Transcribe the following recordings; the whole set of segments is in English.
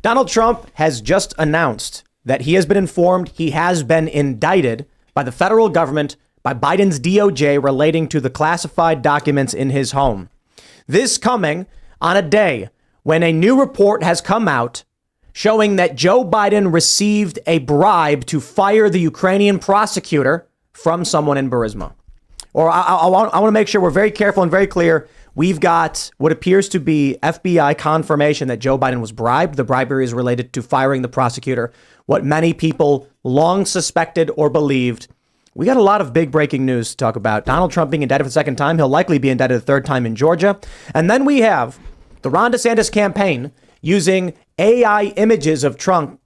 Donald Trump has just announced that he has been informed he has been indicted by the federal government, by Biden's DOJ, relating to the classified documents in his home. This coming on a day when a new report has come out showing that Joe Biden received a bribe to fire the Ukrainian prosecutor from someone in Burisma. Or I want to make sure we're very careful and very clear. We've got what appears to be FBI confirmation that Joe Biden was bribed. The bribery is related to firing the prosecutor. What many people long suspected or believed. We got a lot of big breaking news to talk about. Donald Trump being indicted for the second time. He'll likely be indicted a third time in Georgia. And then we have the Ron DeSantis campaign using AI images of Trump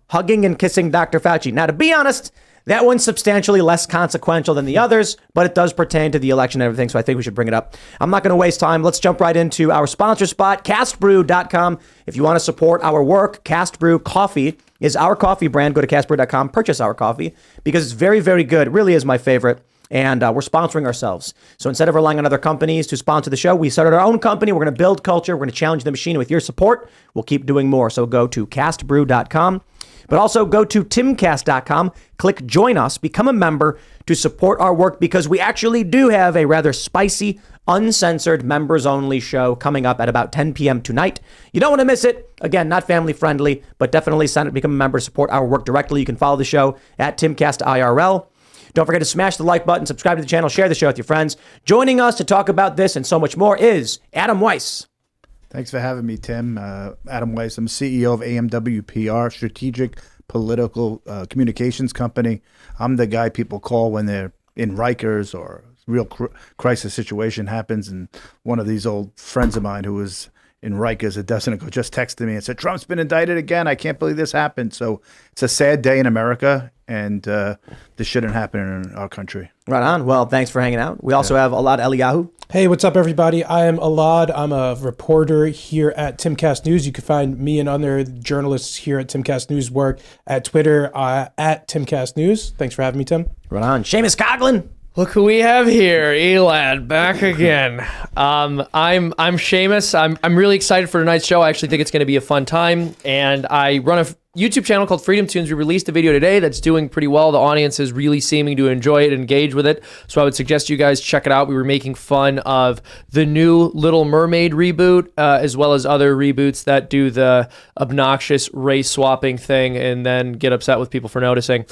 hugging and kissing Dr. Fauci. Now, to be honest, that one's substantially less consequential than the others, but it does pertain to the election and everything, so I think we should bring it up. I'm not going to waste time. Let's jump right into our sponsor spot, castbrew.com. If you want to support our work, Cast Brew Coffee is our coffee brand. Go to castbrew.com, purchase our coffee, because it's very, very good. It really is my favorite. And we're sponsoring ourselves. So instead of relying on other companies to sponsor the show, we started our own company. We're going to build culture. We're going to challenge the machine. With your support, we'll keep doing more. So go to castbrew.com. But also go to timcast.com, click join us, become a member to support our work, because we actually do have a rather spicy, uncensored, members only show coming up at about 10 p.m. tonight. You don't want to miss it. Again, not family friendly, but definitely sign up, become a member, support our work directly. You can follow the show at Timcast IRL. Don't forget to smash the like button, subscribe to the channel, share the show with your friends. Joining us to talk about this and so much more is Adam Weiss. Thanks for having me, Tim. Adam Weiss. I'm CEO of AMW PR, Strategic Political Communications Company. I'm the guy people call when they're in Rikers or real crisis situation happens. And one of these old friends of mine who was in Rikers a dozen ago just texted me and said, Trump's been indicted again. I can't believe this happened. So it's a sad day in America, and this shouldn't happen in our country. Right on. Well, thanks for hanging out. We also have Alad Eliyahu. Hey, what's up, everybody? I am Alad. I'm a reporter here at Timcast News. You can find me and other journalists here at Timcast News work at Twitter at Timcast News. Thanks for having me, Tim. Right on. Seamus Coughlin. Look who we have here, Elad, back again. I'm Seamus. I'm really excited for tonight's show. I actually think it's going to be a fun time, and I run a YouTube channel called Freedom Tunes. We released a video today that's doing pretty well. The audience is really seeming to enjoy it, engage with it. So I would suggest you guys check it out. We were making fun of the new Little Mermaid reboot, as well as other reboots that do the obnoxious race swapping thing and then get upset with people for noticing.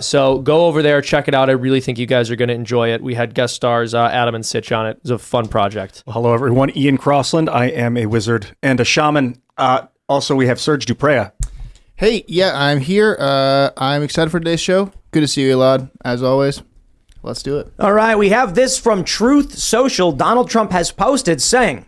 So go over there, check it out. I really think you guys are going to enjoy it. We had guest stars Adam and Sitch on it. It was a fun project. Well, hello, everyone. Ian Crossland. I am a wizard and a shaman. Also, we have Serge Duprea. Hey, yeah, I'm here. I'm excited for today's show. Good to see you, Elad, as always. Let's do it. All right, we have this from Truth Social. Donald Trump has posted saying,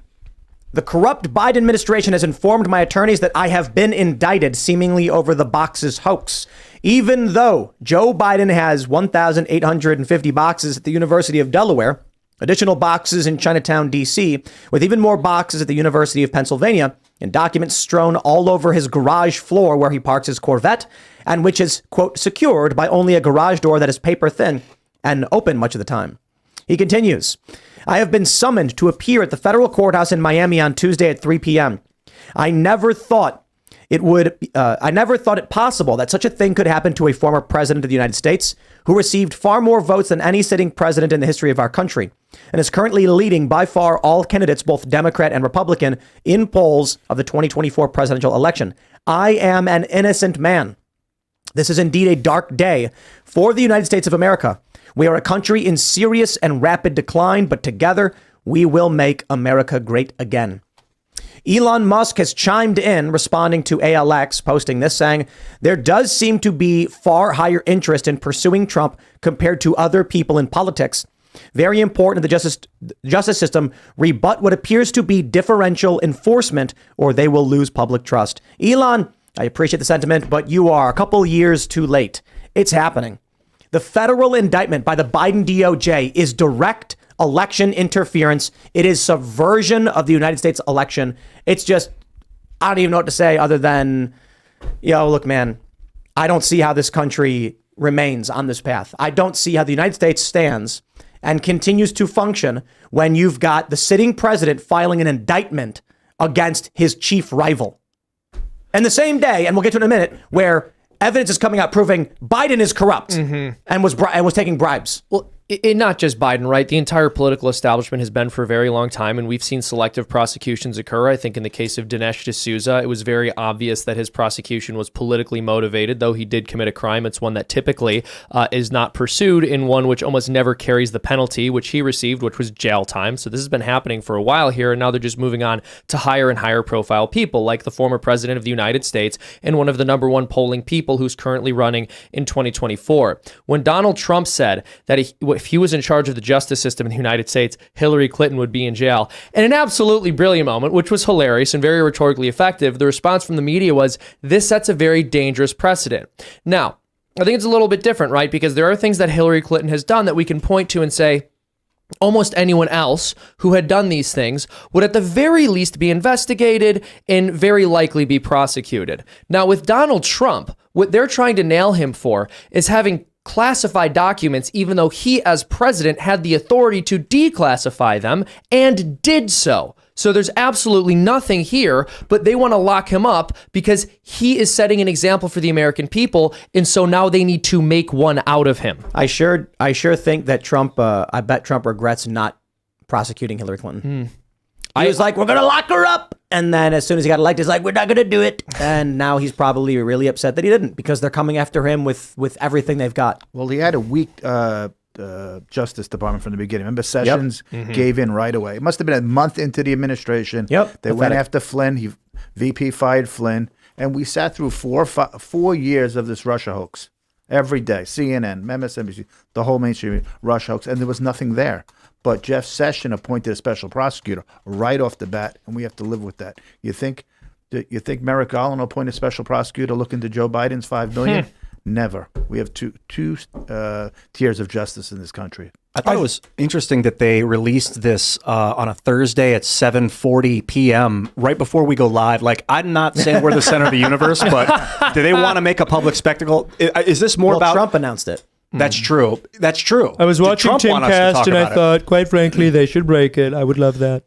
the corrupt Biden administration has informed my attorneys that I have been indicted, seemingly over the boxes hoax. Even though Joe Biden has 1,850 boxes at the University of Delaware, additional boxes in Chinatown, D.C., with even more boxes at the University of Pennsylvania, and documents strewn all over his garage floor where he parks his Corvette, and which is, quote, secured by only a garage door that is paper thin and open much of the time. He continues, I have been summoned to appear at the federal courthouse in Miami on Tuesday at 3 p.m. I never thought it possible that such a thing could happen to a former president of the United States who received far more votes than any sitting president in the history of our country and is currently leading by far all candidates, both Democrat and Republican, in polls of the 2024 presidential election. I am an innocent man. This is indeed a dark day for the United States of America. We are a country in serious and rapid decline, but together we will make America great again. Elon Musk has chimed in, responding to ALX, posting this, saying, there does seem to be far higher interest in pursuing Trump compared to other people in politics. Very important the justice system rebut what appears to be differential enforcement, or they will lose public trust. Elon, I appreciate the sentiment, but you are a couple years too late. It's happening. The federal indictment by the Biden DOJ is direct election interference. It is subversion of the United States election. It's just, I don't even know what to say other than, look, man, I don't see how this country remains on this path. I don't see how the United States stands and continues to function when you've got the sitting president filing an indictment against his chief rival. And the same day, and we'll get to it in a minute, where evidence is coming out proving Biden is corrupt and was taking bribes. Well, not just Biden, right? The entire political establishment has been for a very long time, and we've seen selective prosecutions occur. I think in the case of Dinesh D'Souza, it was very obvious that his prosecution was politically motivated, though he did commit a crime. It's one that typically is not pursued, in one which almost never carries the penalty, which he received, which was jail time. So this has been happening for a while here, and now they're just moving on to higher and higher profile people, like the former president of the United States and one of the number one polling people who's currently running in 2024. When Donald Trump said that if he was in charge of the justice system in the United States, Hillary Clinton would be in jail. And an absolutely brilliant moment, which was hilarious and very rhetorically effective, the response from the media was, this sets a very dangerous precedent. Now, I think it's a little bit different, right? Because there are things that Hillary Clinton has done that we can point to and say, almost anyone else who had done these things would at the very least be investigated and very likely be prosecuted. Now, with Donald Trump, what they're trying to nail him for is having classified documents, even though he as president had the authority to declassify them and did so. So there's absolutely nothing here, but they want to lock him up because he is setting an example for the American people, and so now they need to make one out of him. I sure think that Trump, I bet Trump regrets not prosecuting Hillary Clinton. He was like, we're going to lock her up. And then as soon as he got elected, he's like, we're not going to do it. And now he's probably really upset that he didn't, because they're coming after him with everything they've got. Well, he had a weak Justice Department from the beginning. Remember, Sessions gave in right away. It must have been a month into the administration. They went after Flynn. VP fired Flynn. And we sat through 4 years of this Russia hoax. Every day. CNN, MSNBC, the whole mainstream Russia hoax. And there was nothing there. But Jeff Sessions appointed a special prosecutor right off the bat, and we have to live with that. You think Merrick Garland will appoint a special prosecutor to look into Joe Biden's $5 billion? Never. We have two tiers of justice in this country. I thought it was interesting that they released this on a Thursday at 7:40 p.m. right before we go live. Like, I'm not saying we're the center of the universe, but do they want to make a public spectacle? Is this more about Trump announced it? That's true. That's true. I was watching Timcast and I thought, quite frankly, they should break it. I would love that.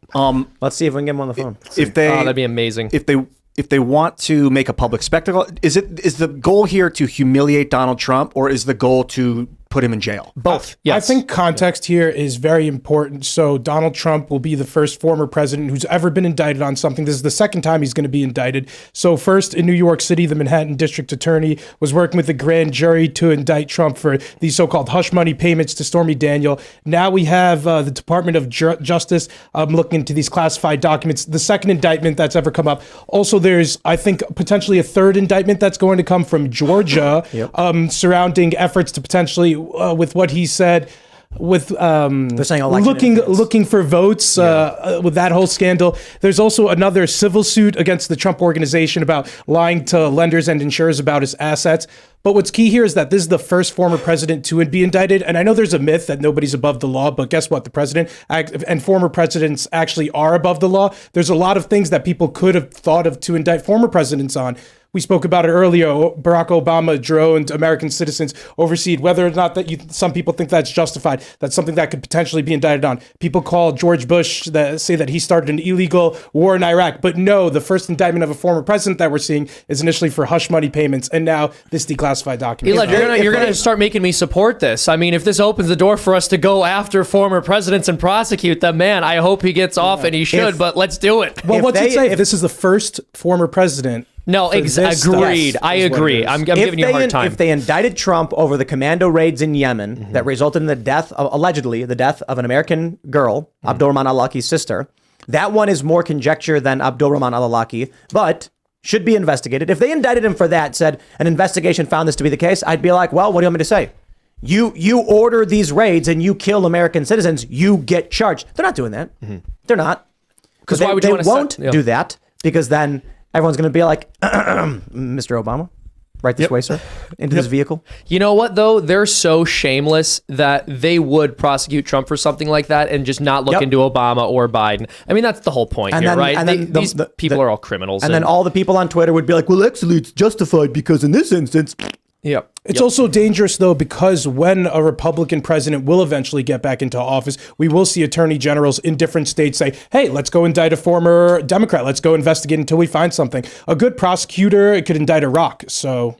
Let's see if we can get him on the phone. That'd be amazing. If they want to make a public spectacle, is the goal here to humiliate Donald Trump, or is the goal to put him in jail? Both. Yes. I think context here is very important. So Donald Trump will be the first former president who's ever been indicted on something. This is the second time he's going to be indicted. So first in New York City, the Manhattan District Attorney was working with the grand jury to indict Trump for these so-called hush money payments to Stormy Daniels. Now we have the Department of Justice looking into these classified documents. The second indictment that's ever come up. Also, there's, I think, potentially a third indictment that's going to come from Georgia surrounding efforts to potentially with what he said, with they're saying looking for votes with that whole scandal. There's also another civil suit against the Trump organization about lying to lenders and insurers about his assets. But what's key here is that this is the first former president to be indicted. And I know there's a myth that nobody's above the law, but guess what? The president and former presidents actually are above the law. There's a lot of things that people could have thought of to indict former presidents on. We spoke about it earlier. Barack Obama droned American citizens overseas. Whether or not that some people think that's justified, that's something that could potentially be indicted on. People call George Bush say that he started an illegal war in Iraq. But no, the first indictment of a former president that we're seeing is initially for hush money payments, and now this declassified document. Elad, you're gonna start making me support this. I mean, if this opens the door for us to go after former presidents and prosecute them, man, I hope he gets off, and he should. But let's do it. Well, what's it say? If this is the first former president. No, agreed. I agree. I'm giving you a hard time. If they indicted Trump over the commando raids in Yemen that resulted in the death, allegedly, the death of an American girl, Abdulrahman al-Awlaki's sister, that one is more conjecture than Abdulrahman al-Awlaki, but should be investigated. If they indicted him for that, said an investigation found this to be the case, I'd be like, well, what do you want me to say? You order these raids and you kill American citizens, you get charged. They're not doing that. They're not. Because why would you want to won't do that, because then everyone's going to be like, Mr. Obama, right this way, sir, into this vehicle. You know what, though? They're so shameless that they would prosecute Trump for something like that and just not look into Obama or Biden. I mean, that's the whole point here, right? And then these people are all criminals. And then all the people on Twitter would be like, well, actually, it's justified because in this instance... Yep. It's also dangerous, though, because when a Republican president will eventually get back into office, we will see attorney generals in different states say, hey, let's go indict a former Democrat. Let's go investigate until we find something. A good prosecutor could indict a rock. So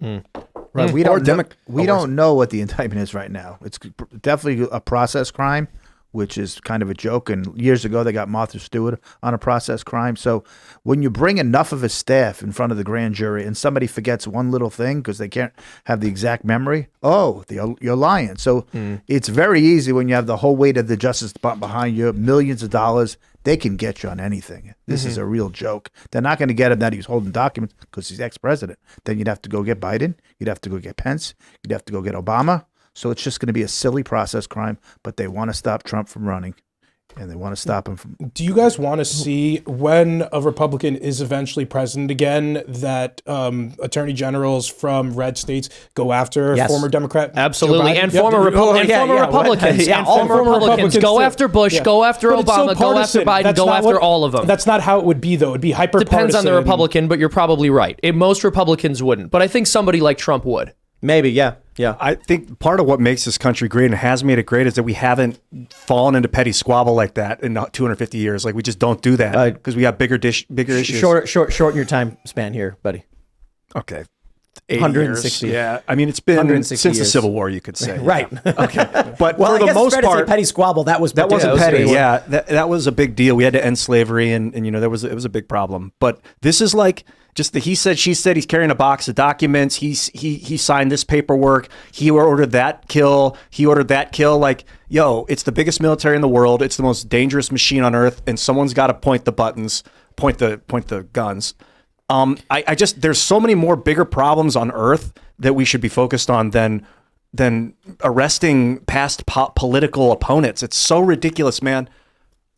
Right. We don't know what the indictment is right now. It's definitely a process crime, which is kind of a joke. And years ago, they got Martha Stewart on a process crime. So when you bring enough of a staff in front of the grand jury and somebody forgets one little thing because they can't have the exact memory, you're lying. So it's very easy when you have the whole weight of the Justice Department behind you, millions of dollars. They can get you on anything. This is a real joke. They're not going to get him that he's holding documents because he's ex-president. Then you'd have to go get Biden. You'd have to go get Pence. You'd have to go get Obama. So it's just going to be a silly process crime, but they want to stop Trump from running, and they want to stop him from. do you guys want to see, when a Republican is eventually president again, that attorney generals from red states go after former Democrat? Absolutely. Joe Biden? And Yeah, former Republicans. Yeah, And all former Republicans. Go too. after Bush, Yeah. go after But it's so Obama, go after partisan. Biden, That's go not after what- all of them. That's not how it would be, though. It'd be hyper-partisan. Depends on the Republican, but you're probably right. Most Republicans wouldn't. But I think somebody like Trump would. Maybe, yeah. I think part of what makes this country great and has made it great is that we haven't fallen into petty squabble like that in 250 years. Like, we just don't do that because we have bigger issues. Shorten your time span here, buddy. Okay. 80 160. years. Yeah. I mean, it's been 160 since the years. Civil War, you could say. Right. Okay. But Well, for I the guess most it's fair to say part, petty squabble. That was that wasn't was a petty. big one. Yeah, that was a big deal. We had to end slavery, and it was a big problem. But this is like just the he said, she said. He's carrying a box of documents. He signed this paperwork. He ordered that kill. He ordered that kill. Like, yo, it's the biggest military in the world. It's the most dangerous machine on earth, and someone's got to point the buttons, point the guns. I just, there's so many more bigger problems on earth that we should be focused on than arresting past political opponents. It's so ridiculous, man.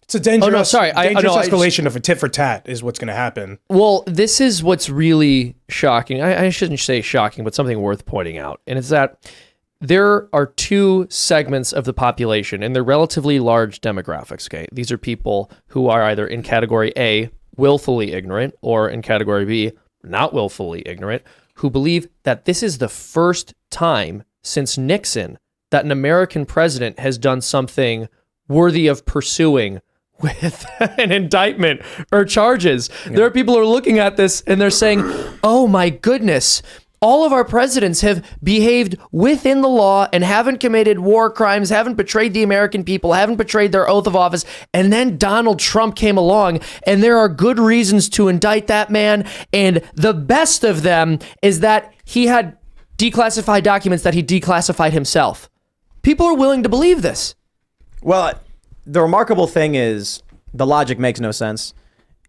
It's a dangerous, dangerous I escalation of a tit for tat is what's going to happen. Well, this is what's really shocking. I shouldn't say shocking, but something worth pointing out. And it's that there are two segments of the population, and they're relatively large demographics. Okay, these are people who are either in category A, willfully ignorant, or in category B, not willfully ignorant, who believe that this is the first time since Nixon that an American president has done something worthy of pursuing with an indictment or charges. Yeah. There are people who are looking at this and they're saying, oh my goodness, all of our presidents have behaved within the law and haven't committed war crimes, haven't betrayed the American people, haven't betrayed their oath of office. And then Donald Trump came along, and there are good reasons to indict that man. And the best of them is that he had declassified documents that he declassified himself. People are willing to believe this. Well, the remarkable thing is the logic makes no sense.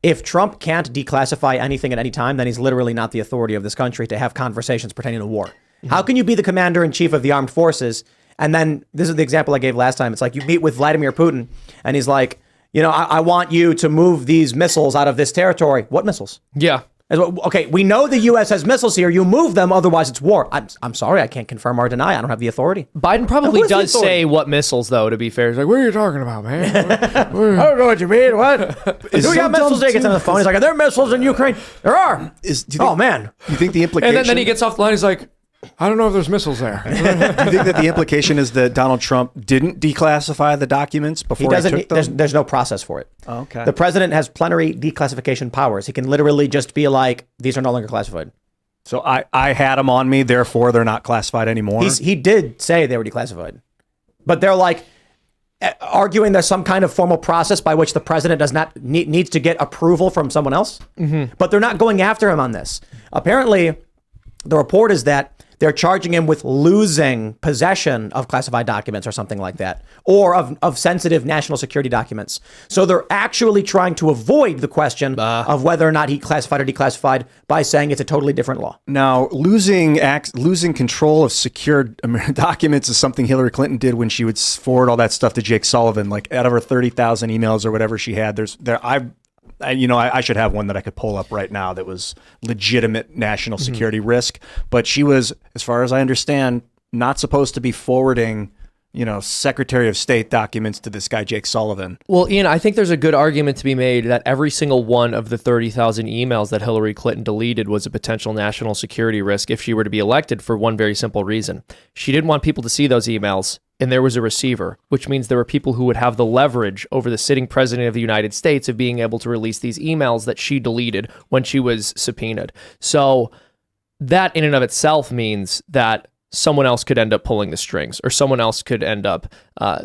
If Trump can't declassify anything at any time, then he's literally not the authority of this country to have conversations pertaining to war. Mm-hmm. How can you be the commander in chief of the armed forces? And then this is the example I gave last time. It's like you meet with Vladimir Putin and he's like, you know, I want you to move these missiles out of this territory. What missiles? Yeah. Okay, we know the U.S. has missiles here. You move them, otherwise it's war. I'm sorry, I can't confirm or deny. I don't have the authority. Biden probably does say what missiles, though, to be fair. He's like, what are you talking about, man? I don't know what you mean. What? Who got missiles? He gets on the phone. He's like, are there missiles in Ukraine? There are. Oh, man. You think the implication... And then he gets off the line. He's like, I don't know if there's missiles there. Do you think that the implication is that Donald Trump didn't declassify the documents before he took them? There's no process for it. Oh, okay. The president has plenary declassification powers. He can literally just be like, these are no longer classified. So I had them on me, therefore they're not classified anymore. He did say they were declassified. But they're like arguing there's some kind of formal process by which the president does not needs to get approval from someone else. Mm-hmm. But they're not going after him on this. Apparently, the report is that they're charging him with losing possession of classified documents or something like that, or of sensitive national security documents. So they're actually trying to avoid the question of whether or not he classified or declassified by saying it's a totally different law. Now, losing control of secured documents is something Hillary Clinton did when she would forward all that stuff to Jake Sullivan. Like out of her 30,000 emails or whatever she had, I should have one that I could pull up right now that was legitimate national security risk. But she was, as far as I understand, not supposed to be forwarding Secretary of State documents to this guy, Jake Sullivan. Well, Ian, I think there's a good argument to be made that every single one of the 30,000 emails that Hillary Clinton deleted was a potential national security risk if she were to be elected, for one very simple reason. She didn't want people to see those emails, and there was a receiver, which means there were people who would have the leverage over the sitting president of the United States of being able to release these emails that she deleted when she was subpoenaed. So that in and of itself means that someone else could end up pulling the strings, or someone else could end up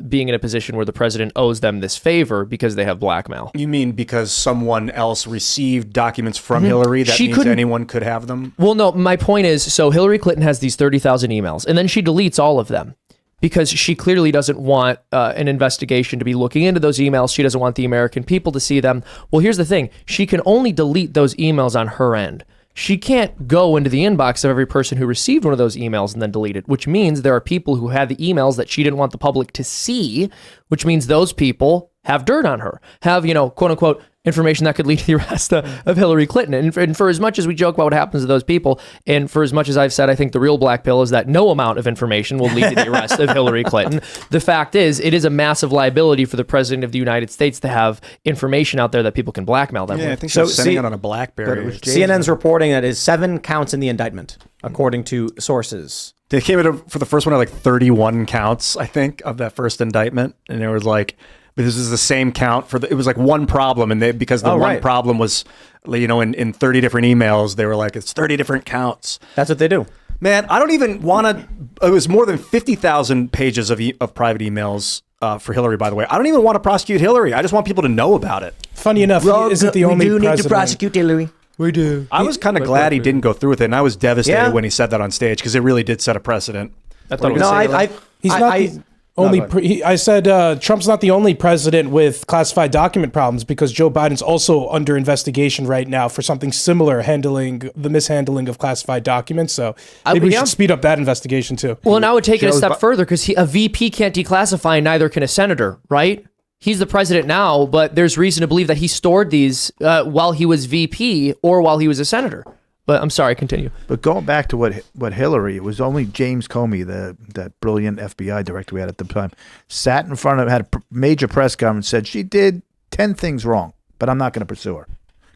being in a position where the president owes them this favor because they have blackmail. You mean because someone else received documents from Hillary? That means anyone could have them? Well, no, my point is, so Hillary Clinton has these 30,000 emails, and then she deletes all of them because she clearly doesn't want an investigation to be looking into those emails. She doesn't want the American people to see them. Well, here's the thing. She can only delete those emails on her end. She can't go into the inbox of every person who received one of those emails and then delete it, which means there are people who had the emails that she didn't want the public to see, which means those people have dirt on her, have, quote unquote, information that could lead to the arrest of Hillary Clinton. And for as much as we joke about what happens to those people, and for as much as I've said, I think the real black pill is that no amount of information will lead to the arrest of Hillary Clinton. The fact is, it is a massive liability for the president of the United States to have information out there that people can blackmail them with. I think so. Sending it on a BlackBerry. CNN's reporting that is 7 counts in the indictment, according to sources. They came in for the first one at like 31 counts, I think, of that first indictment, and there was like. But this is the same count it was like one problem, and because the one problem was, in 30 different emails, they were like, it's 30 different counts. That's what they do. Man, I don't even want to. It was more than 50,000 pages of private emails for Hillary, by the way. I don't even want to prosecute Hillary. I just want people to know about it. Funny enough, he isn't the only president. We do need to prosecute Hillary. We do. I was kind of glad he didn't go through with it, and I was devastated when he said that on stage because it really did set a precedent. I thought it was he's not the only. I said Trump's not the only president with classified document problems, because Joe Biden's also under investigation right now for something similar, the mishandling of classified documents. So maybe we should speed up that investigation too. Well, and I would take it a step further, because a VP can't declassify, and neither can a senator, right? He's the president now, but there's reason to believe that he stored these while he was VP or while he was a senator. But I'm sorry, continue. But going back to what Hillary, it was only James Comey, that brilliant FBI director we had at the time, sat in front of, had a major press conference, said she did 10 things wrong, but I'm not going to pursue her.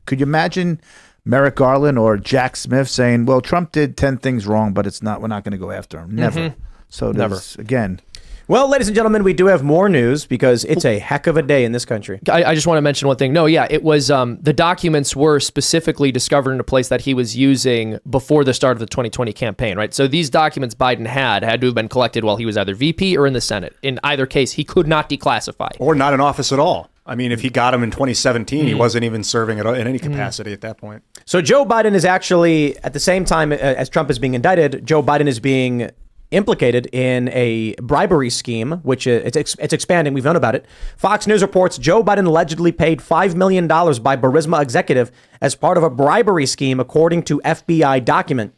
Could you imagine Merrick Garland or Jack Smith saying, well, Trump did 10 things wrong, but we're not going to go after him? Never. So again. Well, ladies and gentlemen, we do have more news because it's a heck of a day in this country. I just want to mention one thing. No, yeah, it was the documents were specifically discovered in a place that he was using before the start of the 2020 campaign, right? So these documents Biden had to have been collected while he was either VP or in the Senate. In either case, he could not declassify. Or not in office at all. I mean, if he got him in 2017, he wasn't even serving in any capacity at that point. So Joe Biden is actually, at the same time as Trump is being indicted, Joe Biden is being implicated in a bribery scheme, which it's expanding. We've known about it. Fox News reports Joe Biden allegedly paid $5 million by Burisma executive as part of a bribery scheme, according to FBI document.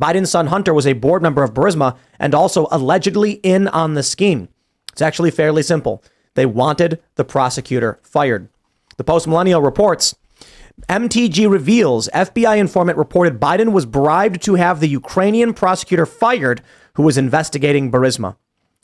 Biden's son Hunter was a board member of Burisma and also allegedly in on the scheme. It's actually fairly simple. They wanted the prosecutor fired. The Post-Millennial reports MTG reveals FBI informant reported Biden was bribed to have the Ukrainian prosecutor fired who was investigating Burisma.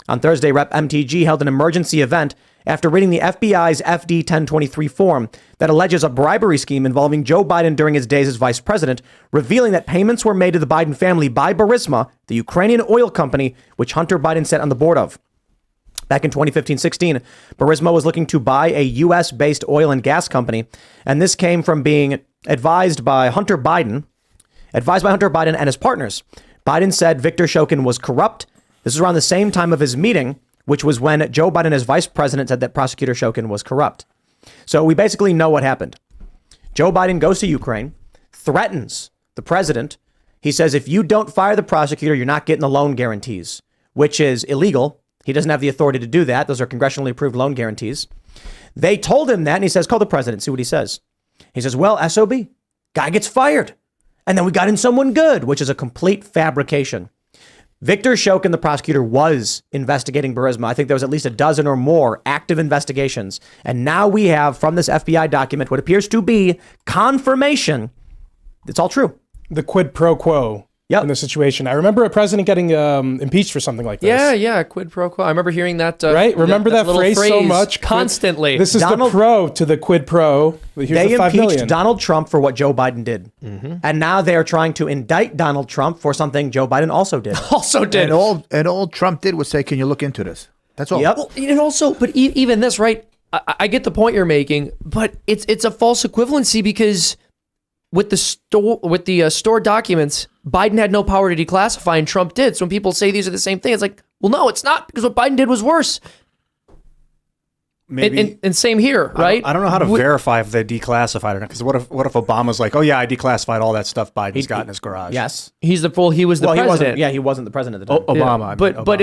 On Thursday, Rep. MTG held an emergency event after reading the FBI's FD 1023 form that alleges a bribery scheme involving Joe Biden during his days as vice president, revealing that payments were made to the Biden family by Burisma, the Ukrainian oil company, which Hunter Biden sat on the board of. Back in 2015-16, Burisma was looking to buy a U.S.-based oil and gas company, and this came from being advised by Hunter Biden and his partners. Biden said Victor Shokin was corrupt. This is around the same time of his meeting, which was when Joe Biden as vice president said that prosecutor Shokin was corrupt. So we basically know what happened. Joe Biden goes to Ukraine, threatens the president. He says, if you don't fire the prosecutor, you're not getting the loan guarantees, which is illegal. He doesn't have the authority to do that. Those are congressionally approved loan guarantees. They told him that, and he says, call the president, see what he says. He says, well, SOB, guy gets fired. And then we got in someone good, which is a complete fabrication. Victor Shokin, the prosecutor, was investigating Burisma. I think there was at least a dozen or more active investigations. And now we have, from this FBI document, what appears to be confirmation. It's all true. The quid pro quo. in the situation. I remember a president getting impeached for something like this. Yeah, quid pro quo. I remember hearing that. Right? Remember that little phrase so much? constantly. This is the pro to the quid pro. Here's They the $5 impeached million. Donald Trump for what Joe Biden did. And now they are trying to indict Donald Trump for something Joe Biden also did. also did. And all Trump did was say, "Can you look into this?" That's all. Yep. Well, and also, but even this, right? I get the point you're making, but it's a false equivalency because with the stored documents, Biden had no power to declassify, and Trump did. So when people say these are the same thing, it's like, well, no, it's not, because what Biden did was worse. Maybe. And same here, right? I don't know how to verify if they declassified it or not. Because what if Obama's like, oh yeah, I declassified all that stuff Biden's got in his garage. Yes. He was the president. He wasn't the president at the time. Obama. I mean, But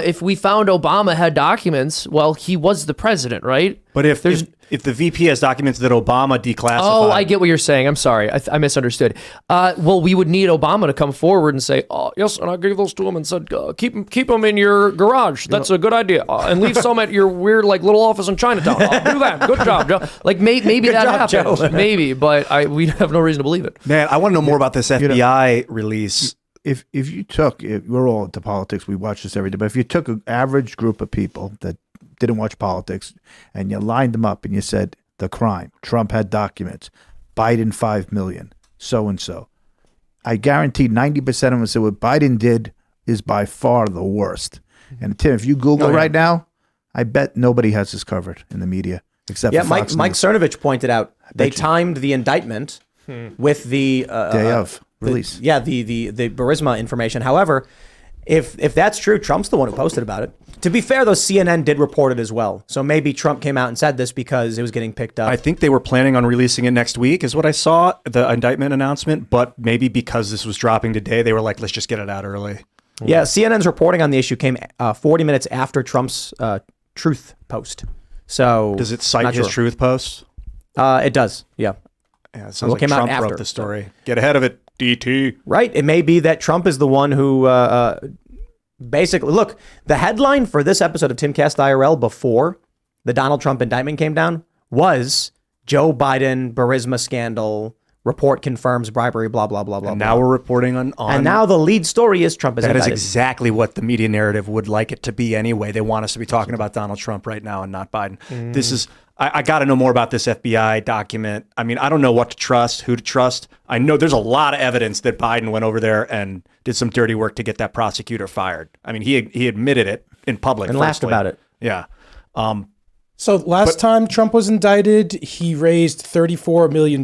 if we found Obama had documents, well, he was the president, right? But if the VP has documents that Obama declassified, Oh, I get what you're saying. I'm sorry. I misunderstood. Well, we would need Obama to come forward and say, oh, yes, and I gave those to him and said, keep them in your garage. That's a good idea. And leave some at your weird little office in Chinatown. I'll do that. Good job, Joe. Maybe that happens. Maybe, but we have no reason to believe it. Man, I want to know more about this FBI release. If you took, we're all into politics, we watch this every day, but if you took an average group of people that didn't watch politics and you lined them up and you said the crime, Trump had documents, Biden 5 million, so-and-so, I guarantee 90% of them said what Biden did is by far the worst. And Tim, if you Google right now, I bet nobody has this covered in the media except for Fox Mike News. Cernovich pointed out they timed the indictment with the Day of release. the Burisma information. However, if that's true, Trump's the one who posted about it. To be fair, though, CNN did report it as well. So maybe Trump came out and said this because it was getting picked up. I think they were planning on releasing it next week, is what I saw, the indictment announcement. But maybe because this was dropping today, they were like, let's just get it out early. Yeah, CNN's reporting on the issue came 40 minutes after Trump's truth post. So Does it cite not his sure. truth post? It does, yeah. Yeah, it sounds like came out Trump after. wrote the story. Get ahead of it, DT. Right. It may be that Trump is the one who basically, look, the headline for this episode of Timcast IRL before the Donald Trump indictment came down was Joe Biden, Burisma scandal, report confirms bribery, blah, blah, blah, blah. And now we're reporting on And now the lead story is Trump is that is indicted. exactly what the media narrative would like it to be anyway. They want us to be talking about Donald Trump right now and not Biden. This is, I got to know more about this FBI document. I mean, I don't know what to trust, who to trust. I know there's a lot of evidence that Biden went over there and did some dirty work to get that prosecutor fired. I mean, he admitted it in public. And laughed firstly. about it. Yeah. So last time Trump was indicted, he raised $34 million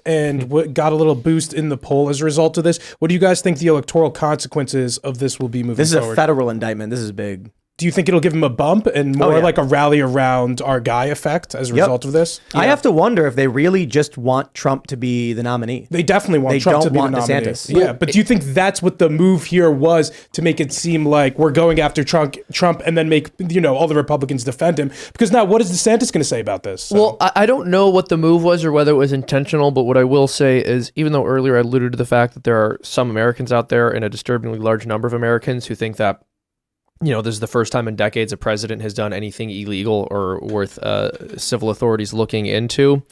and got a little boost in the poll as a result of this. What do you guys think the electoral consequences of this will be moving This is forward? a federal indictment. This is big. Do you think it'll give him a bump and more yeah. like a rally around our guy effect as a result of this? I have to wonder if they really just want Trump to be the nominee. They definitely want They Trump don't to be want the nominee. DeSantis. Yeah, but do you think that's what the move here was to make it seem like we're going after Trump and then make all the Republicans defend him? Because now what is DeSantis going to say about this? So- Well, I don't know what the move was or whether it was intentional, but what I will say is, even though earlier I alluded to the fact that there are some Americans out there, and a disturbingly large number of Americans, who think that this is the first time in decades a president has done anything illegal or worth civil authorities looking into.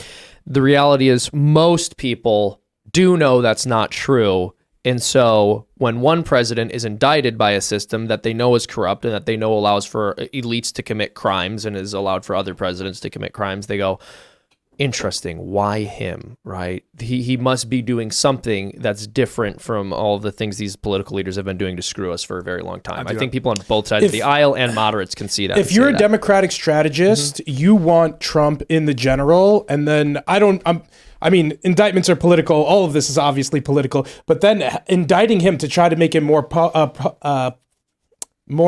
The reality is most people do know that's not true. And so when one president is indicted by a system that they know is corrupt and that they know allows for elites to commit crimes and is allowed for other presidents to commit crimes, they go, interesting, why him, right? He must be doing something that's different from all the things these political leaders have been doing to screw us for a very long time. I think people on both sides of the aisle and moderates can see that. If you're a Democratic strategist, you want Trump in the general, and then I mean, indictments are political. All of this is obviously political, but then indicting him to try to make him more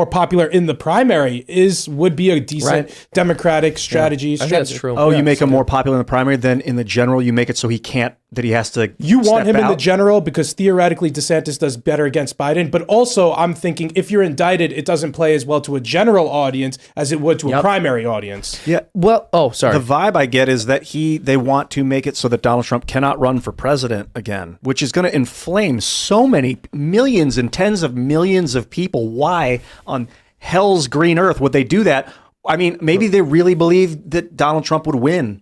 popular in the primary would be a decent Democratic strategy. I think that's true. Oh, you make him more popular in the primary, then in the general, you make it so he has to. You want him in the out? general because theoretically DeSantis does better against Biden. But also, I'm thinking if you're indicted, it doesn't play as well to a general audience as it would to a primary audience. Yeah. Well, sorry. The vibe I get is that they want to make it so that Donald Trump cannot run for president again, which is going to inflame so many millions and tens of millions of people. Why on hell's green earth would they do that? I mean, maybe they really believe that Donald Trump would win.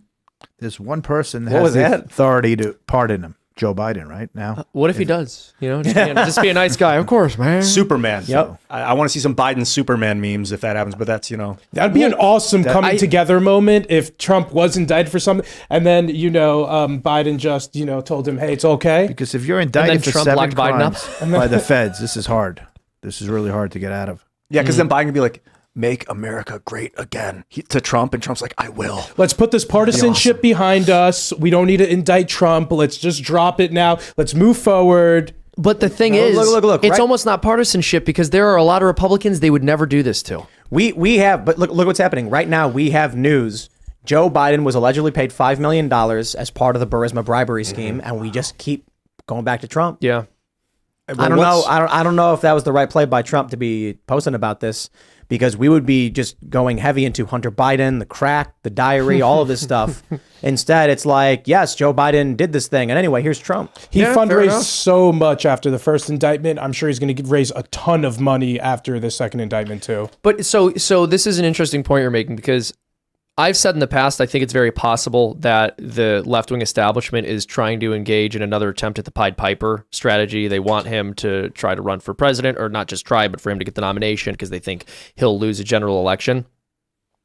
There's one person that What has was the that? authority to pardon him. Joe Biden right now. What if he does? Just be a nice guy. Of course, man. Superman. Yep. I want to see some Biden Superman memes if that happens, but that's, That'd be an awesome coming together moment if Trump was indicted for something, and then Biden just told him, "Hey, it's okay." Because if you're indicted for Trump 7 locked Biden up. crimes by the feds, this is hard. This is really hard to get out of. Yeah, because then Biden can be like, make America great again to Trump, and Trump's like, I will. Let's put this partisanship behind us. We don't need to indict Trump. Let's just drop it now. Let's move forward. But the thing is, look, it's right? almost not partisanship because there are a lot of Republicans they would never do this to. We have, but look what's happening right now. We have news. Joe Biden was allegedly paid $5 million as part of the Burisma bribery scheme, and we just keep going back to Trump. Yeah. I don't know. I don't know if that was the right play by Trump to be posting about this, because we would be just going heavy into Hunter Biden, the crack, the diary, all of this stuff. Instead, it's like, yes, Joe Biden did this thing. And anyway, here's Trump. He Yeah, fair fundraised enough. so much after the first indictment. I'm sure he's going to raise a ton of money after the second indictment too. But so this is an interesting point you're making, because I've said in the past, I think it's very possible that the left-wing establishment is trying to engage in another attempt at the Pied Piper strategy. They want him to try to run for president, or not just try, but for him to get the nomination because they think he'll lose a general election.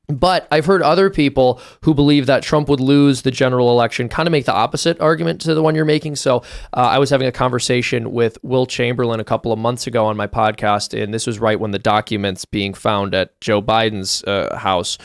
But I've heard other people who believe that Trump would lose the general election kind of make the opposite argument to the one you're making. So I was having a conversation with Will Chamberlain a couple of months ago on my podcast, and this was right when the documents being found at Joe Biden's house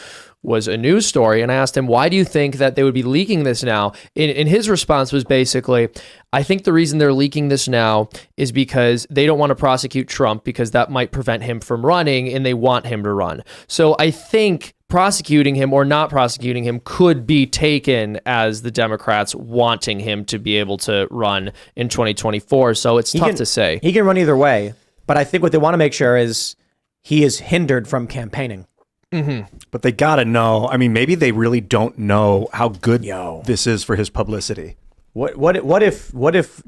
was a news story. And I asked him, why do you think that they would be leaking this now? And his response was basically, I think the reason they're leaking this now is because they don't want to prosecute Trump because that might prevent him from running, and they want him to run. So I think prosecuting him or not prosecuting him could be taken as the Democrats wanting him to be able to run in 2024. So it's tough to say. He can run either way, but I think what they want to make sure is he is hindered from campaigning. But they got to know. I mean, maybe they really don't know how good this is for his publicity. What if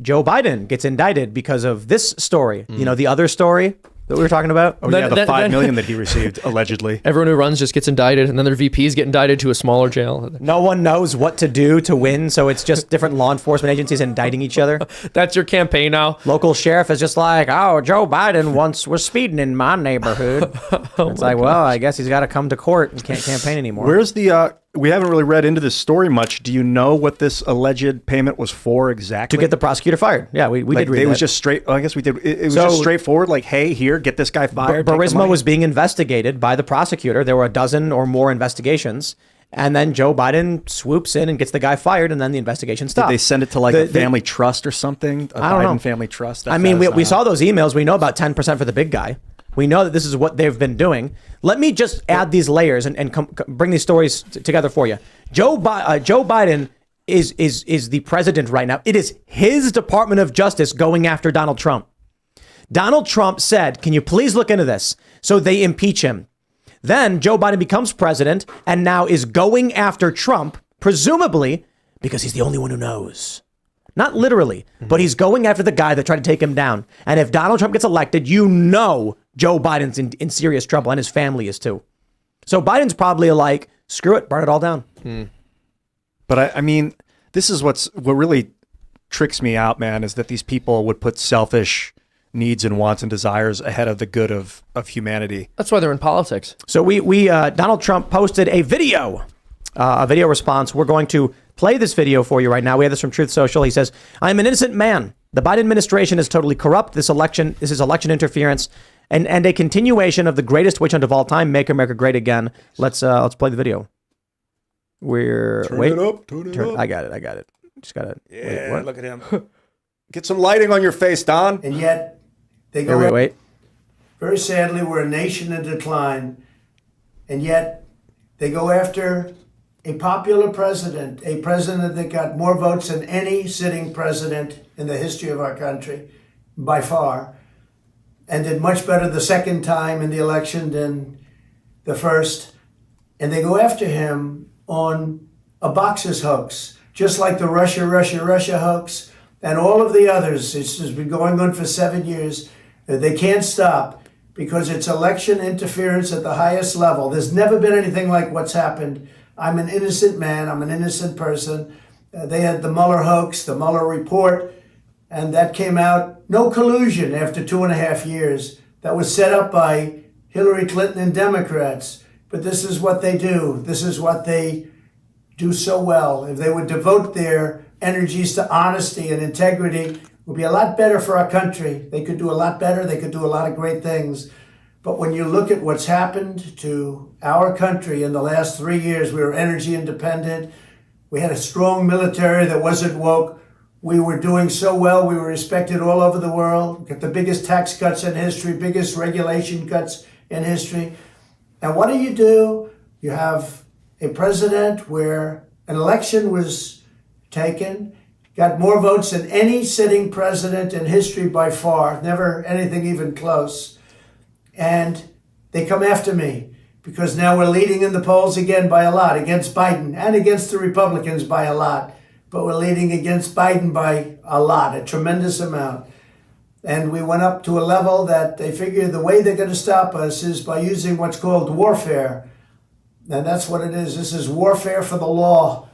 Joe Biden gets indicted because of this story? The other story that we were talking about? Oh, yeah, the $5 million that he received, allegedly. Everyone who runs just gets indicted, and then their VPs get indicted to a smaller jail. No one knows what to do to win, so it's just different law enforcement agencies indicting each other. That's your campaign now. Local sheriff is just like, oh, Joe Biden once was speeding in my neighborhood. It's like, well, I guess he's got to come to court and can't campaign anymore. Where's the... we haven't really read into this story much. Do you know what this alleged payment was for exactly? To get the prosecutor fired. Yeah, we did read it that. was just straight... I guess we did. It was just straightforward, like, hey, here, get this guy fired. Burisma was being investigated by the prosecutor. There were a dozen or more investigations. And then Joe Biden swoops in and gets the guy fired, and then the investigation stops. Did they send it to like a family trust or something? A I don't Biden know. family trust? I mean, we saw those emails. We know about 10% for the big guy. We know that this is what they've been doing. Let me just add these layers and bring these stories together for you. Joe Biden is the president right now. It is his Department of Justice going after Donald Trump. Donald Trump said, can you please look into this? So they impeach him. Then Joe Biden becomes president and now is going after Trump, presumably because he's the only one who knows. Not literally, but he's going after the guy that tried to take him down. And if Donald Trump gets elected, Joe Biden's in serious trouble, and his family is too. So Biden's probably like, screw it, burn it all down. But I mean, this is what really tricks me out, man, is that these people would put selfish needs and wants and desires ahead of the good of humanity. That's why they're in politics. So Donald Trump posted a video response. We're going to play this video for you right now. We have this from Truth Social. He says, I am an innocent man. The Biden administration is totally corrupt. This is election interference and a continuation of the greatest witch hunt of all time, Make America Great Again. Let's play the video. Turn it up. I got it. Just got it. Yeah, look at him. Get some lighting on your face, Don. And yet, they go. Wait. Very sadly, we're a nation in decline, and yet they go after a popular president, a president that got more votes than any sitting president in the history of our country, by far, and did much better the second time in the election than the first. And they go after him on a boxes hoax, just like the Russia hoax and all of the others. It's just been going on for 7 years. They can't stop because it's election interference at the highest level. There's never been anything like what's happened. I'm an innocent man. I'm an innocent person. They had the Mueller hoax, the Mueller report, and that came out, no collusion after 2.5 years. That was set up by Hillary Clinton and Democrats. But this is what they do. This is what they do so well. If they would devote their energies to honesty and integrity, it would be a lot better for our country. They could do a lot better. They could do a lot of great things. But when you look at what's happened to our country in the last 3 years, we were energy independent. We had a strong military that wasn't woke. We were doing so well. We were respected all over the world. We got the biggest tax cuts in history, biggest regulation cuts in history. And what do? You have a president where an election was taken, got more votes than any sitting president in history by far, never anything even close. And they come after me because now we're leading in the polls again by a lot, against Biden and against the Republicans by a lot. But we're leading against Biden by a lot, a tremendous amount. And we went up to a level that they figure the way they're going to stop us is by using what's called warfare. And that's what it is. This is warfare for the law.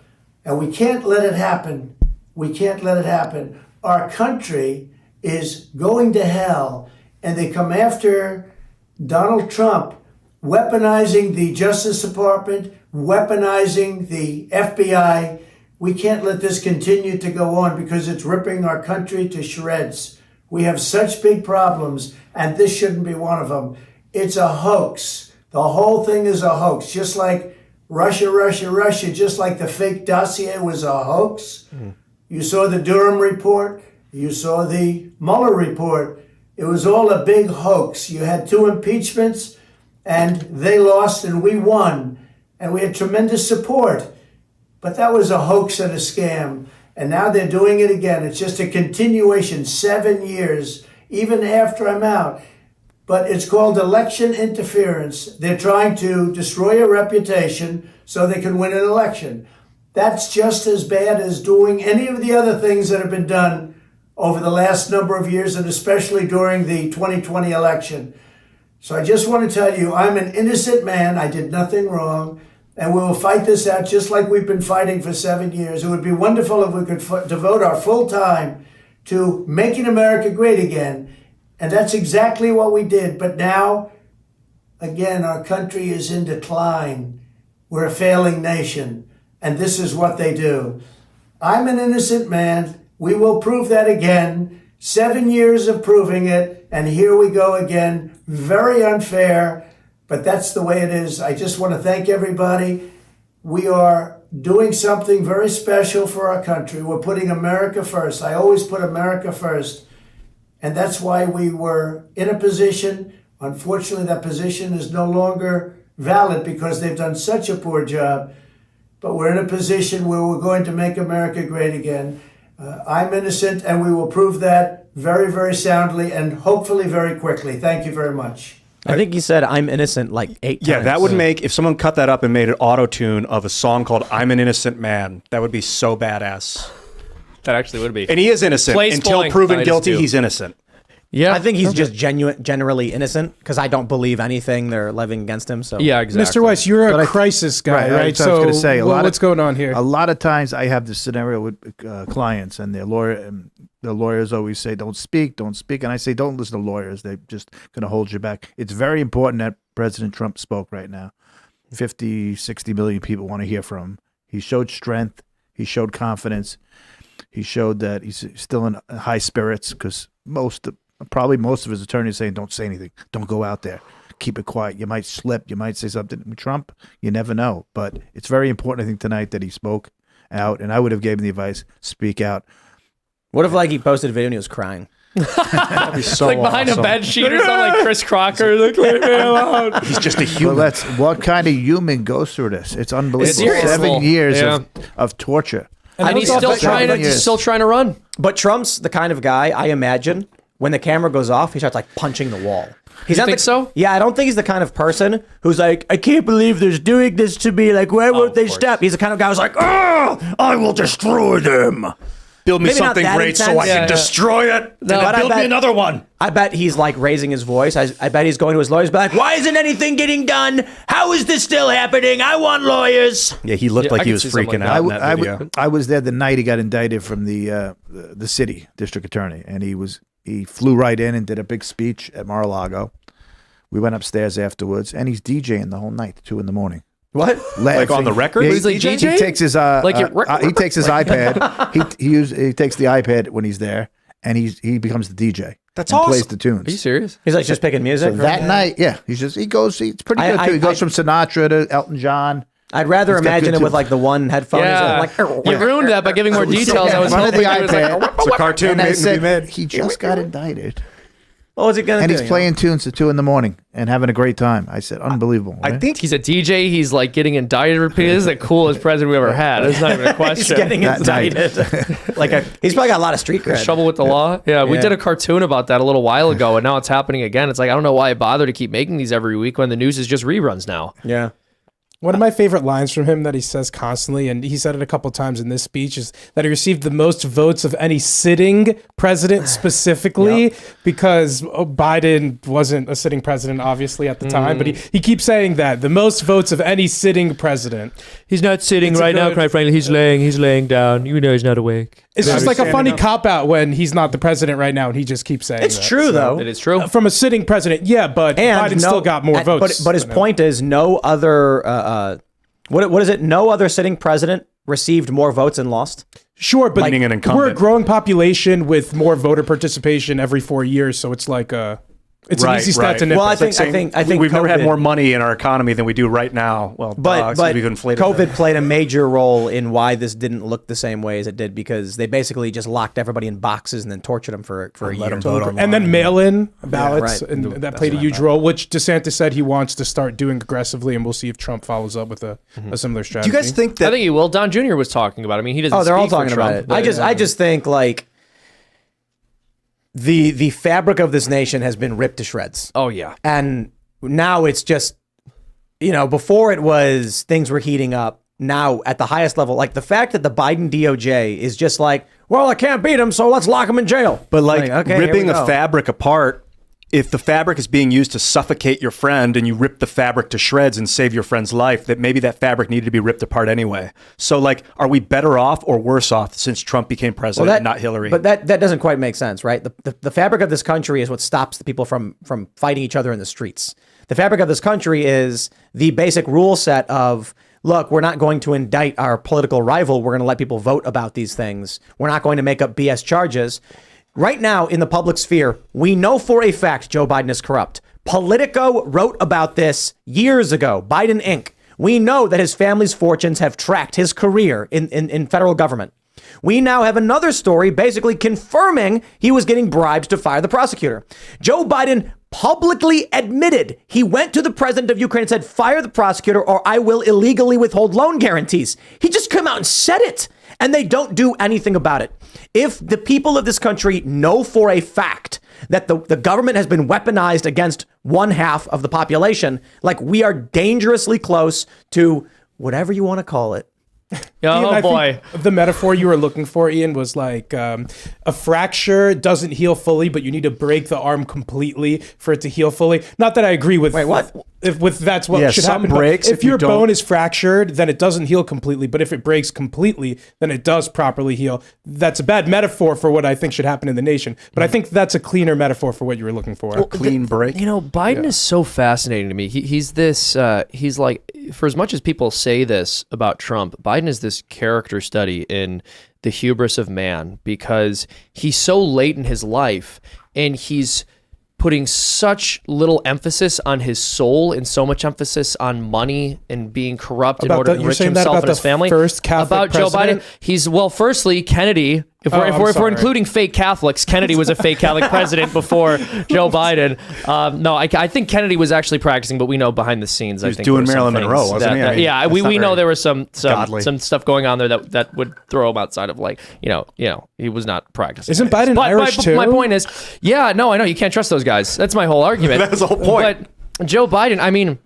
And we can't let it happen. We can't let it happen. Our country is going to hell. And they come after Donald Trump, weaponizing the Justice Department, weaponizing the FBI. We can't let this continue to go on because it's ripping our country to shreds. We have such big problems, and this shouldn't be one of them. It's a hoax. The whole thing is a hoax, just like Russia, just like the fake dossier was a hoax. You saw the Durham report. You saw the Mueller report. It was all a big hoax. You had 2 impeachments, and they lost, and we won. And we had tremendous support. But that was a hoax and a scam. And now they're doing it again. It's just a continuation, 7 years, even after I'm out. But it's called election interference. They're trying to destroy a reputation so they can win an election. That's just as bad as doing any of the other things that have been done over the last number of years, and especially during the 2020 election. So I just want to tell you, I'm an innocent man. I did nothing wrong. And we will fight this out just like we've been fighting for 7 years. It would be wonderful if we could devote our full time to making America great again. And that's exactly what we did. But now, again, our country is in decline. We're a failing nation. And this is what they do. I'm an innocent man. We will prove that again. 7 years of proving it. And here we go again. Very unfair. But that's the way it is. I just want to thank everybody. We are doing something very special for our country. We're putting America first. I always put America first. And that's why we were in a position. Unfortunately, that position is no longer valid because they've done such a poor job. But we're in a position where we're going to make America great again. I'm innocent, and we will prove that very, very soundly and hopefully very quickly. Thank you very much. I think he said I'm innocent like 8 times. Yeah, that would make, if someone cut that up and made an auto-tune of a song called I'm an Innocent Man, that would be so badass. That actually would be. And he is innocent. Place Until bowling. proven I just guilty, do. he's innocent. Yeah, I think he's just generally innocent because I don't believe anything they're levying against him. So Yeah, exactly. Mr. Weiss, you're But a I- crisis guy, right? that's what I was going to say. What's going on here? A lot of times I have this scenario with clients, and the lawyers always say, don't speak. And I say, don't listen to lawyers. They're just going to hold you back. It's very important that President Trump spoke right now. 50, 60 million people want to hear from him. He showed strength. He showed confidence. He showed that he's still in high spirits because probably most of his attorneys are saying, don't say anything. Don't go out there. Keep it quiet. You might slip. You might say something. With Trump, you never know. But it's very important, I think, tonight that he spoke out. And I would have given the advice, speak out. what if like he posted a video and he was crying? That'd be so like behind awesome. a bed sheet or something, like Chris Crocker. Look, leave me alone. He's just a Well, human. that's what kind of human goes through this. It's unbelievable. Seriously. 7 years Yeah. of torture. And he's still trying to Yes. run. But Trump's the kind of guy I imagine when the camera goes off, he starts like punching the wall. He's You not think the, so? Yeah, I don't think he's the kind of person who's like, I can't believe they're doing this to me. Like, why won't they stop? He's the kind of guy who's like, I will destroy them. build me maybe not something that great so intense. I can destroy it. No, And but I build me bet- another one. I bet he's like raising his voice. I bet he's going to his lawyers, be like, "Why isn't anything getting done? How is this still happening? I want lawyers." Yeah, he looked Yeah, I like he could was see something freaking like out in I, that video. I was there the night he got indicted from the city district attorney, and he flew right in and did a big speech at Mar-a-Lago. We went upstairs afterwards, and he's DJing the whole night, 2 a.m. What? Like on the record? Yeah, He's like he DJing? takes his he takes his iPad. He takes the iPad when he's there, and he becomes the DJ. That's and plays awesome. the tunes. Are you serious? He's like just picking music. So that night, yeah, he goes. It's pretty good too. He goes from Sinatra to Elton John. I'd rather He's got imagine good it with tunes. like the one headphone. Yeah. Like, You ruined that by giving more details. I was One of hoping the he was like, iPad. It's a cartoon And I made to be said, made. he just got indicted. what was it gonna And do? he's you playing tunes at 2 a.m. and having a great time. I said, unbelievable. I right? think he's a DJ. He's like getting indicted repeatedly. This is the coolest president we ever had. It's not even a know? He's question. getting That night. indicted. He's probably got a lot of street cred. Trouble with the law. Yeah, we Yeah. did a cartoon about that a little while ago, and now it's happening again. It's like I don't know why I bother to keep making these every week when the news is just reruns now. Yeah. One of my favorite lines from him that he says constantly, and he said it a couple times in this speech, is that he received the most votes of any sitting president specifically because Biden wasn't a sitting president, obviously, at the time. But he keeps saying that the most votes of any sitting president. He's not sitting It's a right now, good- quite frankly. He's laying down. You know he's not awake. It's just like a standing funny up. cop out when he's not the president right now, and he just keeps saying It's that. true though. It is true. From a sitting president, yeah, but And Biden still got more votes. But his than him. point is no other what is it? No other sitting president received more votes and lost. Sure, but Beating an we're a incumbent. growing population with more voter participation every 4 years, so it's like it's an Right, easy stat right. to nip. Well, I at. think we've never had COVID- more money in our economy than we do right now. Well, But we've inflated COVID that. played a major role in why this didn't look the same way as it did because they basically just locked everybody in boxes and then tortured them for a year. them vote online. and then mail-in ballots, right. and that played a huge role, which DeSantis said he wants to start doing aggressively, and we'll see if Trump follows up with a similar Do strategy. you guys think I that think he will. Don Jr. was talking about it. I mean, he doesn't. Oh, they're all speak for talking about Trump, it. but- I just think like the fabric of this nation has been ripped to shreds. Oh yeah. And now it's just, before it was things were heating up. Now at the highest level, like the fact that the Biden DOJ is just like, well, I can't beat him, so let's lock him in jail. But like okay, here ripping we a go. fabric apart, if the fabric is being used to suffocate your friend and you rip the fabric to shreds and save your friend's life, that maybe that fabric needed to be ripped apart anyway. So like, are we better off or worse off since Trump became president, not Hillary? But that doesn't quite make sense, right? The fabric of this country is what stops the people from fighting each other in the streets. The fabric of this country is the basic rule set of, look, we're not going to indict our political rival. We're going to let people vote about these things. We're not going to make up BS charges. Right now, in the public sphere, we know for a fact Joe Biden is corrupt. Politico wrote about this years ago, Biden Inc. We know that his family's fortunes have tracked his career in federal government. We now have another story basically confirming he was getting bribed to fire the prosecutor. Joe Biden publicly admitted he went to the president of Ukraine and said, fire the prosecutor or I will illegally withhold loan guarantees. He just came out and said it, and they don't do anything about it. If the people of this country know for a fact that the government has been weaponized against one half of the population, like we are dangerously close to whatever you want to call it. Ian, Oh I boy. think the metaphor you were looking for, Ian, was like a fracture doesn't heal fully, but you need to break the arm completely for it to heal fully. Not that I agree with. Wait, what? If that's what Yeah, should some happen. but breaks, if if you your don't- bone is fractured, then it doesn't heal completely. But if it breaks completely, then it does properly heal. That's a bad metaphor for what I think should happen in the nation. But I think that's a cleaner metaphor for what you were looking for. clean break. Biden is so fascinating to me. He's this, he's like, for as much as people say this about Trump, Biden is this character study in the hubris of man because he's so late in his life and he's putting such little emphasis on his soul and so much emphasis on money and being corrupt in About order the- to you're enrich saying that himself about and his the family. first Catholic about Joe president? Biden, he's firstly Kennedy. If Oh, we're, if I'm we're, if we're sorry. including fake Catholics, Kennedy was a fake Catholic president before Joe Biden. No, I think Kennedy was actually practicing, but we know behind the scenes. I was think doing there were some Marilyn Monroe, things wasn't he? I mean, yeah, that's we not know very there was some godly. stuff going on there that would throw him outside of he was not practicing. Isn't Biden But Irish too? my point is, no, I know you can't trust those guys. That's my whole argument. That's the whole point. But Joe Biden, I mean,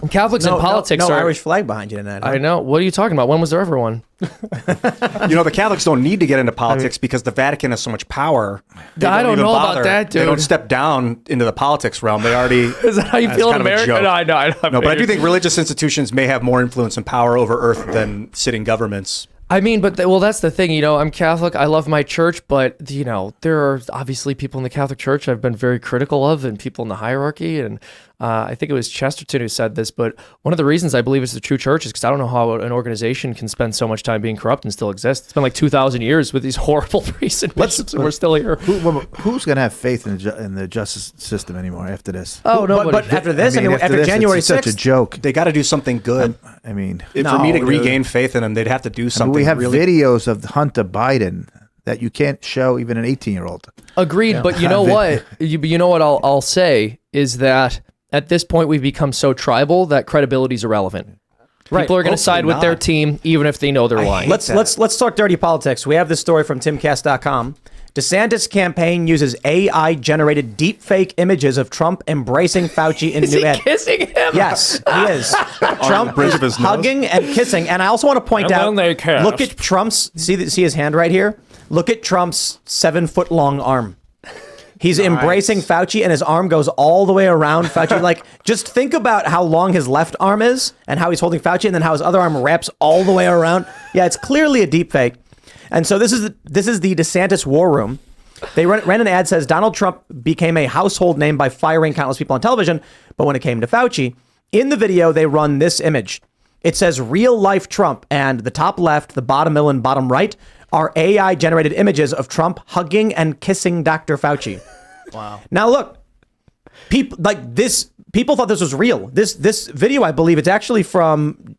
Catholics in politics no are Irish flag behind you tonight. I know. What are you talking about? When was there ever one? The Catholics don't need to get into politics because the Vatican has so much power. I don't even know about bother. that, dude. They don't step down into the politics realm. They already. Is that how you feel in kind of a America? joke. No, I know. No, but I do think religious institutions may have more influence and power over Earth than sitting governments. I mean, but that's the thing. I'm Catholic. I love my church, but there are obviously people in the Catholic Church I've been very critical of, and people in the hierarchy. And I think it was Chesterton who said this. But one of the reasons I believe it's the true church is because I don't know how an organization can spend so much time being corrupt and still exist. It's been like 2,000 years with these horrible priests and bishops, and we're still here. Who's going to have faith in the justice system anymore after this? Oh, no, but after this, after this, January it's 6th, such a joke. They got to do something good. I mean, For me to regain faith in them, they'd have to do something. we have really videos of Hunter Biden that you can't show even an 18-year-old. Agreed, but you know what? You know what I'll say is that at this point we've become so tribal that credibility is irrelevant. Right. People are going to side with their team even if they know they're lying. Let's talk dirty politics. We have this story from Timcast.com. DeSantis campaign uses AI-generated deepfake images of Trump embracing Fauci in new ad. Kissing him? Yes, he is. Trump bridge is of his nose? hugging and kissing. And I also want to point And out, then they kissed. look at Trump's, see his hand right here? Look at Trump's 7-foot-long arm. He's embracing Fauci, and his arm goes all the way around Fauci. Like, just think about how long his left arm is and how he's holding Fauci, and then how his other arm wraps all the way around. Yeah, it's clearly a deep fake. And so this is the DeSantis war room. They ran an ad that says Donald Trump became a household name by firing countless people on television. But when it came to Fauci, in the video, they run this image. It says real life Trump, and the top left, the bottom middle, and bottom right are AI generated images of Trump hugging and kissing Dr. Fauci. Wow. Now look, people thought this was real. This video, I believe, it's from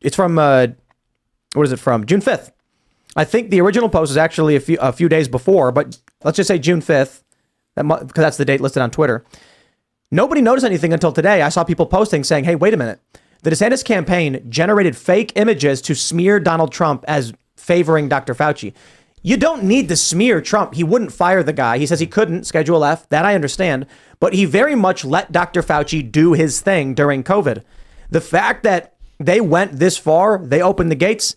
what is it from? June 5th. I think the original post is actually a few days before, but let's just say June 5th, because that's the date listed on Twitter. Nobody noticed anything until today. I saw people posting saying, hey, wait a minute. The DeSantis campaign generated fake images to smear Donald Trump as favoring Dr. Fauci. You don't need to smear Trump. He wouldn't fire the guy. He says he couldn't, Schedule F. That I understand. But he very much let Dr. Fauci do his thing during COVID. The fact that they went this far, they opened the gates.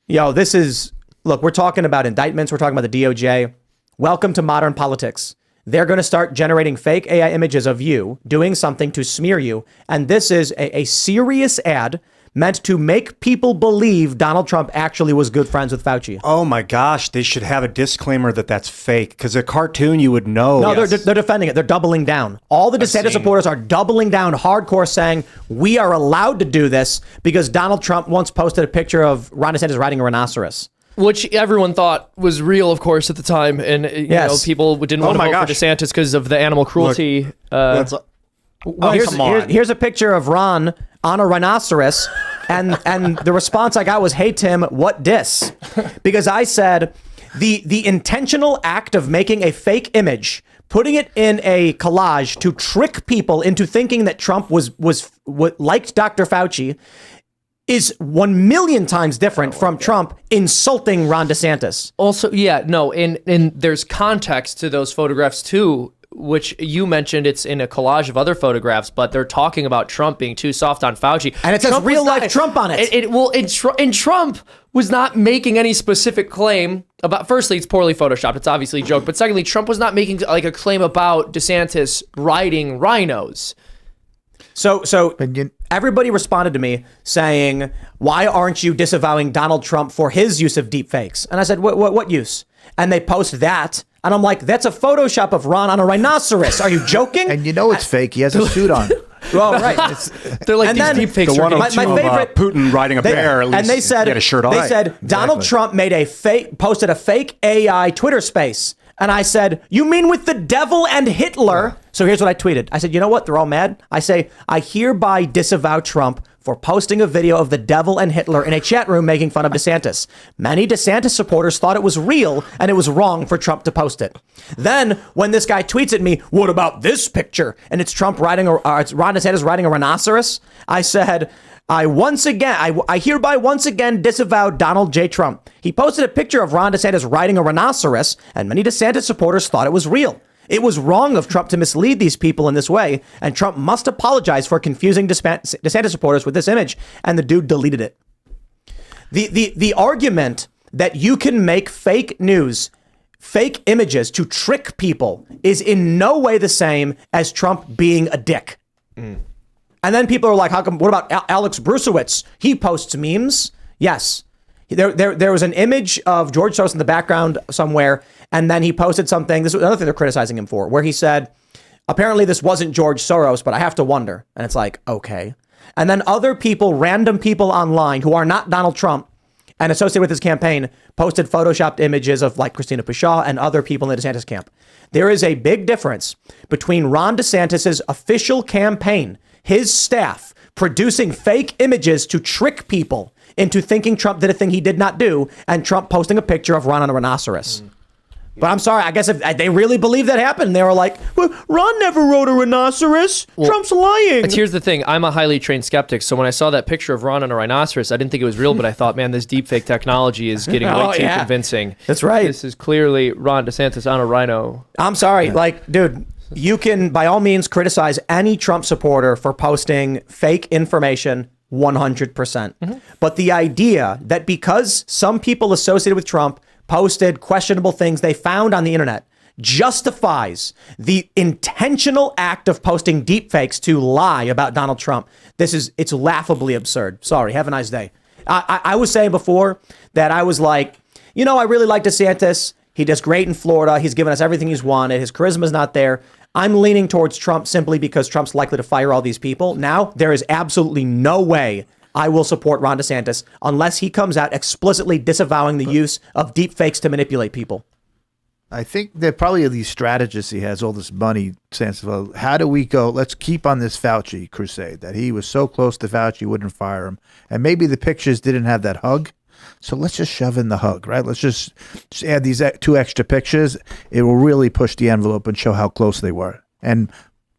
Look, we're talking about indictments. We're talking about the DOJ. Welcome to modern politics. They're going to start generating fake AI images of you doing something to smear you. And this is a serious ad meant to make people believe Donald Trump actually was good friends with Fauci. Oh my gosh, they should have a disclaimer that that's fake, because a cartoon you would know. No, they're defending it. They're doubling down. All the DeSantis supporters are doubling down hardcore, saying we are allowed to do this because Donald Trump once posted a picture of Ron DeSantis riding a rhinoceros. Which everyone thought was real, of course, at the time. And people didn't want to vote for DeSantis because of the animal cruelty. Here's a picture of Ron on a rhinoceros, and the response I got was, "Hey Tim, what dis?" Because I said the intentional act of making a fake image, putting it in a collage to trick people into thinking that Trump was liked Dr. Fauci is 1,000,000 times different from Trump insulting Ron DeSantis. Also, and there's context to those photographs too, which you mentioned. It's in a collage of other photographs, but they're talking about Trump being too soft on Fauci. And it says real life Trump on it. And Trump was not making any specific claim about, firstly, it's poorly photoshopped. It's obviously a joke. But secondly, Trump was not making like a claim about DeSantis riding rhinos. So everybody responded to me saying, why aren't you disavowing Donald Trump for his use of deepfakes? And I said, what use? And they post that. And I'm like, that's a Photoshop of Ron on a rhinoceros. Are you joking? And you know it's fake. He has a suit on. Well, right. They're like, these deepfakes the one are my favorite Putin riding a bear. At least and they said, he had a shirt on. They said Donald Trump posted a fake AI Twitter space. And I said, you mean with the devil and Hitler? So here's what I tweeted. I said, you know what? They're all mad. I say, I hereby disavow Trump for posting a video of the devil and Hitler in a chat room making fun of DeSantis. Many DeSantis supporters thought it was real and it was wrong for Trump to post it. Then when this guy tweets at me, what about this picture? And it's Trump it's Ron DeSantis riding a rhinoceros. I said, I hereby once again disavow Donald J. Trump. He posted a picture of Ron DeSantis riding a rhinoceros, and many DeSantis supporters thought it was real. It was wrong of Trump to mislead these people in this way, and Trump must apologize for confusing DeSantis supporters with this image, and the dude deleted it. The argument that you can make fake news, fake images to trick people is in no way the same as Trump being a dick. And then people are like, how come, what about Alex Brusewitz? He posts memes. Yes. There was an image of George Soros in the background somewhere, and then he posted something. This is another thing they're criticizing him for, where he said, apparently this wasn't George Soros, but I have to wonder. And it's like, okay. And then other people, random people online who are not Donald Trump and associated with his campaign, posted photoshopped images of like Christina Pushaw and other people in the DeSantis camp. There is a big difference between Ron DeSantis's official campaign, his staff producing fake images to trick people into thinking Trump did a thing he did not do, and Trump posting a picture of Ron on a rhinoceros. But I'm sorry, I guess if they really believe that happened, they were like, well, Ron never rode a rhinoceros. Trump's lying. But here's the thing. I'm a highly trained skeptic. So when I saw that picture of Ron on a rhinoceros, I didn't think it was real, but I thought, man, this deepfake technology is getting way too convincing. That's right. This is clearly Ron DeSantis on a rhino. I'm sorry. Like, dude, you can, by all means, criticize any Trump supporter for posting fake information 100%. But the idea that because some people associated with Trump posted questionable things they found on the internet justifies the intentional act of posting deepfakes to lie about Donald Trump. It's laughably absurd. Sorry. Have a nice day. I was saying before that I was like, you know, I really like DeSantis. He does great in Florida. He's given us everything he's wanted. His charisma's not there. I'm leaning towards Trump simply because Trump's likely to fire all these people. Now, there is absolutely no way I will support Ron DeSantis unless he comes out explicitly disavowing the use of deep fakes to manipulate people. I think that probably these strategists, he has all this money, sense. How do we go? Let's keep on this Fauci crusade, that he was so close to Fauci, wouldn't fire him. And maybe the pictures didn't have that hug. So let's just shove in the hug, right? Let's just add these 2 extra pictures. It will really push the envelope and show how close they were. And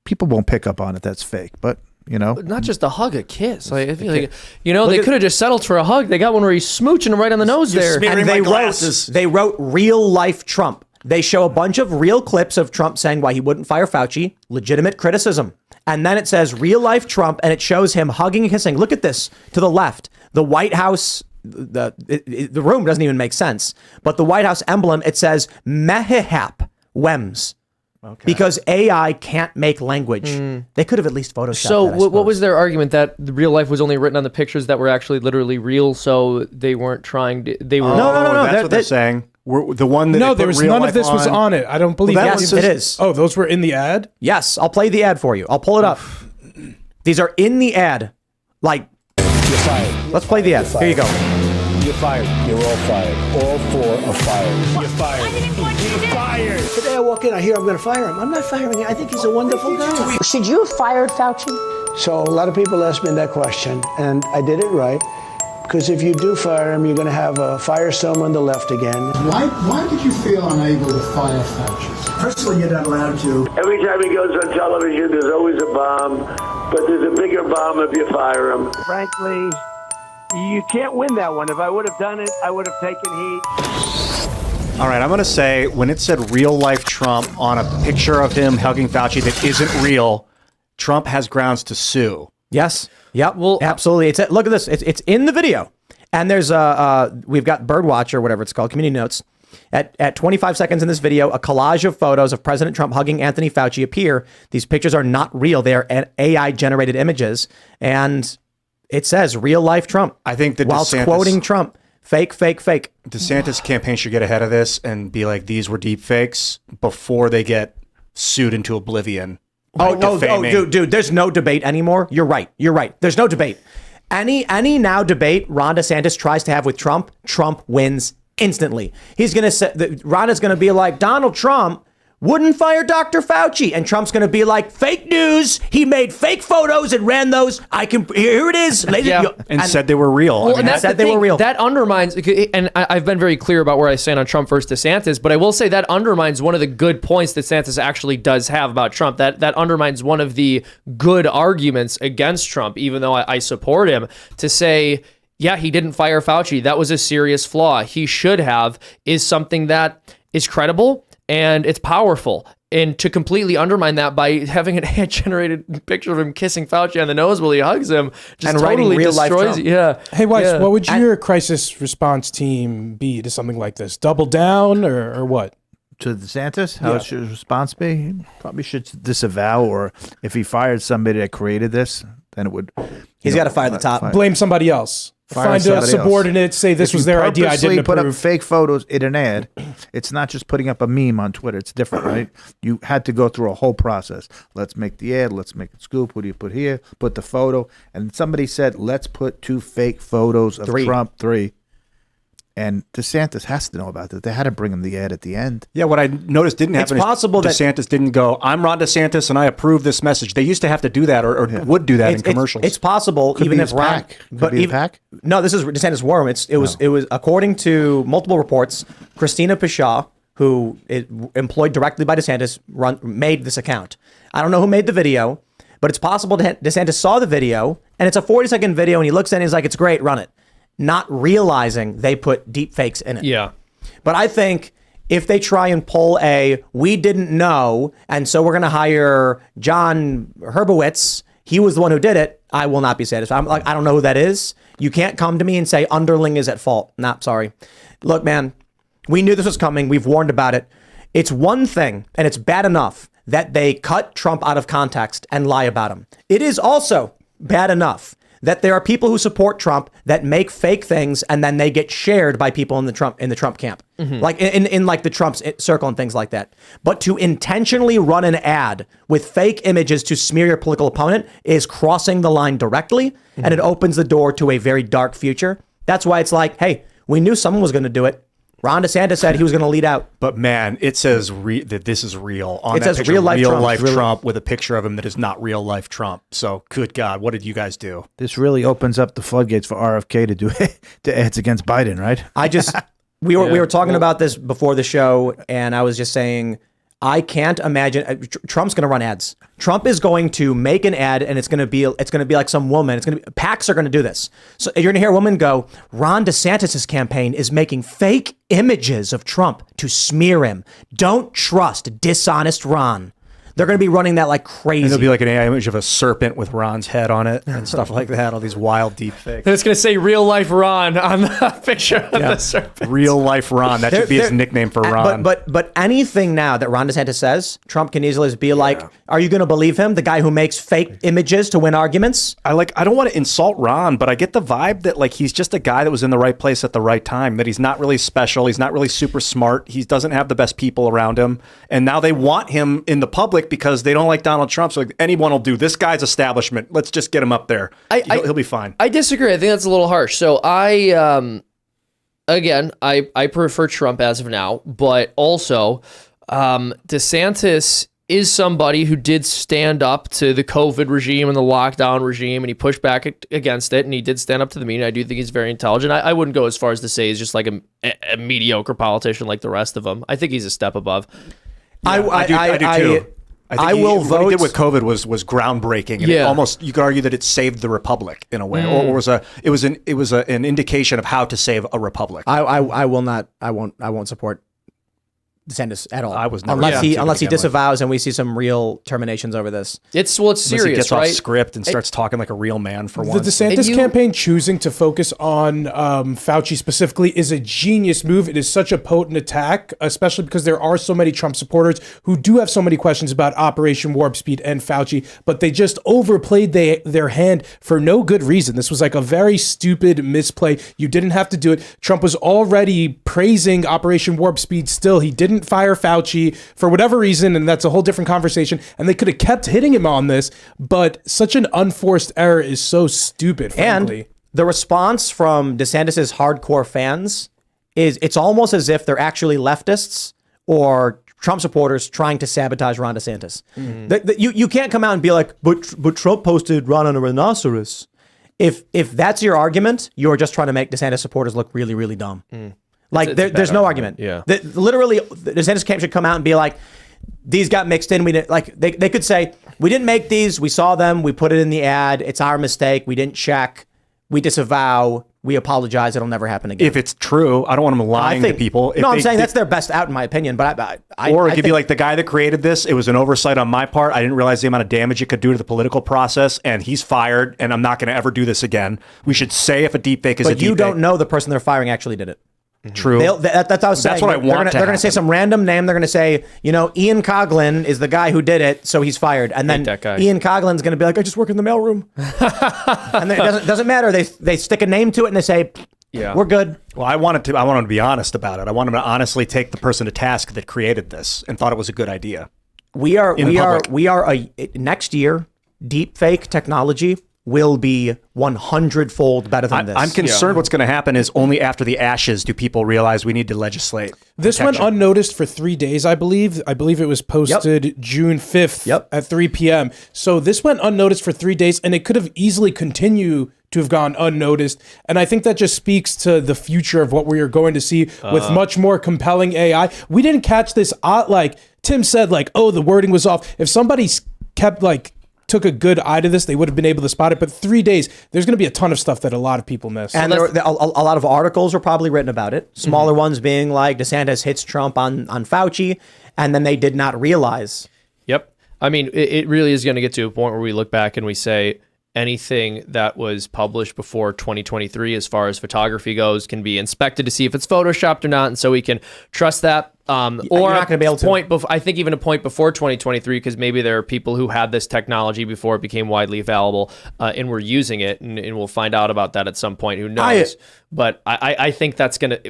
people won't pick up on it. That's fake. But, you know. Not just a hug, a kiss. Like, I feel like, you know, they could have just settled for a hug. They got one where he's smooching him right on the nose there. And they wrote real life Trump. They show a bunch of real clips of Trump saying why he wouldn't fire Fauci. Legitimate criticism. And then it says real life Trump, and it shows him hugging and kissing. Look at this to the left. The White House, the room doesn't even make sense. But the White House emblem, it says Mehihap Wems. Okay. Because AI can't make language. They could have at least photoshopped So that, what was their argument, that the real life was only written on the pictures that were actually literally real, so they weren't trying to... They were No. That's what they're saying. The one that No, they there put was real none life of this was on it. I don't believe Well, that yes, it is. Oh, those were in the ad? Yes, I'll play the ad for you. I'll pull it up. These are in the ad. Like, you're fired. Let's play the ad. Here you go. You're fired. You're all fired. All 4 are fired. You're fired. You're fired. Today I walk in, I hear I'm going to fire him. I'm not firing him. I think he's a wonderful guy. Should you have fired Fauci? So a lot of people asked me that question, and I did it right. Because if you do fire him, you're going to have a firestorm on the left again. Why did you feel unable to fire Fauci? Personally, you're not allowed to. Every time he goes on television, there's always a bomb, but there's a bigger bomb if you fire him. Frankly, you can't win that one. If I would have done it, I would have taken heat. All right, I'm going to say when it said real life Trump on a picture of him hugging Fauci that isn't real, Trump has grounds to sue. Yes. Yep. Well, absolutely. Look at this. It's in the video. And there's we've got Birdwatch or whatever it's called, community notes. At 25 seconds in this video, a collage of photos of President Trump hugging Anthony Fauci appear. These pictures are not real. They are AI generated images. And it says real life Trump. I think that whilst quoting Trump, fake, fake, fake. DeSantis campaign should get ahead of this and be like, these were deep fakes before they get sued into oblivion. Dude, there's no debate anymore. You're right. There's no debate. Any now debate Ron DeSantis tries to have with Trump, Trump wins instantly. He's going to say, Ron is going to be like, Donald Trump wouldn't fire Dr. Fauci. And Trump's going to be like, fake news. He made fake photos and ran those. Here it is. And said they were real. Well, That undermines, and I've been very clear about where I stand on Trump versus DeSantis, but I will say that undermines one of the good points that DeSantis actually does have about Trump. That undermines one of the good arguments against Trump, even though I support him, to say, yeah, he didn't fire Fauci. That was a serious flaw. He should have, is something that is credible and it's powerful. And to completely undermine that by having an ad-generated picture of him kissing Fauci on the nose while he hugs him, just And writing totally real life destroys. Trump. Yeah. Hey, Weiss, Yeah. what would your crisis response team be to something like this? Double down or what? To DeSantis, how should his response be? He probably should disavow, or if he fired somebody that created this, then it would. He's got to fire the top. Blame somebody else. Fire Find a somebody else. subordinate, say this If was you their idea, I purposely didn't put up approve. fake photos in an ad. It's not just putting up a meme on Twitter. It's different, right? You had to go through a whole process. Let's make the ad. Let's make the scoop. What do you put here? Put the photo. And somebody said, let's put 2 fake photos of Trump. 3. And DeSantis has to know about that. They had to bring him the ad at the end. Yeah, what I noticed didn't happen It's possible is that DeSantis didn't go, I'm Ron DeSantis and I approve this message. They used to have to do that or would do that in commercials. It's possible, Could even be if his Ron, PAC. Could be the PAC? No, this is DeSantis' worm. It was according to multiple reports, Christina Pashaw, who is employed directly by DeSantis, made this account. I don't know who made the video, but it's possible DeSantis saw the video, and it's a 40-second video, and he looks at it and he's like, it's great, run it. Not realizing they put deep fakes in it. Yeah. But I think if they try and pull we didn't know, and so we're going to hire John Herbowitz, he was the one who did it, I will not be satisfied. I'm like, I don't know who that is. You can't come to me and say underling is at fault. Nah, sorry. Look, man, we knew this was coming. We've warned about it. It's one thing, and it's bad enough that they cut Trump out of context and lie about him. It is also bad enough that there are people who support Trump that make fake things and then they get shared by people in the Trump camp, like in like the Trump circle and things like that. But to intentionally run an ad with fake images to smear your political opponent is crossing the line directly, and it opens the door to a very dark future. That's why it's like, hey, we knew someone was going to do it. Ron DeSantis said he was going to lead out. But man, it says that this is real. On it that says picture, real life Trump with a picture of him that is not real life Trump. So, good God, what did you guys do? This really opens up the floodgates for RFK to do to ads against Biden, right? We were talking about this before the show, and I was just saying, I can't imagine Trump's going to run ads. Trump is going to make an ad, and it's going to be like some woman. PACs are going to do this. So you're going to hear a woman go, Ron DeSantis' campaign is making fake images of Trump to smear him. Don't trust dishonest Ron. They're going to be running that like crazy. And there'll be like an AI image of a serpent with Ron's head on it and stuff like that. All these wild deep fakes. And it's going to say real life Ron on the picture of the serpent. Real life Ron. That should be his nickname for Ron. But anything now that Ron DeSantis says, Trump can easily be like, are you going to believe him? The guy who makes fake images to win arguments? I don't want to insult Ron, but I get the vibe that like he's just a guy that was in the right place at the right time, that he's not really special. He's not really super smart. He doesn't have the best people around him. And now they want him in the public because they don't like Donald Trump. So like, anyone will do. This guy's establishment. Let's just get him up there. He'll be fine. I disagree. I think that's a little harsh. So I prefer Trump as of now, but also DeSantis is somebody who did stand up to the COVID regime and the lockdown regime, and he pushed back against it, and he did stand up to the media. I do think he's very intelligent. I wouldn't go as far as to say he's just like a mediocre politician like the rest of them. I think he's a step above. Yeah, I do too. I will vote. What he did with COVID was groundbreaking, and it almost, you could argue that it saved the republic in a way, or it was an indication of how to save a republic. I won't support DeSantis at all. I was never unless he disavows and we see some real terminations over this. It's serious, he gets right? off script and starts talking like a real man for once. The DeSantis campaign choosing to focus on Fauci specifically is a genius move. It is such a potent attack, especially because there are so many Trump supporters who do have so many questions about Operation Warp Speed and Fauci, but they just overplayed their hand for no good reason. This was like a very stupid misplay. You didn't have to do it. Trump was already praising Operation Warp Speed still. He didn't fire Fauci for whatever reason, and that's a whole different conversation, and they could have kept hitting him on this, but such an unforced error is so stupid, frankly. And the response from DeSantis' hardcore fans is it's almost as if they're actually leftists or Trump supporters trying to sabotage Ron DeSantis. You can't come out and be like, but Trump posted Ron on a rhinoceros. If that's your argument, you're just trying to make DeSantis supporters look really, really dumb. Like there's no argument. Yeah. Literally, the DeSantis camp should come out and be like, these got mixed in. We didn't like. They could say we didn't make these. We saw them. We put it in the ad. It's our mistake. We didn't check. We disavow. we apologize. It'll never happen again. If it's true, I don't want them lying to people. If I'm saying that's their best out in my opinion. But it could be like the guy that created this. It was an oversight on my part. I didn't realize the amount of damage it could do to the political process, and he's fired. And I'm not going to ever do this again. We should say if a deepfake is a deepfake. But you don't know the person they're firing actually did it. True. That's what I was saying. That's what I want. They're going to say some random name. They're going to say, Ian Coughlin is the guy who did it, so he's fired. And then Ian Coughlin's going to be like, I just work in the mailroom. And it doesn't matter. They stick a name to it and they say, we're good. Well, I want him to be honest about it. I want him to honestly take the person to task that created this and thought it was a good idea. Next year, deepfake technology will be 100-fold better than this. I'm concerned what's going to happen is only after the ashes do people realize we need to legislate. This protection. went unnoticed for 3 days, I believe. I believe it was posted June 5th at 3 p.m. So this went unnoticed for 3 days, and it could have easily continued to have gone unnoticed. And I think that just speaks to the future of what we are going to see with much more compelling AI. We didn't catch this, like Tim said, like, oh, the wording was off. If somebody kept took a good eye to this, they would have been able to spot it. But 3 days, there's going to be a ton of stuff that a lot of people miss. And a lot of articles were probably written about it. Smaller ones being like DeSantis hits Trump on Fauci, and then they did not realize. Yep. I mean, it really is going to get to a point where we look back and we say anything that was published before 2023 as far as photography goes can be inspected to see if it's photoshopped or not, and so we can trust that. Or you're not going to be able to. I think even a point before 2023, because maybe there are people who had this technology before it became widely available and were using it, and we'll find out about that at some point. Who knows? But I think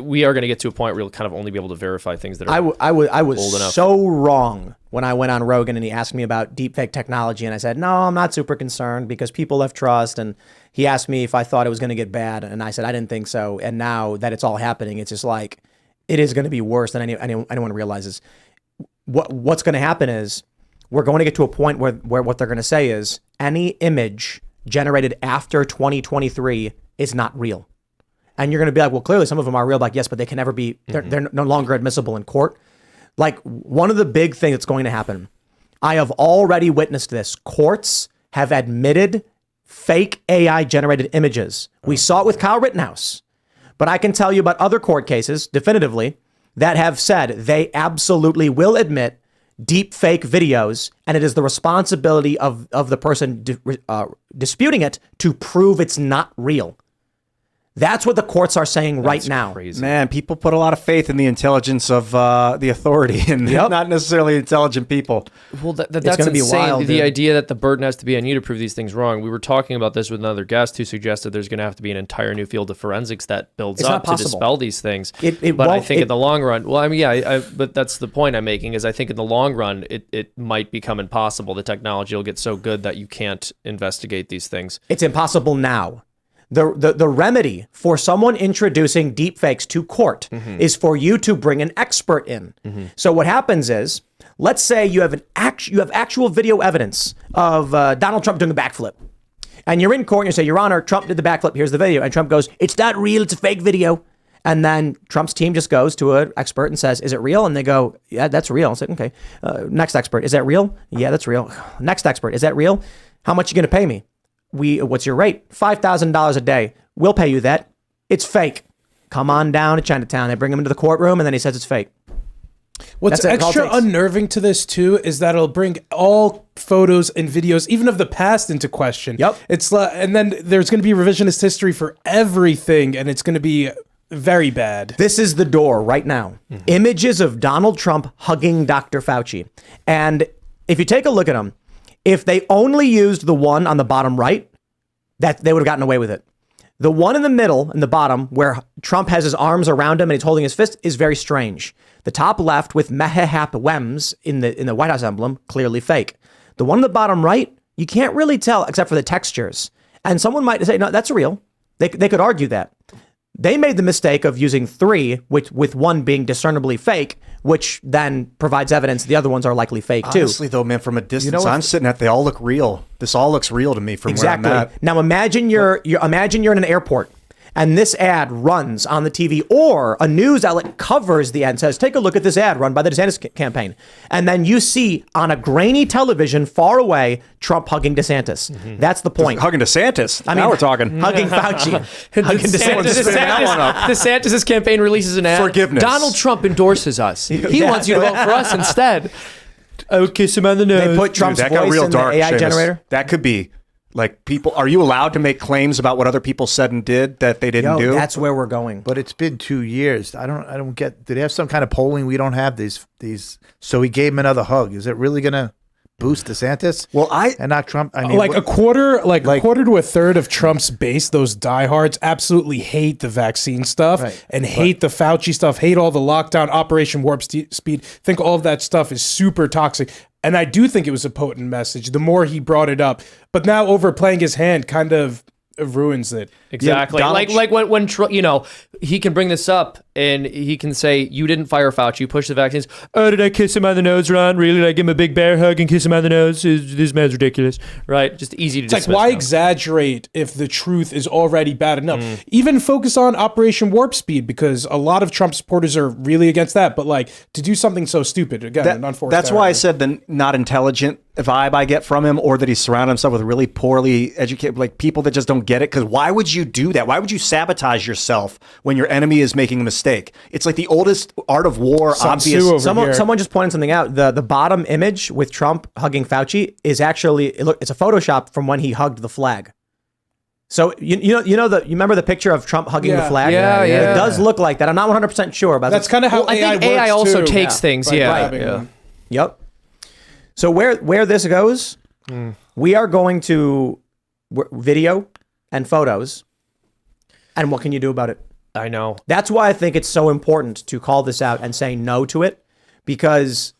we are going to get to a point where we'll kind of only be able to verify things that are I was old enough. So wrong when I went on Rogan and he asked me about deepfake technology, and I said, no, I'm not super concerned because people have trust. And he asked me if I thought it was going to get bad, and I said I didn't think so. And now that it's all happening, it's just like, it is going to be worse than anyone realizes. What's going to happen is we're going to get to a point where what they're going to say is any image generated after 2023 is not real. And you're going to be like, well, clearly some of them are real. Like, yes, but they can never be, they're no longer admissible in court. Like, one of the big things that's going to happen, I have already witnessed this. Courts have admitted fake AI generated images. We saw it with Kyle Rittenhouse. But I can tell you about other court cases, definitively, that have said they absolutely will admit deep fake videos, and it is the responsibility of the person disputing it to prove it's not real. That's what the courts are saying right now. Crazy. Man, people put a lot of faith in the intelligence of the authority and not necessarily intelligent people. Well, that's gonna be insane. wild, the dude. idea that the burden has to be on you to prove these things wrong. We were talking about this with another guest who suggested there's going to have to be an entire new field of forensics that builds up to dispel these things. But I think in the long run, well, I mean, but that's the point I'm making is I think in the long run, it might become impossible. The technology will get so good that you can't investigate these things. It's impossible now. The remedy for someone introducing deepfakes to court is for you to bring an expert in. So what happens is, let's say you have actual video evidence of Donald Trump doing a backflip, and you're in court and you say, Your Honor, Trump did the backflip. Here's the video, and Trump goes, "It's not real. It's a fake video." And then Trump's team just goes to an expert and says, "Is it real?" And they go, "Yeah, that's real." I said, "Okay." Next expert, "Is that real?" "Yeah, that's real." Next expert, "Is that real?" "How much are you going to pay me?" What's your rate? $5,000 a day. We'll pay you that. It's fake. Come on down to Chinatown. They bring him into the courtroom, and then he says it's fake. What's extra unnerving to this too is that it'll bring all photos and videos, even of the past, into question. Yep. It's and then there's going to be revisionist history for everything, and it's going to be very bad. This is the door right now. Images of Donald Trump hugging Dr. Fauci, and if you take a look at them. If they only used the one on the bottom right, that they would have gotten away with it. The one in the middle, in the bottom, where Trump has his arms around him and he's holding his fist, is very strange. The top left with Mehehap Wems in the White House emblem, clearly fake. The one in the bottom right, you can't really tell except for the textures. And someone might say, no, that's real. They could argue that. They made the mistake of using three, with one being discernibly fake, which then provides evidence the other ones are likely fake too. Honestly, though, man, from a distance, I'm sitting at, they all look real. This all looks real to me from where I'm at. Now imagine you're in an airport and this ad runs on the TV, or a news outlet covers the ad and says, take a look at this ad run by the DeSantis campaign. And then you see on a grainy television far away, Trump hugging DeSantis. That's the point. Hugging DeSantis. Now we're talking. Hugging Fauci. Hugging DeSantis' campaign releases an ad. Forgiveness. Donald Trump endorses us. He wants you to vote for us instead. I would kiss him on the nose. They put Trump's Dude, that got voice real in dark, the AI Seamus. generator. That could be like people. Are you allowed to make claims about what other people said and did that they didn't do? That's where we're going. But it's been 2 years. I don't get. Did they have some kind of polling? We don't have these. So he gave him another hug. Is it really gonna boost DeSantis? Well, and not Trump. I mean, like a quarter to a third of Trump's base, those diehards, absolutely hate the vaccine stuff and hate the Fauci stuff, hate all the lockdown, Operation Warp Speed. Think all of that stuff is super toxic. And I do think it was a potent message. The more he brought it up, but now overplaying his hand kind of ruins it. Exactly. Yeah, like when Trump, he can bring this up and he can say, you didn't fire Fauci, you pushed the vaccines. Oh, did I kiss him on the nose, Ron? Really? Did I give him a big bear hug and kiss him on the nose? This man's ridiculous. Right. Just easy to It's like, dismiss why now. exaggerate if the truth is already bad enough? Even focus on Operation Warp Speed, because a lot of Trump supporters are really against that. But like, to do something so stupid, again, an unforced That's error. why I said the not intelligent vibe I get from him, or that he's surrounded himself with really poorly educated, like people that just don't get it. Because why would you do that? Why would you sabotage yourself when your enemy is making a mistake? It's like the oldest art of war. Obvious. Someone just pointed something out. The bottom image with Trump hugging Fauci is actually it's a Photoshop from when he hugged the flag. So you remember the picture of Trump hugging the flag? Yeah. It does look like that. I'm not 100% sure about That's kind of how I think AI works also too. takes things. By Yeah. grabbing them. Yep. So where this goes, we are going to video and photos. And what can you do about it? I know. That's why I think it's so important to call this out and say no to it, because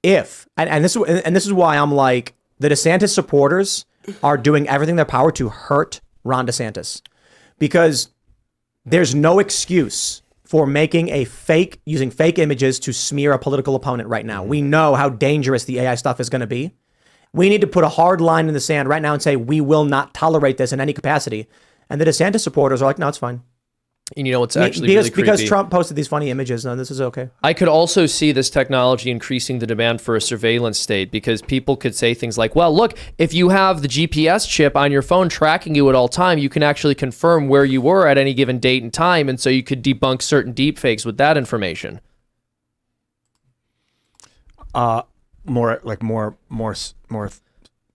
this is why I'm like, the DeSantis supporters are doing everything in their power to hurt Ron DeSantis, because there's no excuse for making using fake images to smear a political opponent right now. We know how dangerous the AI stuff is going to be. We need to put a hard line in the sand right now and say, we will not tolerate this in any capacity. And the DeSantis supporters are like, no, it's fine. And you know what's actually really creepy? Because Trump posted these funny images, no, this is okay. I could also see this technology increasing the demand for a surveillance state, because people could say things like, well, look, if you have the GPS chip on your phone tracking you at all time, you can actually confirm where you were at any given date and time. And so you could debunk certain deepfakes with that information. More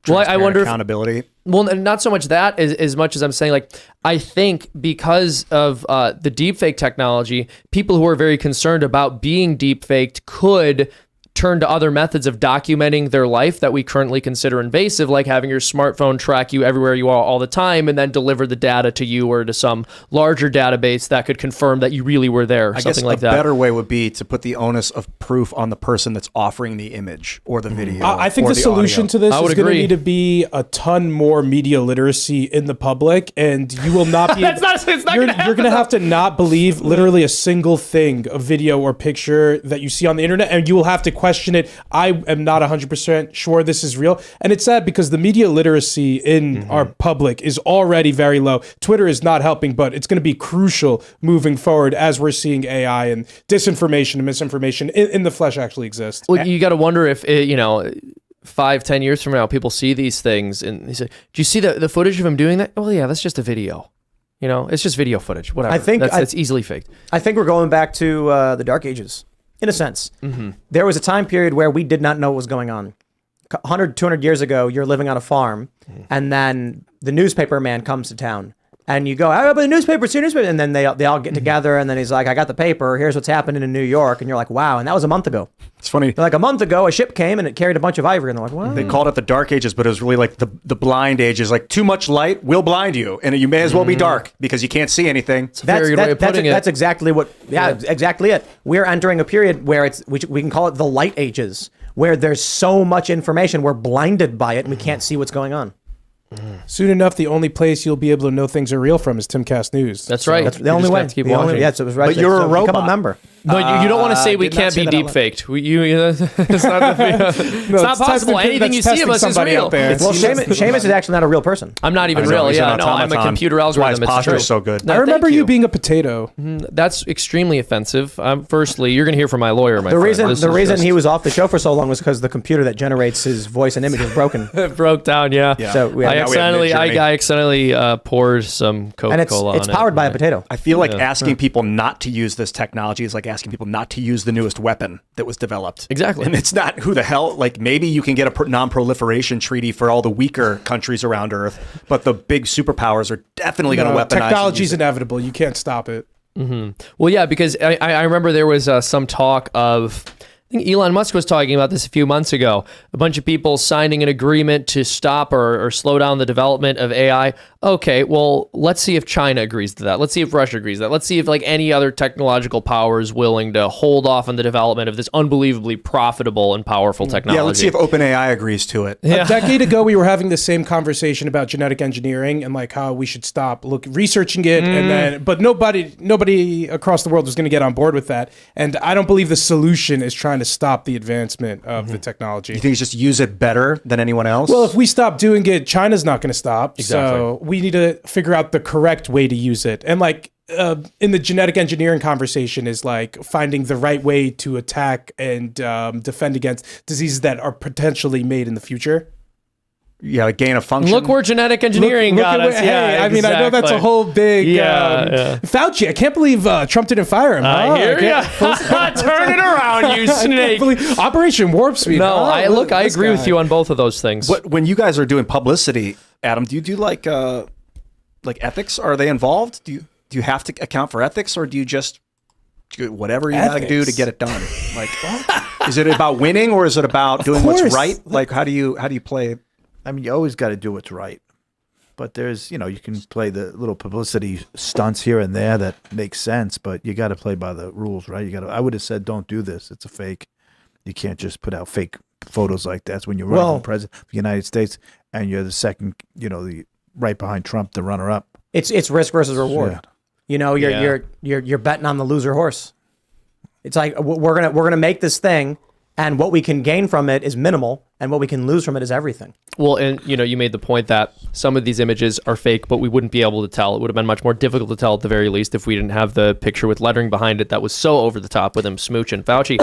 Well, I wonder accountability. Well, not so much that as much as I'm saying, like, I think because of the deepfake technology, people who are very concerned about being deepfaked could turn to other methods of documenting their life that we currently consider invasive, like having your smartphone track you everywhere you are all the time and then deliver the data to you or to some larger database that could confirm that you really were there, something like that. A better way would be to put the onus of proof on the person that's offering the image or the video. I think the solution to this is going to need to be a ton more media literacy in the public, and you will not be. You're going to have to not believe literally a single thing, a video or picture that you see on the internet, and you will have to question it. I am not 100% sure this is real. And it's sad because the media literacy in our public is already very low. Twitter is not helping, but it's going to be crucial moving forward as we're seeing AI and disinformation and misinformation in the flesh actually exist. Well, you got to wonder if, 5-10 years from now, people see these things and they say, do you see the footage of him doing that? Well, yeah, that's just a video. It's just video footage, whatever. I think that's easily faked. I think we're going back to the Dark Ages. In a sense, there was a time period where we did not know what was going on. 100, 200 years ago, you're living on a farm, and then the newspaper man comes to town, and you go, "Oh, but the newspaper, it's your newspaper," and then they all get together, and then he's like, "I got the paper. Here's what's happening in New York," and you're like, "Wow!" And that was a month ago. It's funny. They're like, a month ago, a ship came and it carried a bunch of ivory, and they're like, "What?" They called it the Dark Ages, but it was really like the blind ages. Like, too much light will blind you, and you may as well be dark because you can't see anything. That's exactly what. Yeah, exactly it. We're entering a period where we can call it the Light Ages, where there's so much information, we're blinded by it, and we can't see what's going on. Soon enough, the only place you'll be able to know things are real from is Timcast News. That's right. That's the only way. Keep The only- watching. yeah, so it was right. But you're a Become robot. a member. No, you don't want to say we did not can't say be that out deep loud. faked. It's not, it's not possible. Anything you see of us is real. Well, Seamus is actually not a real person. I'm not even I know, real. he's Yeah, an no, I'm a automaton. computer That's why his algorithm. It's posture true. is so good. No, I remember thank you being a potato. That's extremely offensive. Firstly, you're going to hear from my lawyer, my The friend. reason This the is reason just- he was off the show for so long was because the computer that generates his voice and image is broken. It broke down, yeah. So we had- I Now we have accidentally, Mid-Journey. I accidentally poured some Coca-Cola and on it's it. powered by a potato. I feel like asking people not to use this technology is like asking people not to use the newest weapon that was developed. Exactly. And it's not who the hell, like maybe you can get a non-proliferation treaty for all the weaker countries around Earth, but the big superpowers are definitely going to weaponize. Technology is and use it. inevitable. You can't stop it. Well, yeah, because I remember there was some talk of, I think Elon Musk was talking about this a few months ago, a bunch of people signing an agreement to stop or slow down the development of AI. Okay, well, let's see if China agrees to that. Let's see if Russia agrees to that. Let's see if like any other technological power is willing to hold off on the development of this unbelievably profitable and powerful technology. Yeah, let's see if OpenAI agrees to it. A decade ago, we were having the same conversation about genetic engineering and like how we should stop researching it, and then but nobody across the world was going to get on board with that. And I don't believe the solution is trying to stop the advancement of the technology. You think you just use it better than anyone else? Well, if we stop doing it, China's not going to stop. Exactly. So we need to figure out the correct way to use it. And like in the genetic engineering conversation is like finding the right way to attack and defend against diseases that are potentially made in the future. yeah, like gain of function. Look where genetic engineering got us. Hey, Yeah, I mean, I know that's a exactly. whole big Yeah. Fauci. I can't believe Trump didn't fire him. I hear can't- ya. Turn it around, you I can't snake. believe- Operation Warp Speed. No, Oh, I this agree with guy. you on both of those things. When you guys are doing publicity, Adam, do you do like ethics? Are they involved? Do you have to account for ethics, or do you just do whatever you gotta do to Ethics? get it done? Like, is it about winning, or is it about doing what's course. right? Like, how do you play? I mean, you always got to do what's right. But there's, you can play the little publicity stunts here and there that make sense, but you got to play by the rules, right? I would have said, don't do this. It's a fake. You can't just put out fake photos like that. That's when you're running for president of the United States and you're the second, the right behind Trump, the runner up. It's risk versus reward. Yeah. You're betting on the loser horse. It's like we're gonna make this thing, and what we can gain from it is minimal, and what we can lose from it is everything. Well, and you made the point that some of these images are fake, but we wouldn't be able to tell. It would have been much more difficult to tell at the very least if we didn't have the picture with lettering behind it that was so over the top with him smooching Fauci.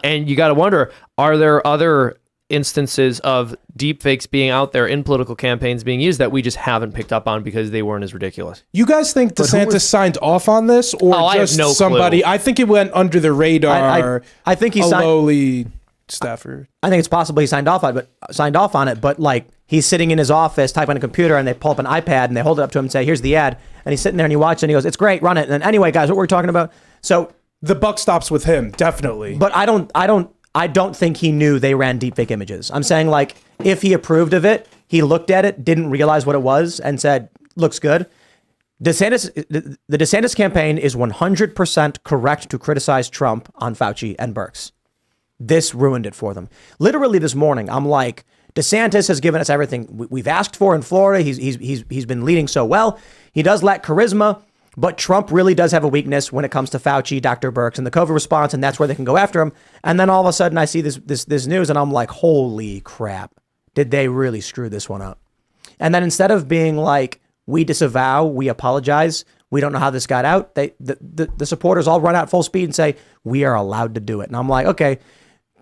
And you got to wonder, are there other instances of deepfakes being out there in political campaigns being used that we just haven't picked up on because they weren't as ridiculous? You guys think DeSantis signed off on this, or I have just no somebody? clue. I think it went under the radar. I think he a signed. lowly staffer. I think it's possible he signed off on it, but like he's sitting in his office typing on a computer, and they pull up an iPad and they hold it up to him and say, "Here's the ad," and he's sitting there and he watches it and he goes, "It's great, run it." And then anyway, guys, what we're talking about. So The buck stops with him, definitely. But I don't think he knew they ran deepfake images. I'm saying, like, if he approved of it, he looked at it, didn't realize what it was, and said, "Looks good." The DeSantis campaign is 100% correct to criticize Trump on Fauci and Birx. This ruined it for them. Literally this morning, I'm like, DeSantis has given us everything we've asked for in Florida. He's been leading so well. He does lack charisma. But Trump really does have a weakness when it comes to Fauci, Dr. Birx, and the COVID response, and that's where they can go after him. And then all of a sudden, I see this news, and I'm like, holy crap. Did they really screw this one up? And then instead of being like, we disavow, we apologize, we don't know how this got out, the supporters all run out full speed and say, we are allowed to do it. And I'm like, okay,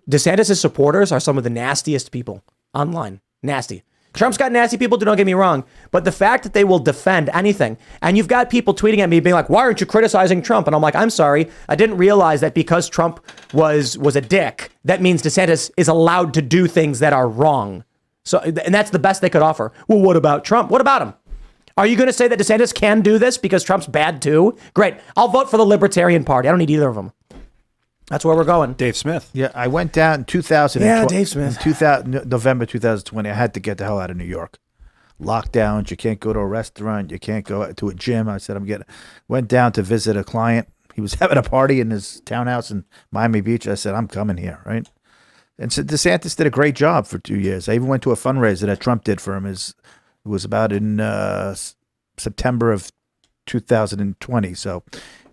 DeSantis' supporters are some of the nastiest people online. Nasty. Trump's got nasty people, do not get me wrong, but the fact that they will defend anything, and you've got people tweeting at me being like, why aren't you criticizing Trump? And I'm like, I'm sorry, I didn't realize that because Trump was a dick, that means DeSantis is allowed to do things that are wrong. So, and that's the best they could offer. Well, what about Trump? What about him? Are you going to say that DeSantis can do this because Trump's bad too? Great. I'll vote for the Libertarian Party. I don't need either of them. That's where we're going. Dave Smith. Yeah, I went down in 2000. Yeah, Dave Smith. November 2020. I had to get the hell out of New York. Lockdowns. You can't go to a restaurant. You can't go to a gym. I said, went down to visit a client. He was having a party in his townhouse in Miami Beach. I said, I'm coming here, right? And so DeSantis did a great job for 2 years. I even went to a fundraiser that Trump did for him. His It was about in September of 2020. So,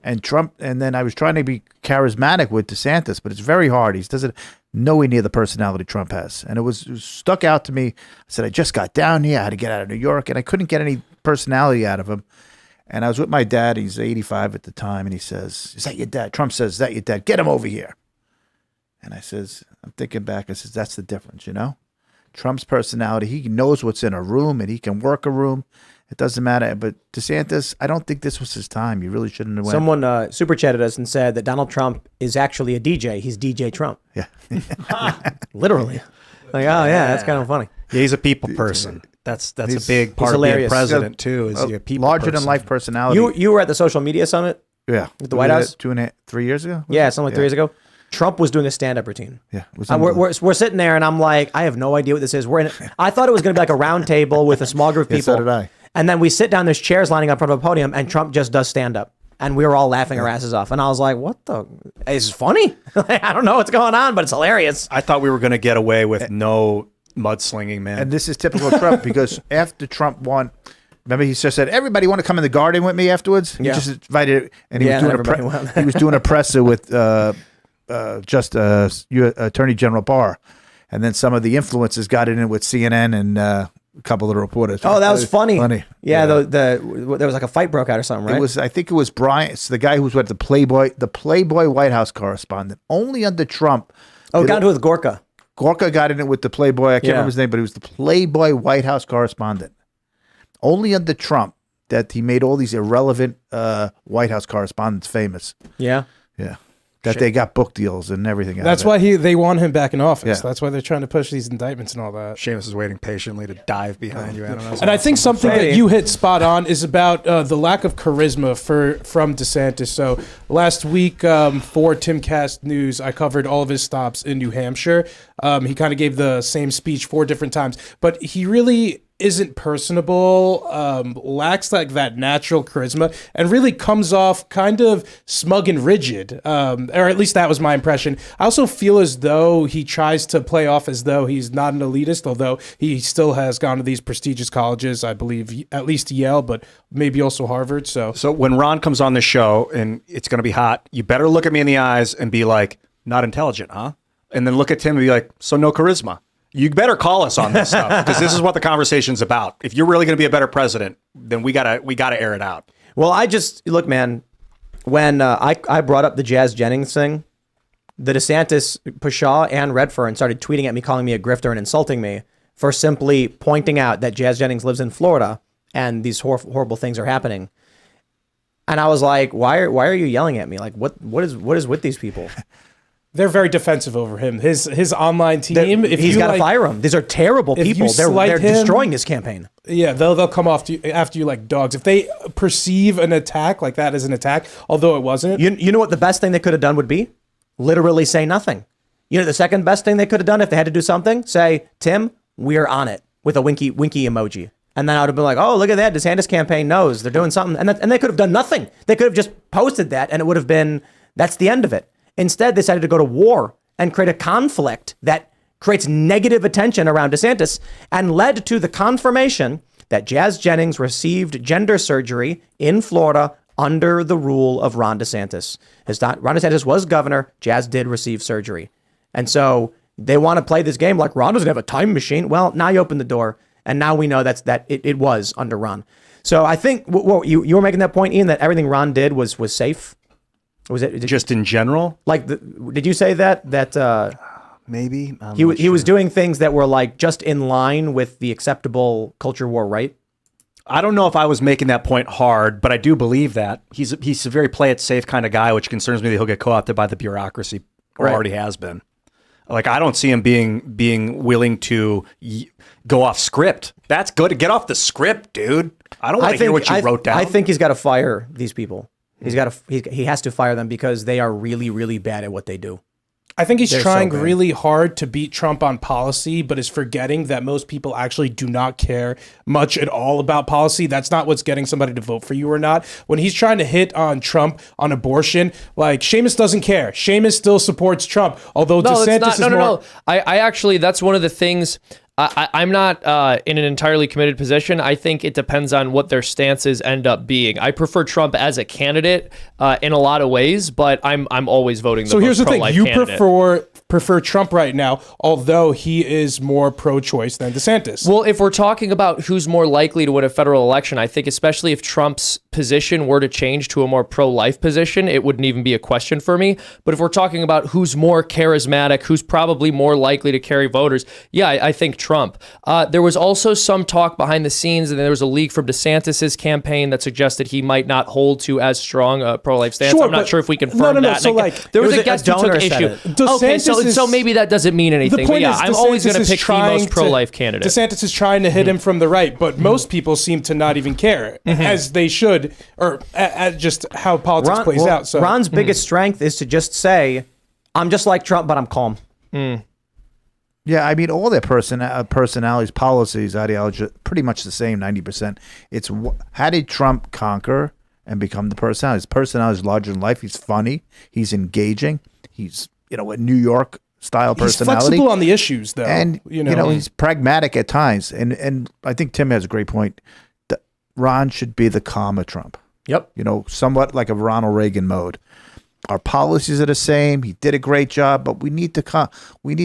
and Trump, and then I was trying to be charismatic with DeSantis, but it's very hard. He doesn't nowhere near the personality Trump has. And it was stuck out to me. I said, I just got down here. I had to get out of New York, and I couldn't get any personality out of him. And I was with my dad. He's 85 at the time. And he says, is that your dad? Trump says, is that your dad? Get him over here. And I says, I'm thinking back. I says, that's the difference, you know? Trump's personality, he knows what's in a room and he can work a room. It doesn't matter. But DeSantis, I don't think this was his time. You really shouldn't have went. Someone super chatted us and said that Donald Trump is actually a DJ. He's DJ Trump. Yeah. Literally. Like, oh, yeah, that's kind of funny. Yeah, he's a people person. That's a big part of being president, too, is he a people larger person. than life personality. You were at the social media summit? Yeah. At the White House? 3 years ago? Yeah, something like 3 years ago. Trump was doing a stand-up routine. Yeah. It was we're sitting there, and I'm like, I have no idea what this is. I thought it was going to be like a round table with a small group of people. Yeah, so did I. And then we sit down, there's chairs lining up in front of a podium, and Trump just does stand-up. And we were all laughing our asses off. And I was like, what the? It's funny. I don't know what's going on, but it's hilarious. I thought we were going to get away with no mudslinging, man. And this is typical Trump because after Trump won, remember he just said, everybody want to come in the garden with me afterwards? He just invited, and he was doing a presser with Attorney General Barr. And then some of the influencers got in with CNN and a couple of the reporters. Oh, that was funny. Yeah, Yeah. there was like a fight broke out or something, right? I think it was Brian. It's the guy who was with the Playboy White House correspondent. Only under Trump. Oh, got into it with Gorka. Gorka got in it with the Playboy. I can't remember his name, but he was the Playboy White House correspondent. Only under Trump that he made all these irrelevant White House correspondents famous. Yeah. Yeah. That they got book deals and everything. That's why they want him back in office. Yeah. That's why they're trying to push these indictments and all that. Seamus is waiting patiently to dive behind you. I don't know. And I think something that you hit spot on is about the lack of charisma from DeSantis. So last week for Timcast News, I covered all of his stops in New Hampshire. He kind of gave the same speech 4 different times, but he really isn't personable, lacks like that natural charisma, and really comes off kind of smug and rigid, or at least that was my impression. I also feel as though he tries to play off as though he's not an elitist, although he still has gone to these prestigious colleges, I believe at least Yale, but maybe also Harvard. So when Ron comes on the show and it's going to be hot, you better look at me in the eyes and be like, not intelligent, huh? And then look at Tim and be like, so no charisma. You better call us on this stuff because this is what the conversation's about. If you're really going to be a better president, then we gotta air it out. Well, look, man. When I brought up the Jazz Jennings thing, the DeSantis, Pashaw, and Redfern started tweeting at me, calling me a grifter and insulting me for simply pointing out that Jazz Jennings lives in Florida and these horrible things are happening. And I was like, why are you yelling at me? Like, what is with these people? they're very defensive over him. His online team. He's got to fire him. These are terrible people. They're destroying his campaign. Yeah, they'll come after you like dogs. If they perceive an attack like that as an attack, although it wasn't. You know what the best thing they could have done would be? Literally say nothing. You know the second best thing they could have done if they had to do something? Say, Tim, we're on it, with a winky emoji. And then I would have been like, oh, look at that. DeSantis campaign knows they're doing something. And they could have done nothing. They could have just posted that and it would have been, that's the end of it. Instead, they decided to go to war and create a conflict that creates negative attention around DeSantis and led to the confirmation that Jazz Jennings received gender surgery in Florida under the rule of Ron DeSantis. Ron DeSantis was governor. Jazz did receive surgery. And so they want to play this game like Ron doesn't have a time machine. Well, now you open the door. And now we know that it was under Ron. So I think you were making that point, Ian, that everything Ron did was safe. Was it just in general? Like, did you say that maybe he was doing things that were like just in line with the acceptable culture war, right? I don't know if I was making that point hard, but I do believe that he's a very play it safe kind of guy, which concerns me that he'll get co-opted by the bureaucracy or already has been. Like, I don't see him being willing to go off script. That's good to get off the script, dude. I don't want to hear what you wrote down. I think he's got to fire these people. He has to fire them because they are really, really bad at what they do. I think he's trying really hard to beat Trump on policy, but is forgetting that most people actually do not care much at all about policy. That's not what's getting somebody to vote for you or not. When he's trying to hit on Trump on abortion, like Seamus doesn't care. Seamus still supports Trump, although DeSantis is more... No. I actually, that's one of the things... I'm not in an entirely committed position. I think it depends on what their stances end up being. I prefer Trump as a candidate in a lot of ways, but I'm always voting the So most here's the thing. pro-life You candidate. prefer Trump right now, although he is more pro-choice than DeSantis. Well, if we're talking about who's more likely to win a federal election, I think especially if Trump's position were to change to a more pro-life position, it wouldn't even be a question for me. But if we're talking about who's more charismatic, who's probably more likely to carry voters, yeah, I think Trump. There was also some talk behind the scenes, and there was a leak from DeSantis's campaign that suggested he might not hold to as strong a pro-life stance. Sure, I'm not sure if we confirm no. that. So, And like, there was it a was a guest who took donor said issue. it. Okay, so DeSantis maybe that doesn't mean anything. The But point yeah, is, I'm always going DeSantis to is pick the trying most pro-life candidate. DeSantis is trying to hit him from the right, but most people seem to not even care, as they should, or at just how politics plays out. So Ron's biggest strength is to just say, I'm just like Trump, but I'm calm. Yeah, I mean, all their personalities, policies, ideology, pretty much the same, 90%. It's how did Trump conquer and become the personality? His personality is larger than life. He's funny. He's engaging. He's, a New York style he's personality. flexible on the issues, though. And, he's pragmatic at times. And I think Tim has a great point. Ron should be the calmer Trump. Yep. Somewhat like a Ronald Reagan mode. Our policies are the same. He did a great job, but we need to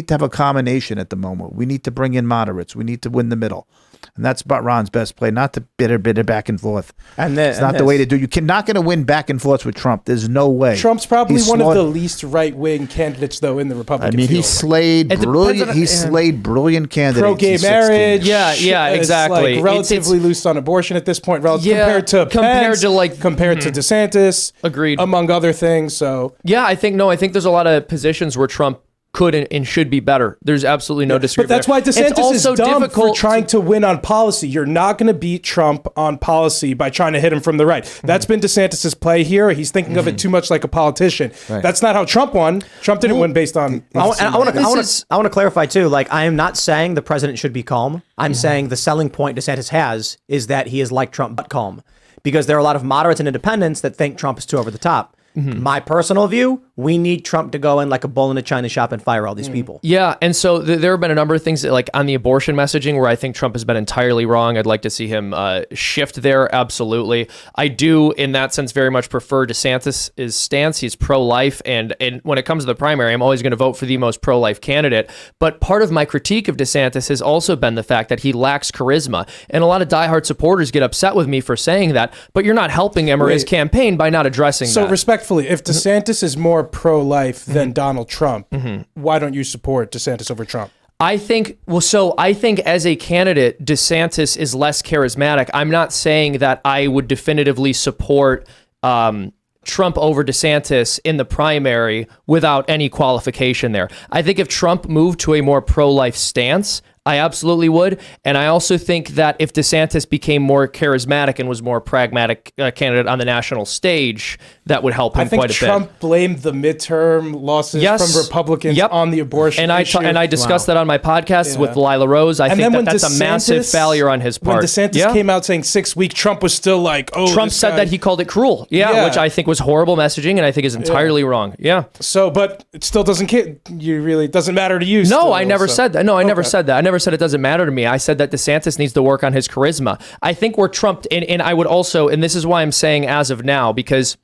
have a combination at the moment. We need to bring in moderates. We need to win the middle, and that's about Ron's best play. Not the bitter back and forth. It's not the way to do. You're not going to win back and forth with Trump. There's no way. Trump's probably one of the least right-wing candidates, though, in the Republican field. He slayed brilliant. He slayed brilliant candidates. Pro-gay marriage. Yeah, exactly. Like relatively loose on abortion at this point, compared to DeSantis. Agreed. Among other things. So yeah, I think there's a lot of positions where Trump could and should be better. There's absolutely no disagreement. But that's why DeSantis is dumb difficult for trying to win on policy. You're not going to beat Trump on policy by trying to hit him from the right. That's been DeSantis's play here. He's thinking of it too much like a politician. Right. That's not how Trump won. Trump didn't win based on. I want to clarify too. Like, I am not saying the president should be calm. I'm saying the selling point DeSantis has is that he is like Trump but calm, because there are a lot of moderates and independents that think Trump is too over the top. My personal view, we need Trump to go in like a bull in a china shop and fire all these people. Yeah, and so there have been a number of things that, like on the abortion messaging, where I think Trump has been entirely wrong. I'd like to see him shift there, absolutely. I do, in that sense, very much prefer DeSantis' stance. He's pro-life, and when it comes to the primary, I'm always going to vote for the most pro-life candidate. But part of my critique of DeSantis has also been the fact that he lacks charisma, and a lot of diehard supporters get upset with me for saying that, but you're not helping him or his campaign by not addressing that. So respectfully, if DeSantis is more pro-life than Donald Trump, why don't you support DeSantis over Trump? I think as a candidate, DeSantis is less charismatic. I'm not saying that I would definitively support Trump over DeSantis in the primary without any qualification there. I think if Trump moved to a more pro-life stance, I absolutely would. And I also think that if DeSantis became more charismatic and was more pragmatic candidate on the national stage, that would help him quite a bit. I think Trump blamed the midterm losses from Republicans on the abortion issue. And I discussed that on my podcast with Lila Rose. I think that's a massive failure on his part. When DeSantis came out saying 6 weeks, Trump was still like, Trump said that he called it cruel. Which I think was horrible messaging and I think is entirely wrong. Yeah. So, but it still doesn't doesn't matter to you. No, I never said that. No, I never said that. I never said it doesn't matter to me. I said that DeSantis needs to work on his charisma. I think where Trump, and I would also, and this is why I'm saying as of now, because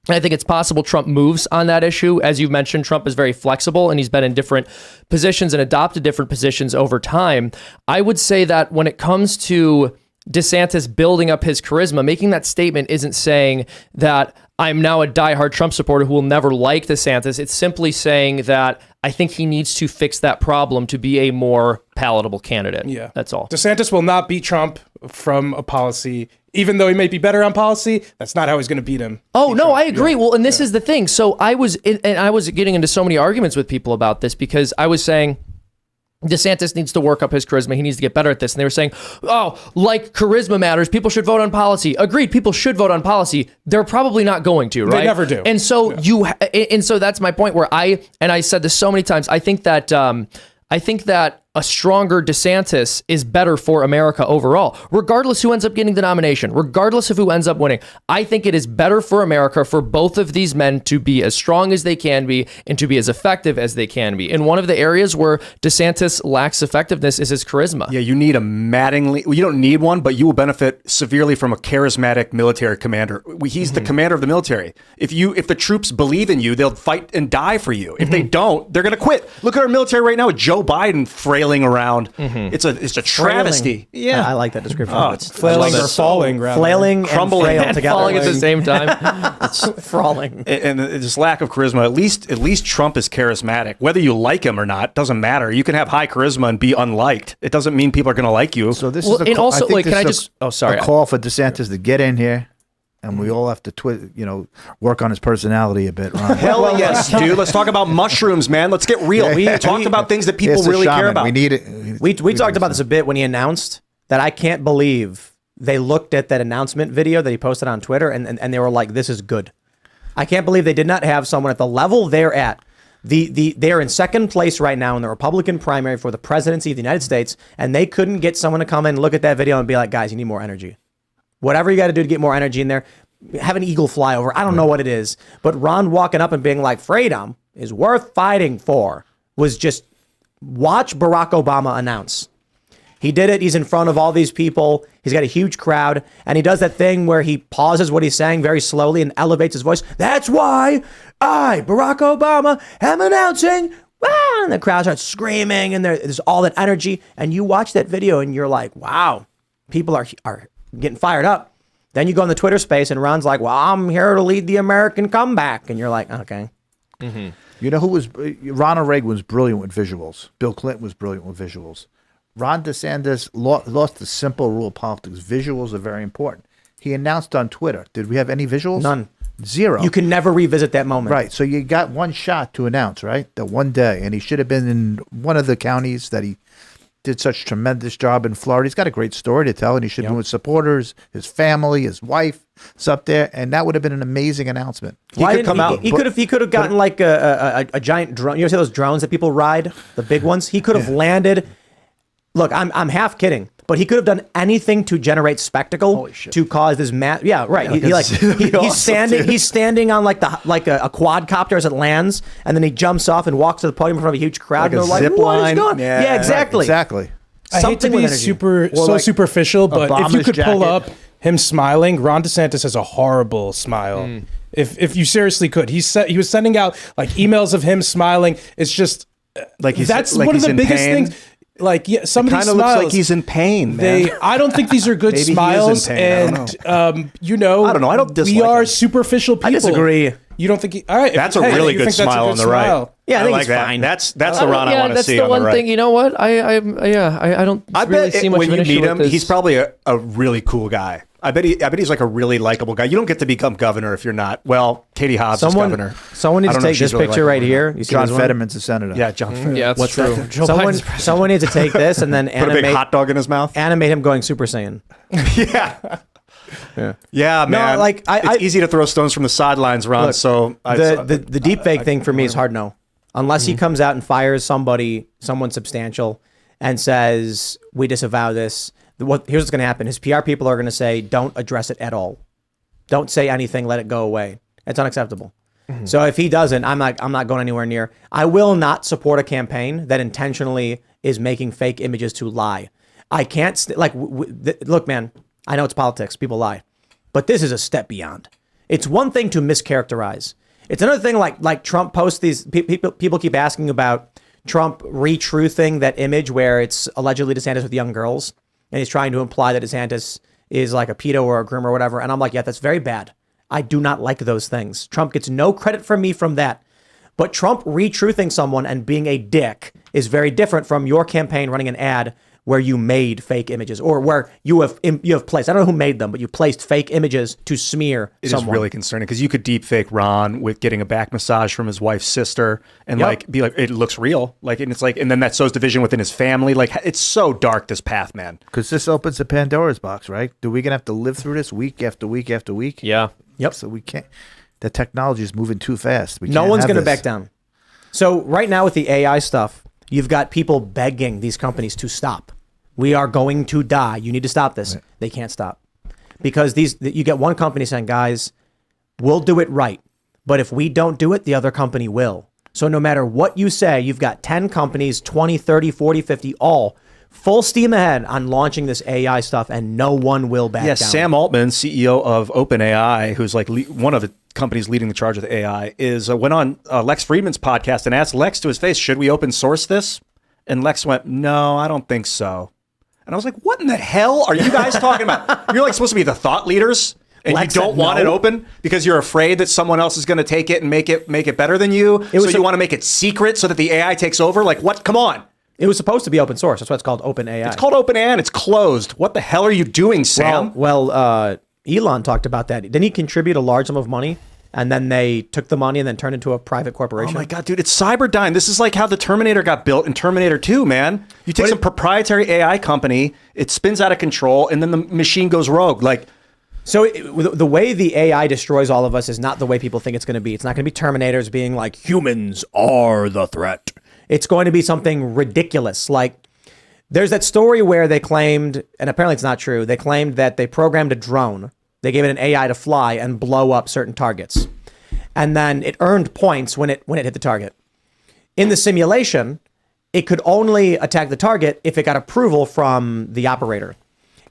I think it's possible Trump moves on that issue. As you mentioned, Trump is very flexible and he's been in different positions and adopted different positions over time. I would say that when it comes to DeSantis building up his charisma, making that statement isn't saying that I'm now a diehard Trump supporter who will never like DeSantis. It's simply saying that I think he needs to fix that problem to be a more palatable candidate. Yeah. That's all. DeSantis will not beat Trump from a policy. Even though he may be better on policy, that's not how he's going to beat him. Oh, no, I agree. Well, and this is the thing. So I was getting into so many arguments with people about this because I was saying, DeSantis needs to work up his charisma. He needs to get better at this. And they were saying, like charisma matters. People should vote on policy. Agreed. People should vote on policy. They're probably not going to, right? They never do. And so and so that's my point where I said this so many times. I think that a stronger DeSantis is better for America overall, regardless who ends up getting the nomination, regardless of who ends up winning. I think it is better for America for both of these men to be as strong as they can be and to be as effective as they can be. And one of the areas where DeSantis lacks effectiveness is his charisma. Yeah, you need a maddeningly, well, you don't need one, but you will benefit severely from a charismatic military commander. He's the commander of the military. If the troops believe in you, they'll fight and die for you. If they don't, they're going to quit. Look at our military right now with Joe Biden frailing around. It's a travesty. Yeah, I like that description. Oh, it's Flailing or falling, rather. Flailing, crumbling, and together. Falling at the same time. It's falling. And this lack of charisma. At least Trump is charismatic. Whether you like him or not doesn't matter. You can have high charisma and be unliked. It doesn't mean people are going to like you. So this Well, is a and call, also, I think like, this can I is just- oh, sorry. a call for DeSantis to get in here, and we all have to work on his personality a bit, Ron. Hell yes, dude. Let's talk about mushrooms, man. Let's get real. We talked about things that people It's a really care shaman. about. We need it. We talked about this a bit when he announced that. I can't believe they looked at that announcement video that he posted on Twitter and they were like, this is good. I can't believe they did not have someone at the level they're at. They're in second place right now in the Republican primary for the presidency of the United States, and they couldn't get someone to come in and look at that video and be like, guys, you need more energy. Whatever you got to do to get more energy in there, have an eagle fly over. I don't know what it is, but Ron walking up and being like, freedom is worth fighting for, was just watch Barack Obama announce. He did it. He's in front of all these people. He's got a huge crowd, and he does that thing where he pauses what he's saying very slowly and elevates his voice. That's why I, Barack Obama, am announcing. And the crowd starts screaming, and there's all that energy. And you watch that video, and you're like, wow, people are getting fired up. Then you go in the Twitter space, and Ron's like, well, I'm here to lead the American comeback. And you're like, okay. You know who was Ronald Reagan was brilliant with visuals. Bill Clinton was brilliant with visuals. Ron DeSantis lost the simple rule of politics. Visuals are very important. He announced on Twitter. Did we have any visuals? None. Zero. You can never revisit that moment. Right. So you got one shot to announce, right? That one day. And he should have been in one of the counties that he did such a tremendous job in Florida. He's got a great story to tell, and he should have been with supporters, his family, his wife is up there, and that would have been an amazing announcement. He could have gotten like a giant drone. You ever see those drones that people ride, the big ones? He could have landed. Look, I'm half kidding, but he could have done anything to generate spectacle to cause this Yeah, right. He's standing on like a quadcopter as it lands, and then he jumps off and walks to the podium in front of a huge crowd. Like and they're a zip like, what is line. going on? Yeah, Yeah, exactly. Exactly. I hate to be superficial, but if you could pull up him smiling, Ron DeSantis has a horrible smile. If you seriously could, he was sending out like emails of him smiling. It's just that's one of the biggest things. Like, yeah, some of these smiles looks like he's in pain, man. I don't think these are good smiles, and I don't know. I don't dislike. We are superficial people. I disagree. You don't think? All right, that's a really good smile on the right. Yeah, I think like it's that. fine. That's the Ron I want to see that's the on one the right. thing. You know what? I don't really see much when of an you issue meet with him, this. he's probably a really cool guy. I bet he's like a really likable guy. You don't get to become governor if you're not. Well, Katie Hobbs is governor. Someone needs to take this picture right here. You see John this one? Fetterman's a senator. Yeah, John Fetterman. Yeah, that's true. Someone needs to take this and then put a big hot dog in his mouth. Animate him going Super Saiyan. Yeah, man. No, like it's easy to throw stones from the sidelines, Ron. Look, so the deepfake thing for me is hard no. Unless he comes out and fires someone substantial, and says we disavow this. Here's what's going to happen. His PR people are going to say, don't address it at all. Don't say anything. Let it go away. It's unacceptable. So if he doesn't, I'm not going anywhere near. I will not support a campaign that intentionally is making fake images to lie. I can't look, man. I know it's politics. People lie, but this is a step beyond. It's one thing to mischaracterize. It's another thing. Like Trump posts these. People keep asking about Trump retruthing that image where it's allegedly DeSantis with young girls, and he's trying to imply that DeSantis is like a pedo or a groomer or whatever. And I'm like, yeah, that's very bad. I do not like those things. Trump gets no credit from me from that. But Trump retruthing someone and being a dick is very different from your campaign running an ad where you made fake images or where you have placed, I don't know who made them, but you placed fake images to smear someone. It is really concerning because you could deep fake Ron with getting a back massage from his wife's sister and be like, it looks real. And then that sows division within his family. Like, it's so dark, this path, man. Because this opens the Pandora's box, right? Do we going to have to live through this week after week after week? Yeah. Yep. So we can't. The technology is moving too fast. No one's going to back down. So right now with the AI stuff, You've got people begging these companies to stop. We are going to die. You need to stop this. Right. They can't stop. Because you get one company saying, guys, we'll do it right. But if we don't do it, the other company will. So no matter what you say, you've got 10 companies, 20, 30, 40, 50, all full steam ahead on launching this AI stuff, and no one will back down. Sam Altman, CEO of OpenAI, who's like one of the companies leading the charge with AI, went on Lex Friedman's podcast and asked Lex to his face, should we open source this? And Lex went, no, I don't think so. And I was like, what in the hell are you guys talking about? You're like supposed to be the thought leaders, and Lex you don't want it open because you're afraid that someone else is going to take it and make it better than you. So you want to make it secret so that the AI takes over? Like, what? Come on. It was supposed to be open source. That's why it's called OpenAI. It's called OpenAI and it's closed. What the hell are you doing, Sam? Well, Elon talked about that. Didn't he contribute a large sum of money? And then they took the money and then turned into a private corporation. Oh my God, dude, it's Cyberdyne. This is like how the Terminator got built in Terminator 2, man. You take some proprietary AI company, it spins out of control, and then the machine goes rogue. So the way the AI destroys all of us is not the way people think it's going to be. It's not going to be Terminators being like, humans are the threat. It's going to be something ridiculous. Like, there's that story where they claimed, and apparently it's not true, they claimed that they programmed a drone. They gave it an AI to fly and blow up certain targets. And then it earned points when it hit the target. In the simulation, it could only attack the target if it got approval from the operator.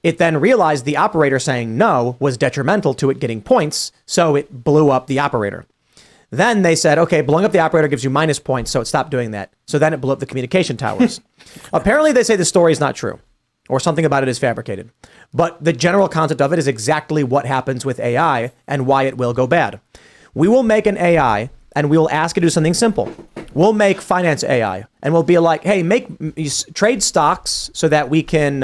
It then realized the operator saying no was detrimental to it getting points, so it blew up the operator. Then they said, okay, blowing up the operator gives you minus points, so it stopped doing that. So then it blew up the communication towers. Apparently, they say the story is not true, or something about it is fabricated. But the general concept of it is exactly what happens with AI and why it will go bad. We will make an AI and we will ask it to do something simple. We'll make finance AI and we'll be like, hey, trade stocks so that we can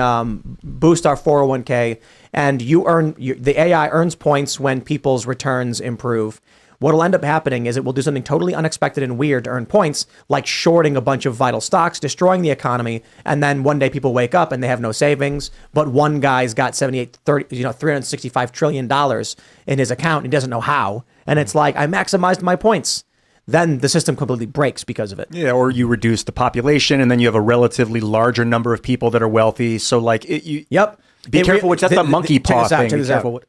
boost our 401k, and the AI earns points when people's returns improve. What'll end up happening is it will do something totally unexpected and weird to earn points, like shorting a bunch of vital stocks, destroying the economy, and then one day people wake up and they have no savings, but one guy's got $365 trillion in his account and he doesn't know how, and it's like, I maximized my points. Then the system completely breaks because of it. Yeah, or you reduce the population, and then you have a relatively larger number of people that are wealthy. So like, Yep. Be careful, which that's the monkey paw thing.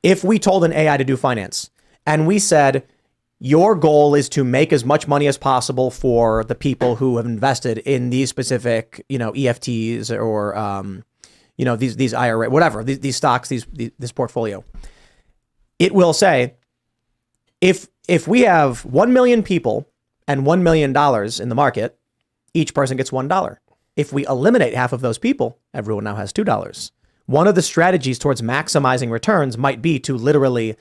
If we told an AI to do finance, and we said, your goal is to make as much money as possible for the people who have invested in these specific, EFTs or, these IRA, whatever, these stocks, this portfolio. It will say, if we have 1 million people and $1 million in the market, each person gets $1. If we eliminate half of those people, everyone now has $2. One of the strategies towards maximizing returns might be to literally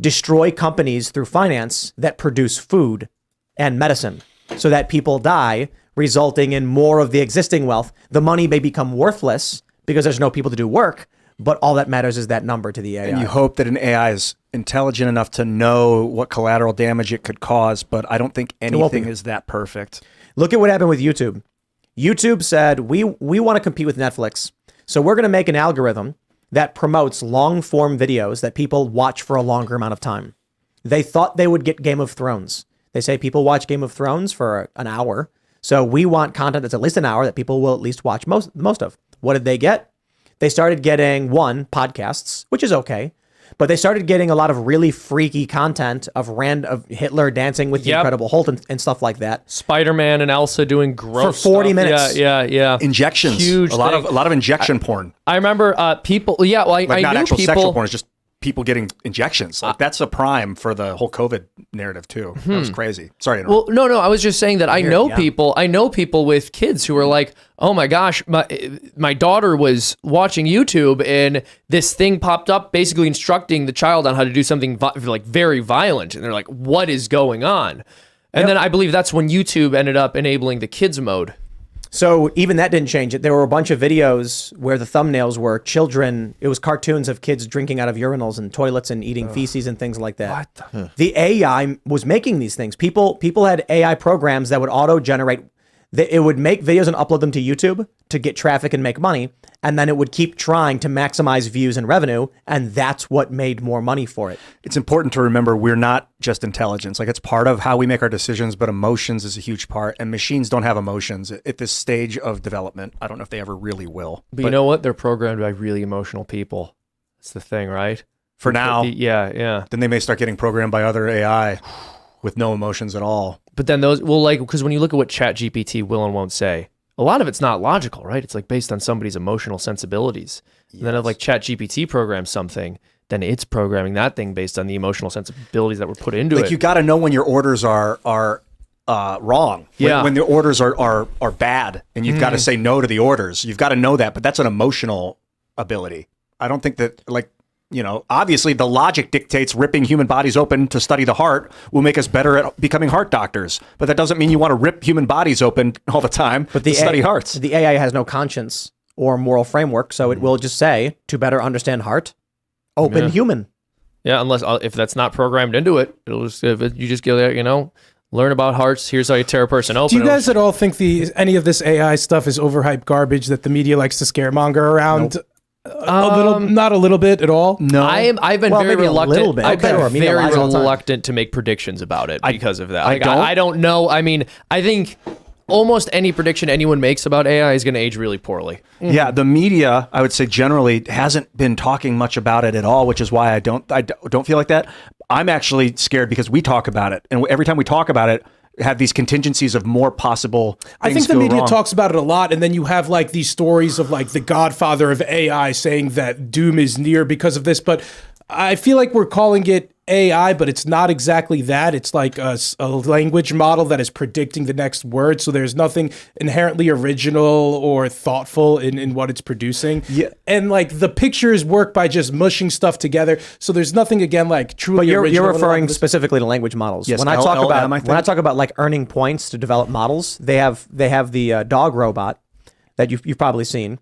destroy companies through finance that produce food and medicine so that people die, resulting in more of the existing wealth. The money may become worthless because there's no people to do work, but all that matters is that number to the AI. And you hope that an AI is intelligent enough to know what collateral damage it could cause, but I don't think anything is that perfect. Look at what happened with YouTube. YouTube said, we want to compete with Netflix, so we're going to make an algorithm that promotes long-form videos that people watch for a longer amount of time. They thought they would get Game of Thrones. They say people watch Game of Thrones for an hour, so we want content that's at least an hour that people will at least watch most of. What did they get? They started getting, podcasts, which is okay, but they started getting a lot of really freaky content of Hitler dancing with the Incredible Hulk and stuff like that. Spider-Man and Elsa doing gross for 40 stuff. minutes. Yeah. Injections. Huge. A lot of injection porn. I remember people. Yeah, well, I not knew actual people. sexual porn. It's just people getting injections. Like that's a prime for the whole COVID narrative too. That was crazy. Sorry to interrupt. Well, no. I was just saying that I know people with kids who are like, oh my gosh, my daughter was watching YouTube and this thing popped up basically instructing the child on how to do something like very violent. And they're like, what is going on? And then I believe that's when YouTube ended up enabling the kids mode. So even that didn't change it. There were a bunch of videos where the thumbnails were children. It was cartoons of kids drinking out of urinals and toilets and eating feces and things like that. The AI was making these things. People had AI programs that would auto-generate. It would make videos and upload them to YouTube to get traffic and make money. And then it would keep trying to maximize views and revenue. And that's what made more money for it. It's important to remember we're not just intelligence. Like, it's part of how we make our decisions, but emotions is a huge part. And machines don't have emotions at this stage of development. I don't know if they ever really will. But you know what? They're programmed by really emotional people. That's the thing, right? For now. Yeah. Then they may start getting programmed by other AI with no emotions at all. But then those, well, like, because when you look at what ChatGPT will and won't say, a lot of it's not logical, right? It's like based on somebody's emotional sensibilities. Yes. And then if like ChatGPT programs something, then it's programming that thing based on the emotional sensibilities that were put into it. Like, you got to know when your orders are wrong. Yeah. When the orders are bad, and you've got to say no to the orders. You've got to know that, but that's an emotional ability. I don't think that, like, obviously the logic dictates ripping human bodies open to study the heart will make us better at becoming heart doctors. But that doesn't mean you want to rip human bodies open all the time to study hearts. The AI has no conscience or moral framework, so it will just say, to better understand heart, open human. Yeah, unless if that's not programmed into it, it'll just you just go there, learn about hearts. Here's how you tear a person open. Do you guys at all think any of this AI stuff is overhyped garbage that the media likes to scaremonger around? Nope. Not a little bit at all. No, I've been very reluctant. Bit. I've been very reluctant to make predictions about it because of that. I don't know. I mean, I think almost any prediction anyone makes about AI is going to age really poorly. Yeah, the media, I would say, generally hasn't been talking much about it at all, which is why I don't feel like that. I'm actually scared because we talk about it, and every time we talk about it, have these contingencies of more possible things. I think the media talks about it a lot, and then you have like these stories of like the godfather of AI saying that doom is near because of this, but I feel like we're calling it AI, but it's not exactly that. It's like a language model that is predicting the next word, so there's nothing inherently original or thoughtful in what it's producing. Yeah. And like the pictures work by just mushing stuff together, so there's nothing, again, like truly original. But you're referring specifically to language models. Yes, when I talk about like earning points to develop models, they have the dog robot that you've probably seen.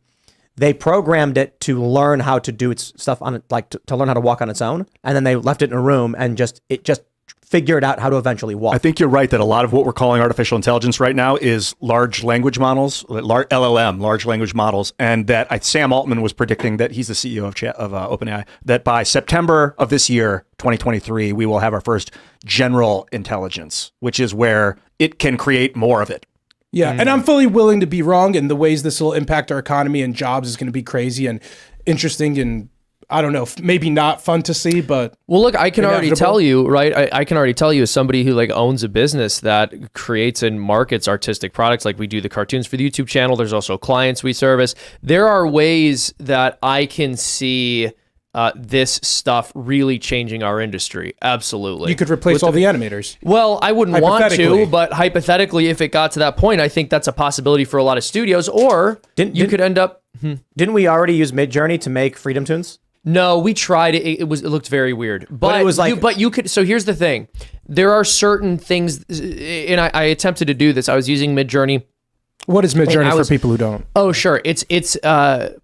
They programmed it to learn how to do its stuff on it, like to learn how to walk on its own, and then they left it in a room and it just figured out how to eventually walk. I think you're right that a lot of what we're calling artificial intelligence right now is large language models, LLM, large language models, and that Sam Altman was predicting, that he's the CEO of OpenAI, that by September of this year, 2023, we will have our first general intelligence, which is where it can create more of it. Yeah, and I'm fully willing to be wrong, and the ways this will impact our economy and jobs is going to be crazy and interesting, and I don't know, maybe not fun to see, but well, look, I can already tell you, right? I can already tell you, as somebody who like owns a business that creates and markets artistic products, like we do the cartoons for the YouTube channel. There's also clients we service. There are ways that I can see this stuff really changing our industry. Absolutely. You could replace all the animators. Well, I wouldn't want to, but hypothetically, if it got to that point, I think that's a possibility for a lot of studios, or you could end up... Didn't we already use Midjourney to make Freedom Tunes? No, we tried it. It looked very weird. But it was like... you could... So here's the thing. There are certain things, and I attempted to do this. I was using Midjourney. What is Midjourney for people who don't? Oh, sure. It's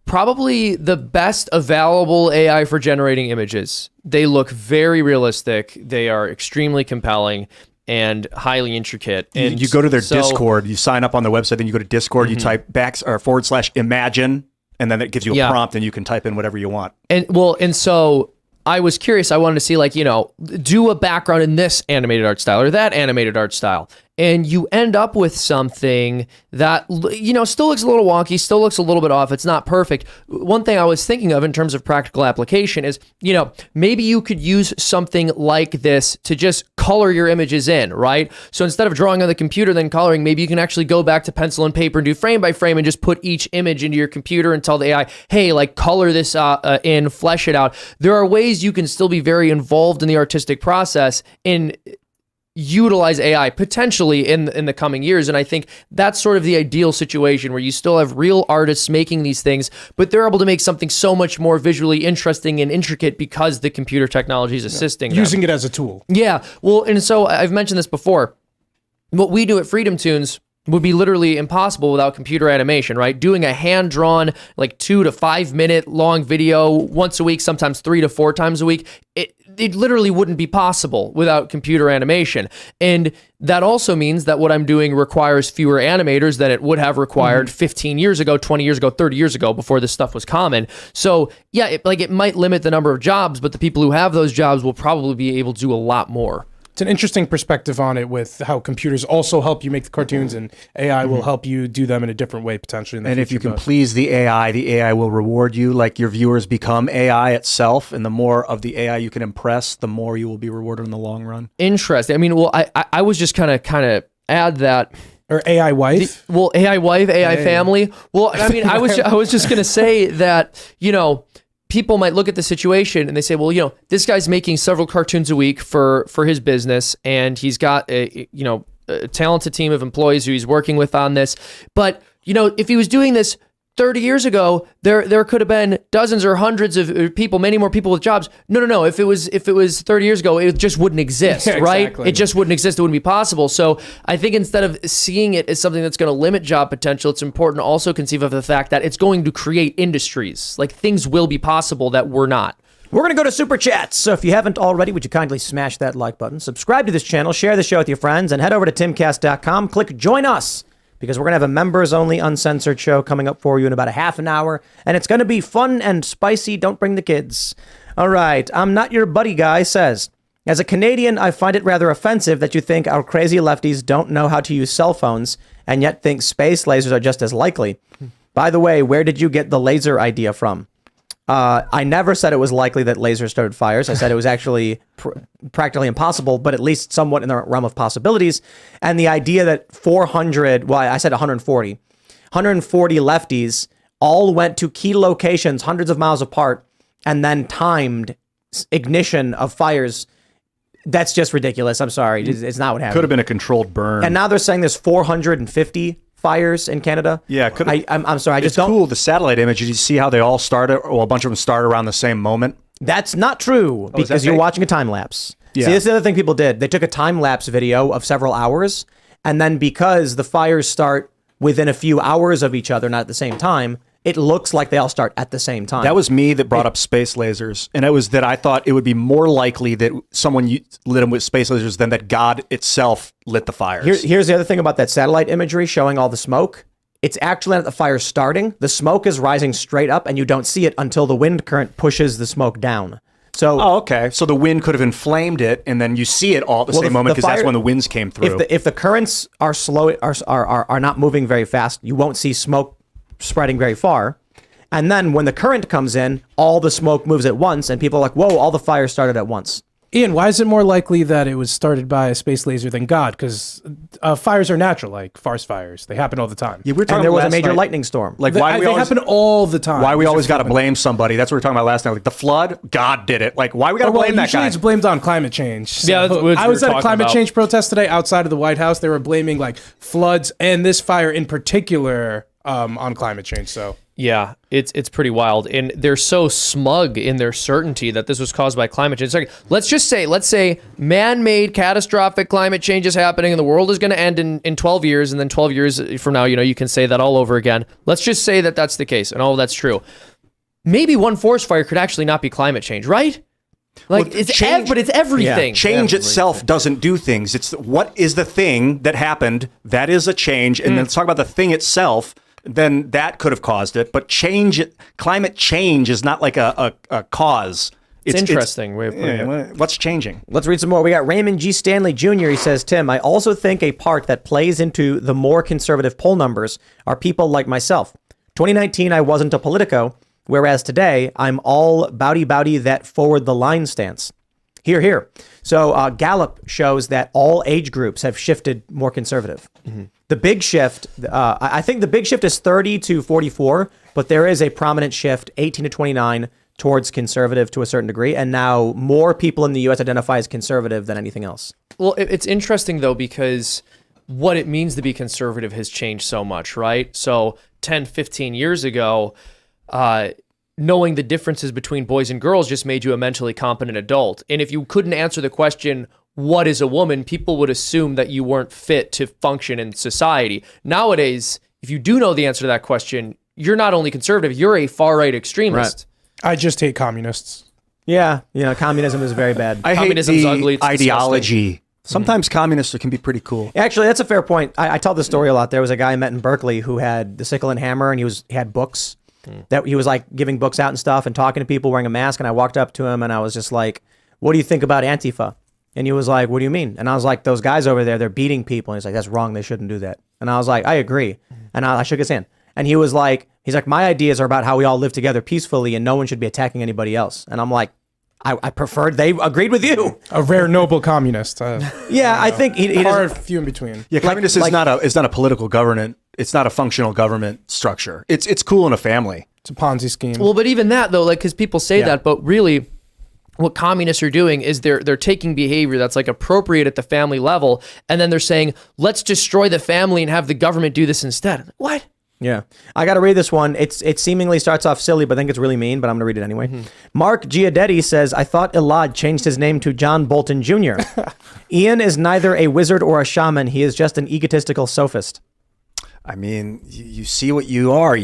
probably the best available AI for generating images. They look very realistic. They are extremely compelling and highly intricate. And you go to their Discord, you sign up on their website, then you go to Discord, you type /imagine, and then it gives you a prompt, and you can type in whatever you want. And so I was curious. I wanted to see, like, do a background in this animated art style or that animated art style. And you end up with something that, still looks a little wonky, still looks a little bit off. It's not perfect. One thing I was thinking of in terms of practical application is, maybe you could use something like this to just color your images in, right? So instead of drawing on the computer, then coloring, maybe you can actually go back to pencil and paper and do frame by frame and just put each image into your computer and tell the AI, hey, like, color this in, flesh it out. There are ways you can still be very involved in the artistic process and utilize AI potentially in the coming years. And I think that's sort of the ideal situation where you still have real artists making these things, but they're able to make something so much more visually interesting and intricate because the computer technology is assisting them. Using it as a tool. Yeah. Well, and so I've mentioned this before. What we do at Freedom Tunes, would be literally impossible without computer animation, right? Doing a hand-drawn, like 2 to 5 minute long video once a week, sometimes 3 to 4 times a week, it literally wouldn't be possible without computer animation. And that also means that what I'm doing requires fewer animators than it would have required 15 years ago, 20 years ago, 30 years ago, before this stuff was common. So yeah, it might limit the number of jobs, but the people who have those jobs will probably be able to do a lot more. It's an interesting perspective on it with how computers also help you make the cartoons, and AI will help you do them in a different way potentially in the and future. if you can please the AI will reward you. Like your viewers become AI itself, and the more of the AI you can impress, the more you will be rewarded in the long run. Interesting. I mean, well, I was just kind of add that. Or AI wife? AI wife, AI family. Well, I mean, I was just gonna say that, you know, people might look at the situation and they say, well, you know, this guy's making several cartoons a week for his business, and he's got a talented team of employees who he's working with on this. But, you know, if he was doing this 30 years ago, there could have been dozens or hundreds of people, many more people with jobs. No. If it was 30 years ago, it just wouldn't exist, right? Exactly. It just wouldn't exist. It wouldn't be possible. So I think instead of seeing it as something that's going to limit job potential, it's important to also conceive of the fact that it's going to create industries. Like, things will be possible that we're not. We're going to go to Super Chats. So if you haven't already, would you kindly smash that like button, subscribe to this channel, share the show with your friends, and head over to timcast.com. Click Join Us, because we're going to have a members-only uncensored show coming up for you in about a half an hour, and it's going to be fun and spicy. Don't bring the kids. All right. I'm Not Your Buddy Guy says, as a Canadian, I find it rather offensive that you think our crazy lefties don't know how to use cell phones and yet think space lasers are just as likely. By the way, where did you get the laser idea from? I never said it was likely that lasers started fires. I said it was actually practically impossible, but at least somewhat in the realm of possibilities. And the idea that I said 140 lefties all went to key locations hundreds of miles apart and then timed ignition of fires. That's just ridiculous. I'm sorry. It's not what happened. Could have been a controlled burn. And now they're saying there's 450 fires in Canada. Yeah, I'm sorry. I just don't. It's cool. The satellite images, you see how they all started, or a bunch of them started around the same moment. That's not true, because you're watching a time lapse. Yeah. See, this is the other thing people did. They took a time lapse video of several hours, and then because the fires start within a few hours of each other, not at the same time, it looks like they all start at the same time. That was me that brought up space lasers, and it was that I thought it would be more likely that someone lit them with space lasers than that God itself lit the fires. Here's the other thing about that satellite imagery showing all the smoke. It's actually not the fire starting. The smoke is rising straight up, and you don't see it until the wind current pushes the smoke down. So, okay. So the wind could have inflamed it, and then you see it all at the same moment, because that's when the winds came through. If the currents are slow, are not moving very fast, you won't see smoke spreading very far. And then when the current comes in, all the smoke moves at once, and people are like, whoa, all the fires started at once. Ian, why is it more likely that it was started by a space laser than God? Because fires are natural, like forest fires. They happen all the time. Yeah, and there was a major lightning storm. Like, they happen all the time. Why we always got to blame somebody? That's what we were talking about last night. Like the flood, God did it. Like, why we got to blame that guy? Usually it's blamed on climate change. So Yeah, that's what I was we were at a talking climate about. change protest today outside of the White House. They were blaming like floods and this fire in particular on climate change. So Yeah, it's pretty wild, and they're so smug in their certainty that this was caused by climate change. It's like, let's say man-made catastrophic climate change is happening, and the world is going to end in 12 years, and then 12 years from now, you can say that all over again. Let's just say that that's the case, and all of that's true. Maybe one forest fire could actually not be climate change, right? Like, Well, change- but it's everything. Change itself doesn't do things. It's what is the thing that happened that is a change, and then let's talk about the thing itself. Then that could have caused it. But climate change is not like a cause. It's interesting way of putting it. What's changing? Let's read some more. We got Raymond G. Stanley Jr. He says, Tim, I also think a part that plays into the more conservative poll numbers are people like myself. 2019, I wasn't a Politico, whereas today, I'm all bowdy that forward the line stance. Here. So Gallup shows that all age groups have shifted more conservative. Mm-hmm. The big shift, I think the big shift is 30 to 44, but there is a prominent shift, 18 to 29, towards conservative to a certain degree. And now more people in the U.S. identify as conservative than anything else. Well, it's interesting, though, because what it means to be conservative has changed so much, right? So 10, 15 years ago, knowing the differences between boys and girls just made you a mentally competent adult. And if you couldn't answer the question, what is a woman, people would assume that you weren't fit to function in society. Nowadays, if you do know the answer to that question, you're not only conservative, you're a far-right extremist. I just hate communists. Yeah, communism is very bad. I hate Communism's the ugly, it's ideology. Sometimes communists can be pretty cool. Actually, that's a fair point. I tell this story a lot. There was a guy I met in Berkeley who had the sickle and hammer, and he had books that he was like giving books out and stuff and talking to people wearing a mask. And I walked up to him and I was just like, "What do you think about Antifa?" And he was like, "What do you mean?" And I was like, "Those guys over there, they're beating people." And he's like, "That's wrong. They shouldn't do that." And I was like, "I agree." And I shook his hand. And he's like, "My ideas are about how we all live together peacefully and no one should be attacking anybody else." And I'm like, I preferred they agreed with you. A rare noble communist. Yeah, I think he hard few in between. Yeah, communist is not a political government. It's not a functional government structure. It's cool in a family. It's a Ponzi scheme. Well, but even that though, like, because people say that, but really, what communists are doing is they're taking behavior that's like appropriate at the family level, and then they're saying, let's destroy the family and have the government do this instead. What? Yeah. I got to read this one. It seemingly starts off silly, but I think it's really mean, but I'm going to read it anyway. Mark Giadetti says, I thought Elad changed his name to John Bolton Jr. Ian is neither a wizard or a shaman. He is just an egotistical sophist. I mean, you see what you are,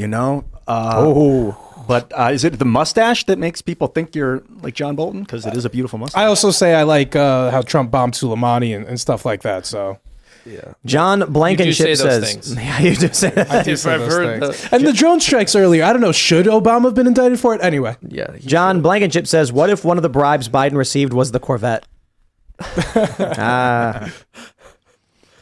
But is it the mustache that makes people think you're like John Bolton? Because it is a beautiful mustache. I also say I like how Trump bombed Soleimani and stuff like that, so... Yeah. John Blankenship says, things. Yeah, you do say that. I do say those things. And the drone strikes earlier, I don't know, should Obama have been indicted for it? Anyway. Yeah. John Blankenship says, what if one of the bribes Biden received was the Corvette?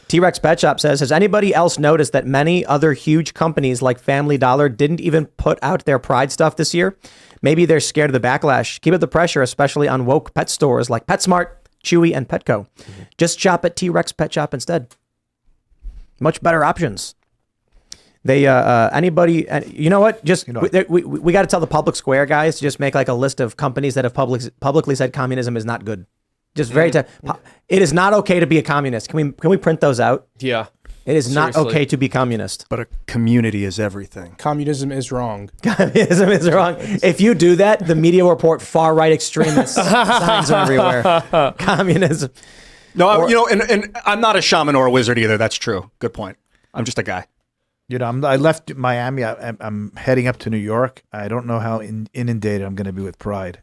T-Rex Pet Shop says, has anybody else noticed that many other huge companies like Family Dollar didn't even put out their Pride stuff this year? Maybe they're scared of the backlash. Keep up the pressure, especially on woke pet stores like PetSmart, Chewy, and Petco. Just shop at T-Rex Pet Shop instead. Much better options. They anybody, you know what? Just we got to tell the public square guys to just make like a list of companies that have publicly said communism is not good. Just it is not okay to be a communist. Can we print those out? Yeah. It is not okay to be communist. But a community is everything. Communism is wrong. Communism is wrong. If you do that, the media will report far-right extremists. Signs are everywhere. Communism. No, and I'm not a shaman or a wizard either. That's true. Good point. I'm just a guy. I left Miami. I'm heading up to New York. I don't know how inundated I'm going to be with Pride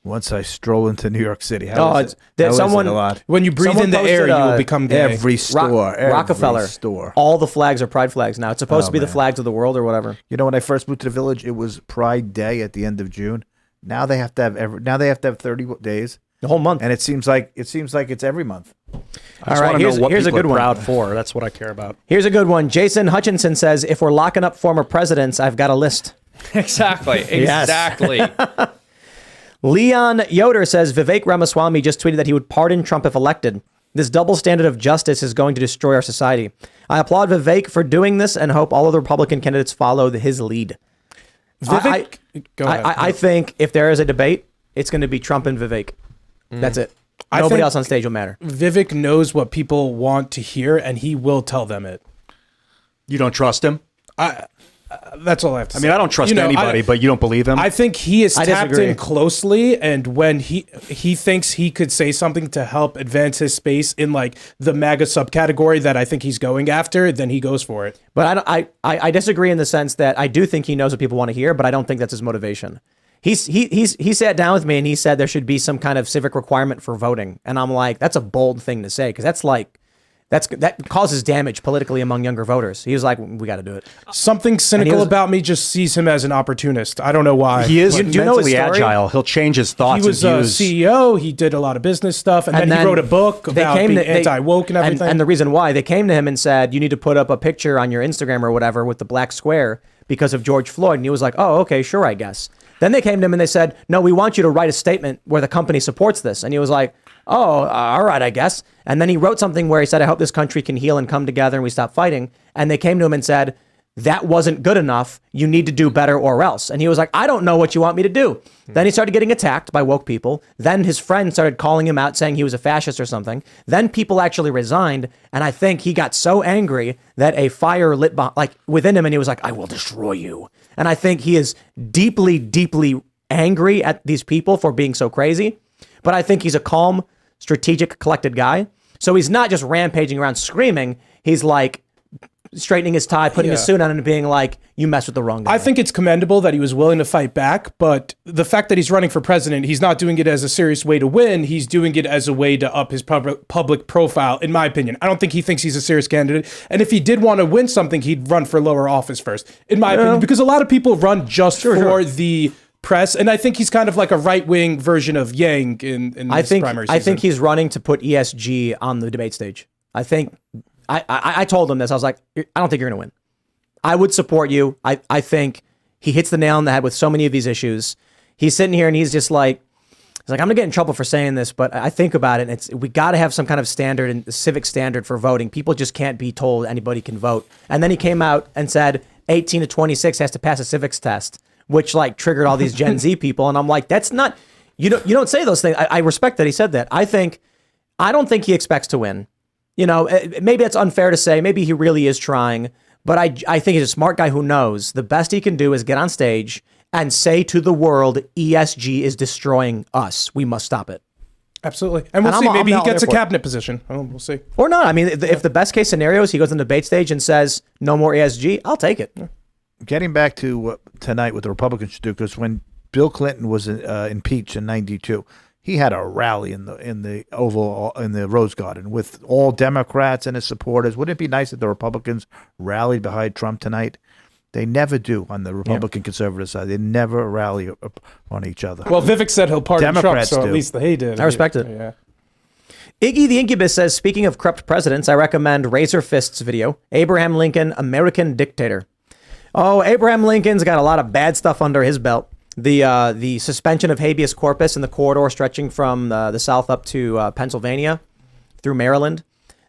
once I stroll into New York City. When you breathe in the air, you will become gay. Every store, Rockefeller store. All the flags are Pride flags now. It's supposed to be the flags of the world or whatever. When I first moved to the village, it was Pride Day at the end of June. Now they have to have 30 days. The whole month. And it seems like it's every month. All right, here's a good one. Proud for. That's what I care about. Here's a good one. Jason Hutchinson says, if we're locking up former presidents, I've got a list. Exactly. Leon Yoder says, Vivek Ramaswamy just tweeted that he would pardon Trump if elected. This double standard of justice is going to destroy our society. I applaud Vivek for doing this and hope all of the Republican candidates follow his lead. Vivek, go ahead. I think if there is a debate, it's going to be Trump and Vivek. That's it. Nobody else on stage will matter. Vivek knows what people want to hear, and he will tell them it. You don't trust him? That's all I have to say. I don't trust anybody, but you don't believe him? I think he is tapped in closely, and when he thinks he could say something to help advance his space in like the MAGA subcategory that I think he's going after, then he goes for it. But I disagree in the sense that I do think he knows what people want to hear, but I don't think that's his motivation. He sat down with me and he said there should be some kind of civic requirement for voting, and I'm like, that's a bold thing to say because that causes damage politically among younger voters. He was like, we got to do it. Something cynical about me just sees him as an opportunist. I don't know why. He is mentally agile. He'll change his thoughts. He was a CEO. He did a lot of business stuff, and then he wrote a book about being anti-woke and everything. And the reason why, they came to him and said, you need to put up a picture on your Instagram or whatever with the black square because of George Floyd. And he was like, oh, okay, sure, I guess. Then they came to him and they said, no, we want you to write a statement where the company supports this. And he was like, oh, all right, I guess. And then he wrote something where he said, I hope this country can heal and come together and we stop fighting. And they came to him and said, that wasn't good enough. You need to do better or else. And he was like, I don't know what you want me to do. Then he started getting attacked by woke people. Then his friend started calling him out saying he was a fascist or something. Then people actually resigned. And I think he got so angry that a fire lit within him and he was like, I will destroy you. And I think he is deeply, deeply angry at these people for being so crazy. But I think he's a calm, strategic, collected guy. So he's not just rampaging around screaming. He's like straightening his tie, putting his suit on, and being like, you messed with the wrong guy. I think it's commendable that he was willing to fight back, but the fact that he's running for president, he's not doing it as a serious way to win. He's doing it as a way to up his public profile, in my opinion. I don't think he thinks he's a serious candidate. And if he did want to win something, he'd run for lower office first, in my opinion, because a lot of people run just for the press. And I think he's kind of like a right-wing version of Yang in this primary season. I think he's running to put ESG on the debate stage. I think I told him this. I was like, I don't think you're going to win. I would support you. I think he hits the nail on the head with so many of these issues. He's sitting here and he's like, I'm going to get in trouble for saying this, but I think about it. And we got to have some kind of standard and civic standard for voting. People just can't be told anybody can vote. And then he came out and said 18 to 26 has to pass a civics test, which like triggered all these Gen Z people. And I'm like, that's not, you don't say those things. I respect that he said that. I don't think he expects to win. Maybe it's unfair to say, maybe he really is trying, but I think he's a smart guy who knows the best he can do is get on stage and say to the world, ESG is destroying us. We must stop it. Absolutely. And we'll see. Maybe he gets a cabinet position. We'll see. Or not. I mean, if the best case scenario is he goes on the debate stage and says, no more ESG, I'll take it. Yeah. Getting back to tonight with the Republicans should do, because when Bill Clinton was impeached in '92, he had a rally in the Oval, in the Rose Garden, with all Democrats and his supporters. Wouldn't it be nice if the Republicans rallied behind Trump tonight? They never do on the Republican conservative side. They never rally on each other. Well, Vivek said he'll pardon Democrats Trump, so do. at least they did. I respect it. Yeah. Iggy the Incubus says, speaking of corrupt presidents, I recommend Razor Fist's video, Abraham Lincoln, American Dictator. Oh, Abraham Lincoln's got a lot of bad stuff under his belt. The suspension of habeas corpus in the corridor stretching from the south up to Pennsylvania through Maryland.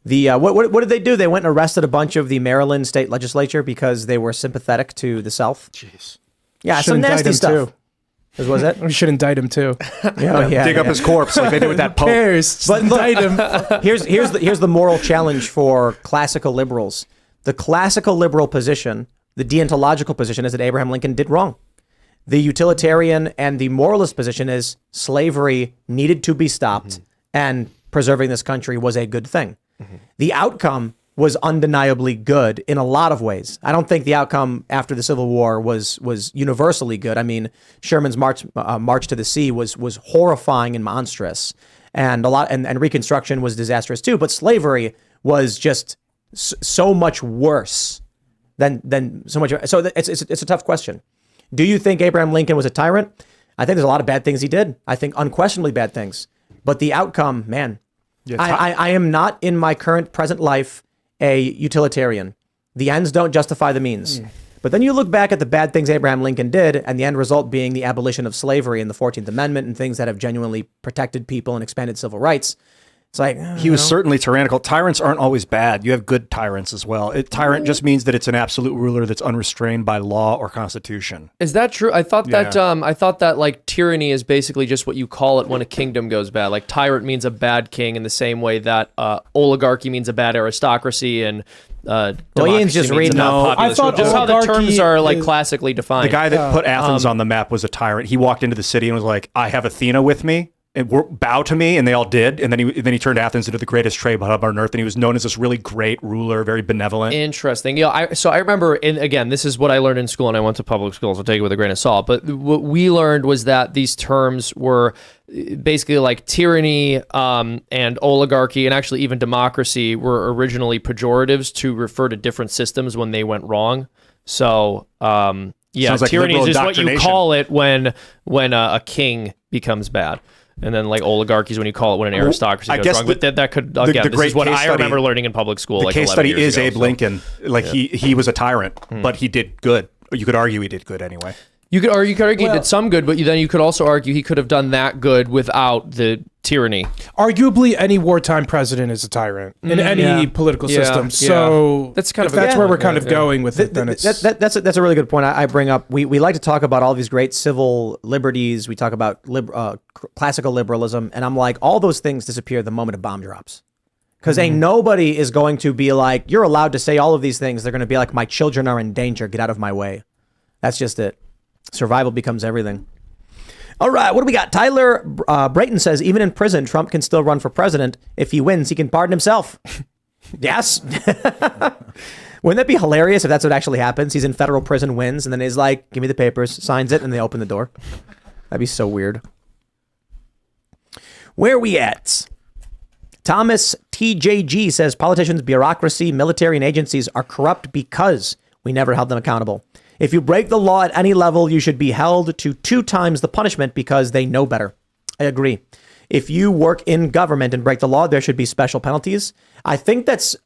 What did they do? They went and arrested a bunch of the Maryland state legislature because they were sympathetic to the South. Jeez. Yeah, some nasty stuff. What was that? We should indict him too. Dig up his corpse like they did with that Pope. But indict him. Here's the moral challenge for classical liberals. The classical liberal position, the deontological position, is that Abraham Lincoln did wrong. The utilitarian and the moralist position is slavery needed to be stopped, and preserving this country was a good thing. The outcome was undeniably good in a lot of ways. I don't think the outcome after the Civil War was universally good. I mean, Sherman's march to the sea was horrifying and monstrous, and and Reconstruction was disastrous too. But slavery was just so much worse than so much. So it's a tough question. Do you think Abraham Lincoln was a tyrant? I think there's a lot of bad things he did. I think unquestionably bad things. But the outcome, man, I am not in my current present life a utilitarian. The ends don't justify the means. But then you look back at the bad things Abraham Lincoln did, and the end result being the abolition of slavery and the 14th Amendment and things that have genuinely protected people and expanded civil rights. It's like, he was certainly tyrannical. Tyrants aren't always bad. You have good tyrants as well. Tyrant just means that it's an absolute ruler that's unrestrained by law or constitution. Is that true? I thought that like tyranny is basically just what you call it when a kingdom goes bad. Like tyrant means a bad king in the same way that oligarchy means a bad aristocracy and Ian's just reading. No, I thought just how the terms are like classically defined. The guy that put Athens on the map was a tyrant. He walked into the city and was like, "I have Athena with me. And bow to me," and they all did. And then he turned Athens into the greatest trade hub on earth, and he was known as this really great ruler, very benevolent. Interesting. So I remember, and again, this is what I learned in school, and I went to public school, so take it with a grain of salt. But what we learned was that these terms were basically like tyranny and oligarchy, and actually even democracy, were originally pejoratives to refer to different systems when they went wrong. So like tyranny is just what you call it when a king becomes bad. And then like oligarchy is when you call it when an aristocracy goes wrong. But that could, again, this is what I remember learning in public school. The case study is Abe Lincoln. Like he was a tyrant, but he did good. You could argue he did good anyway. You could argue he did some good, but then you could also argue he could have done that good without the tyranny. Arguably, any wartime president is a tyrant in any political system. So that's kind of that's where we're kind of going with it. Then that's a really good point. I bring up. We like to talk about all these great civil liberties. We talk about classical liberalism, and I'm like, all those things disappear the moment a bomb drops. Because ain't nobody is going to be like, you're allowed to say all of these things. They're going to be like, my children are in danger. Get out of my way. That's just it. Survival becomes everything. All right, what do we got? Tyler Brayton says, even in prison, Trump can still run for president. If he wins, he can pardon himself. Yes. Wouldn't that be hilarious if that's what actually happens? He's in federal prison, wins, and then he's like, give me the papers, signs it, and they open the door. That'd be so weird. Where are we at? Thomas TJG says, politicians, bureaucracy, military, and agencies are corrupt because we never held them accountable. If you break the law at any level, you should be held to 2 times the punishment because they know better. I agree. If you work in government and break the law, there should be special penalties. I think that's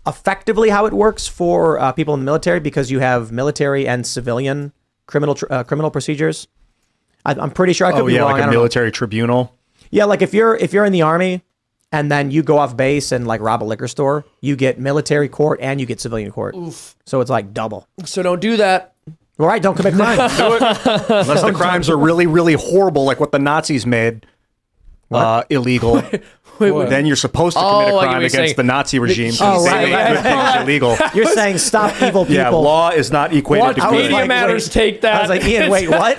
effectively how it works for people in the military, because you have military and civilian criminal procedures. I'm pretty sure. I could be wrong. Like a military tribunal. Yeah, like if you're in the army and then you go off base and like rob a liquor store, you get military court and you get civilian court. Oof. So it's like double. So don't do that. All right, don't commit crimes. Do it. Unless the crimes are really, really horrible, like what the Nazis made illegal. Wait. Then you're supposed to commit a crime against the Nazi regime. Oh, right. It's illegal. You're saying stop evil people. Yeah, law is not equated to good. Media Matters take that. I was like, Ian, wait, what?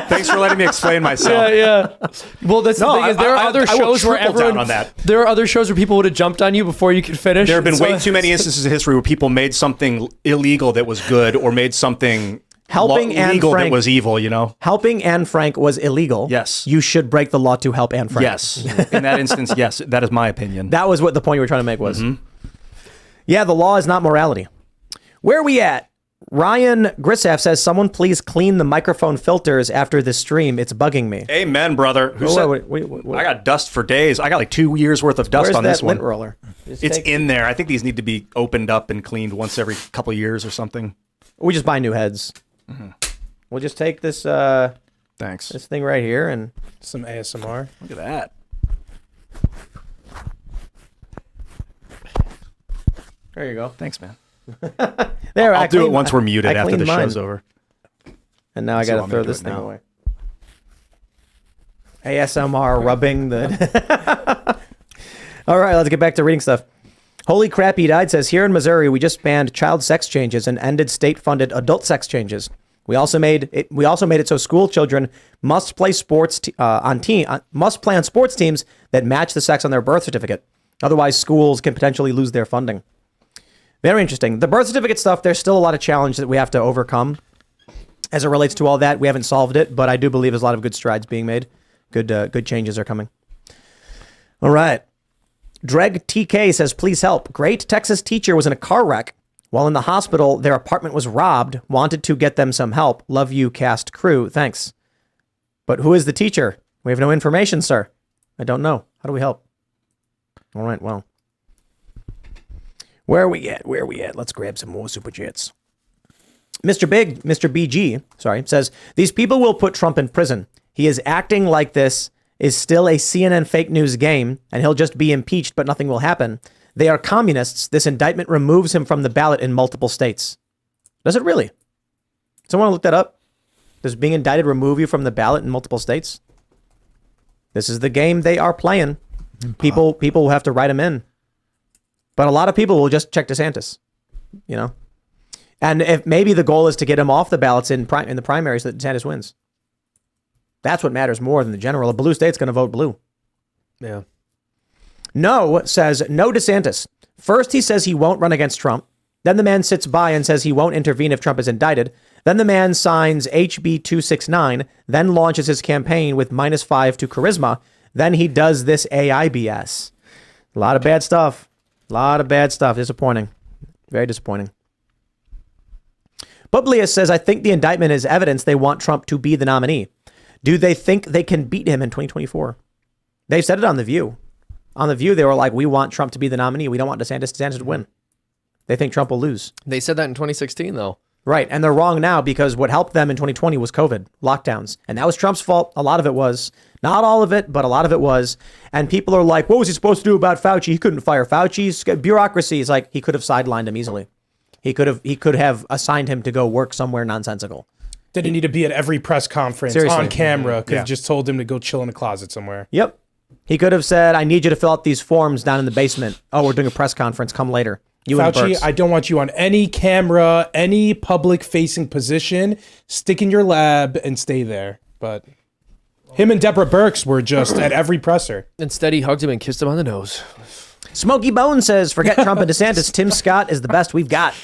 Thanks for letting me explain myself. Yeah. Well, that's the thing is there are other shows where everyone on that. There are other shows where people would have jumped on you before you could finish. There have been way too many instances in history where people made something illegal that was good, or made something legal that was evil, you know? Helping Anne Frank was illegal. Yes. You should break the law to help Anne Frank. Yes. In that instance, yes. That is my opinion. That was what the point you were trying to make was. Mm-hmm. Yeah, the law is not morality. Where are we at? Ryan Grissaff says, someone please clean the microphone filters after this stream. It's bugging me. Amen, brother. Who said? I got dust for days. I got like 2 years worth of dust on this one. Where's that lint roller? It's in there. I think these need to be opened up and cleaned once every couple of years or something. We just buy new heads. Mm-hmm. We'll just take this thanks. This thing right here and some ASMR. Look at that. There you go. Thanks, man. I'll do it once we're muted after the show's over. And now I got to throw this thing away. ASMR rubbing the... All right, let's get back to reading stuff. Holy crap, he died says, here in Missouri, we just banned child sex changes and ended state-funded adult sex changes. We also made it so school children must play sports on sports teams that match the sex on their birth certificate. Otherwise, schools can potentially lose their funding. Very interesting. The birth certificate stuff, there's still a lot of challenge that we have to overcome as it relates to all that. We haven't solved it, but I do believe there's a lot of good strides being made. Good changes are coming. All right. Dreg TK says, please help. Great Texas teacher was in a car wreck. While in the hospital, their apartment was robbed. Wanted to get them some help. Love you, cast crew. Thanks. But who is the teacher? We have no information, sir. I don't know. How do we help? All right, well. Where are we at? Let's grab some more super chats. Mr. BG, says, these people will put Trump in prison. He is acting like this is still a CNN fake news game, and he'll just be impeached, but nothing will happen. They are communists. This indictment removes him from the ballot in multiple states. Does it really? Someone look that up? Does being indicted remove you from the ballot in multiple states? This is the game they are playing. People will have to write him in. But a lot of people will just check DeSantis, you know? And if maybe the goal is to get him off the ballots in the primaries so that DeSantis wins. That's what matters more than the general. A blue state's going to vote blue. Yeah. No says, no DeSantis. First, he says he won't run against Trump. Then the man sits by and says he won't intervene if Trump is indicted. Then the man signs HB 269, then launches his campaign with -5 to charisma. Then he does this AI BS. A lot of bad stuff. Disappointing. Very disappointing. Publius says, I think the indictment is evidence they want Trump to be the nominee. Do they think they can beat him in 2024? They said it on The View. On The View, they were like, we want Trump to be the nominee. We don't want DeSantis to win. They think Trump will lose. They said that in 2016, though. Right. And they're wrong now because what helped them in 2020 was COVID, lockdowns. And that was Trump's fault. A lot of it was. Not all of it, but a lot of it was. And people are like, what was he supposed to do about Fauci? He couldn't fire Fauci. Bureaucracy is like, he could have sidelined him easily. He could have assigned him to go work somewhere nonsensical. Didn't need to be at every press conference Seriously. on camera. Could have just told him to go chill in a closet somewhere. Yep. He could have said, I need you to fill out these forms down in the basement. Oh, we're doing a press conference. Come later. You Fauci, I don't want you on any camera, any public facing position. Stick in your lab and stay there. But Him and Deborah Birx were just at every presser. Instead, he hugged him and kissed him on the nose. Smokey Bone says, forget Trump and DeSantis. Tim Scott is the best we've got.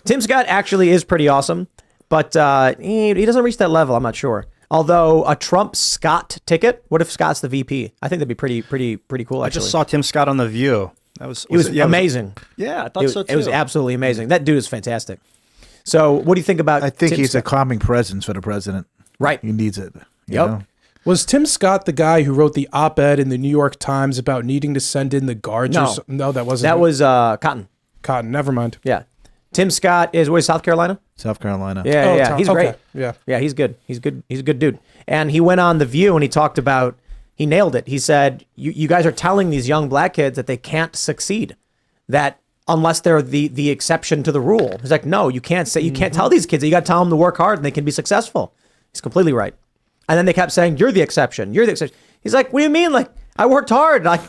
Tim Scott actually is pretty awesome, but he doesn't reach that level. I'm not sure. Although a Trump Scott ticket, what if Scott's the VP? I think that'd be pretty cool. Actually. I just saw Tim Scott on The View. He was amazing. I thought so too. It was absolutely amazing. That dude is fantastic. So what do you think about I think Tim he's Scott? a calming presence for the president. Right. He needs it. You Yep. know? Was Tim Scott the guy who wrote the op-ed in the New York Times about needing to send in the guards? No. No, that wasn't. That was Cotton. Cotton. Never mind. Yeah. Tim Scott is South Carolina? South Carolina. Yeah, Oh, yeah. He's okay. great. Yeah. Yeah, he's good. He's good. He's a good dude. And he went on The View and he talked about, he nailed it. He said, you guys are telling these young black kids that they can't succeed, that unless they're the exception to the rule. He's like, no, you can't tell these kids that. You got to tell them to work hard and they can be successful. He's completely right. And then they kept saying, you're the exception. You're the exception. He's like, what do you mean? Like, I worked hard. Like,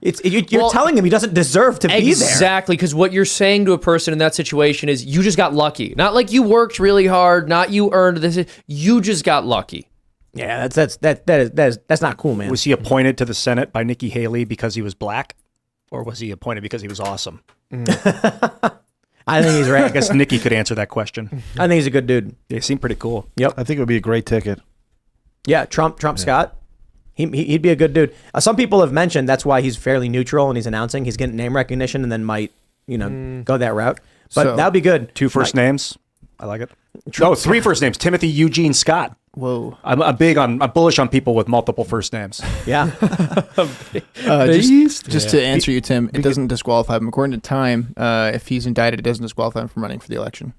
you're telling him he doesn't deserve to be there. Exactly, because what you're saying to a person in that situation is you just got lucky. Not like you worked really hard, not you earned this. You just got lucky. Yeah, that's not cool, man. Was he appointed to the Senate by Nikki Haley because he was black? Or was he appointed because he was awesome? I think he's right. I guess Nikki could answer that question. I think he's a good dude. They seem pretty cool. Yep. I think it would be a great ticket. Yeah, Trump Scott. He'd be a good dude. Some people have mentioned that's why he's fairly neutral and he's announcing he's getting name recognition and then might, go that route. But So- that'd be good. 2 first names. I like it. No, 3 first names. Timothy Eugene Scott. Whoa. I'm bullish on people with multiple first names. Yeah. Just to answer you, Tim, it doesn't disqualify him. According to Time, if he's indicted, it doesn't disqualify him from running for the election.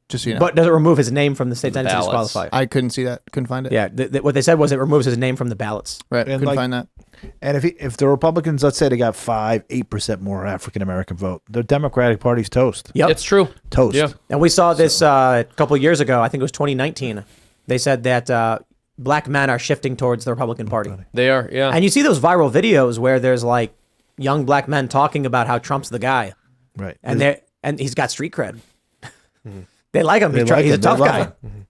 Just so you know. But does it remove his name from the state census Ballots. disqualify? I couldn't see that. Couldn't find it. Yeah. What they said was it removes his name from the ballots. Right. And Couldn't like- find that. And if the Republicans, let's say they got 8% more African American vote, the Democratic Party's toast. Yep. It's true. Toast. Yeah. And we saw this a couple of years ago. I think it was 2019. They said that black men are shifting towards the Republican Party. They are, yeah. And you see those viral videos where there's like young black men talking about how Trump's the guy. Right. And he's got street cred. They like him. They He's like a him. They tough love guy. him.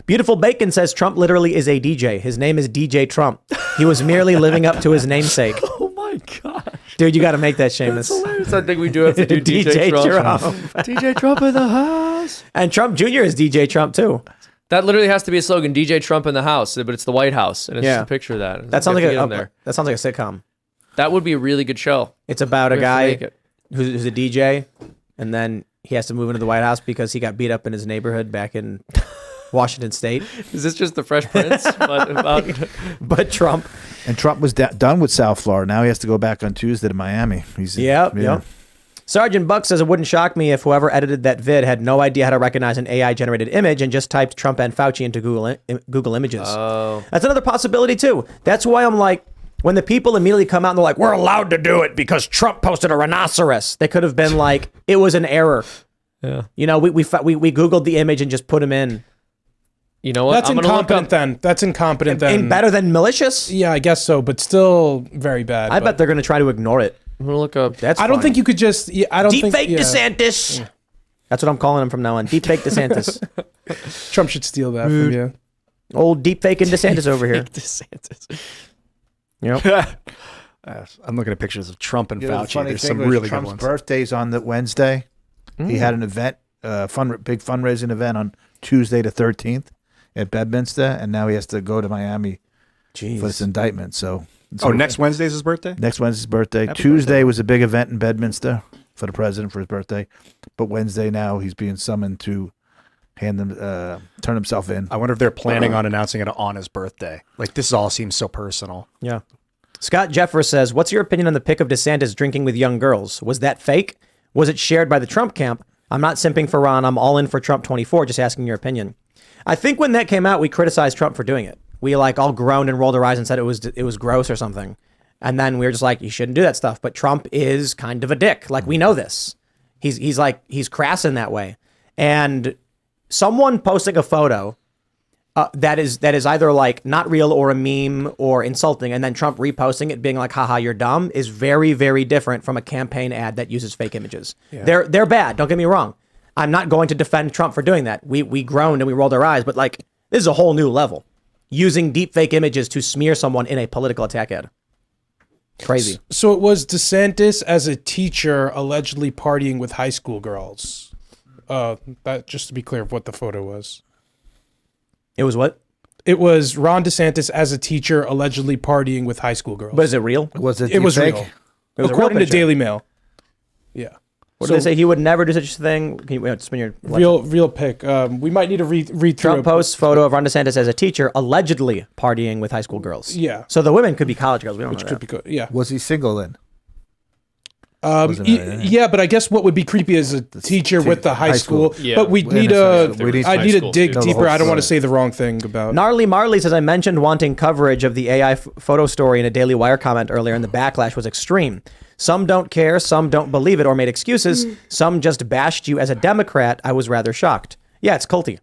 Beautiful Bacon says Trump literally is a DJ. His name is DJ Trump. He was merely living up to his namesake. Oh my gosh. Dude, you got to make that, Seamus. I think we do have to do DJ Trump. DJ Trump in the house. And Trump Jr. is DJ Trump too. That literally has to be a slogan, DJ Trump in the house, but it's the White House. And it's just a picture of that. That sounds like there. that sounds like a sitcom. That would be a really good show. It's about a We have to make guy it. who's a DJ, and then he has to move into the White House because he got beat up in his neighborhood back in Washington State. Is this just the Fresh Prince? But Trump. And Trump was done with South Florida. Now he has to go back on Tuesday to Miami. Yep. Sergeant Buck says it wouldn't shock me if whoever edited that vid had no idea how to recognize an AI-generated image and just typed Trump and Fauci into Google Images. Oh. That's another possibility, too. That's why I'm like, when the people immediately come out and they're like, we're allowed to do it because Trump posted a rhinoceros, they could have been like, it was an error. Yeah. We Googled the image and just put him in. You know what? That's I'm gonna look incompetent up. then. That's incompetent then. And better than malicious? Yeah, I guess so, but still very bad. I bet they're going to try to ignore it. I'm going to look up. That's I don't fine. think you could just. Yeah, I don't think. Deepfake Yeah. DeSantis. That's what I'm calling him from now on. Deepfake DeSantis. Trump should steal that from you. Old deepfake and DeSantis over here. DeSantis. Yep. I'm looking at pictures of Trump and The Fauci. funny There's thing some was really Trump's good ones. birthday's on the Wednesday. He had an event, big fundraising event on Tuesday the 13th at Bedminster, and now he has to go to Miami for this indictment. So Next Wednesday's his birthday? next Wednesday's birthday. Happy Tuesday birthday. was a big event in Bedminster for the president for his birthday, but Wednesday now he's being summoned to turn himself in. I wonder if they're planning on announcing it on his birthday. Like, this all seems so personal. Yeah. Scott Jeffers says, what's your opinion on the pic of DeSantis drinking with young girls? Was that fake? Was it shared by the Trump camp? I'm not simping for Ron. I'm all in for Trump 24, just asking your opinion. I think when that came out, we criticized Trump for doing it. We all groaned and rolled our eyes and said it was gross or something. And then we were just like, you shouldn't do that stuff. But Trump is kind of a dick. Like, we know this. He's crass in that way. And someone posting a photo that is either like not real or a meme or insulting, and then Trump reposting it being like, haha, you're dumb, is very, very different from a campaign ad that uses fake images. Yeah. They're bad. Don't get me wrong. I'm not going to defend Trump for doing that. We groaned and we rolled our eyes, but like, this is a whole new level. using deepfake images to smear someone in a political attack ad. Crazy. So it was DeSantis as a teacher allegedly partying with high school girls. That just to be clear of what the photo was. It was what? It was Ron DeSantis as a teacher allegedly partying with high school girls. But is it real? Was it? It was fake? real. It was a real According to picture. Daily Mail. Yeah. What did they say? He would never do such a thing. Can you spin your real pic. We might need to read through. Trump posts photo of Ron DeSantis as a teacher allegedly partying with high school girls. Yeah. So the women could be college girls. We don't know Could that. be good. Yeah. Was he single then? Yeah, but I guess what would be creepy is a teacher with the high school. Yeah. But we need a- I need to dig too. deeper. I don't want to Story. say the wrong thing about. Gnarly Marley says, I mentioned wanting coverage of the AI photo story in a Daily Wire comment earlier, and the backlash was extreme. Some don't care, some don't believe it or made excuses. Some just bashed you as a Democrat. I was rather shocked. Yeah, it's culty.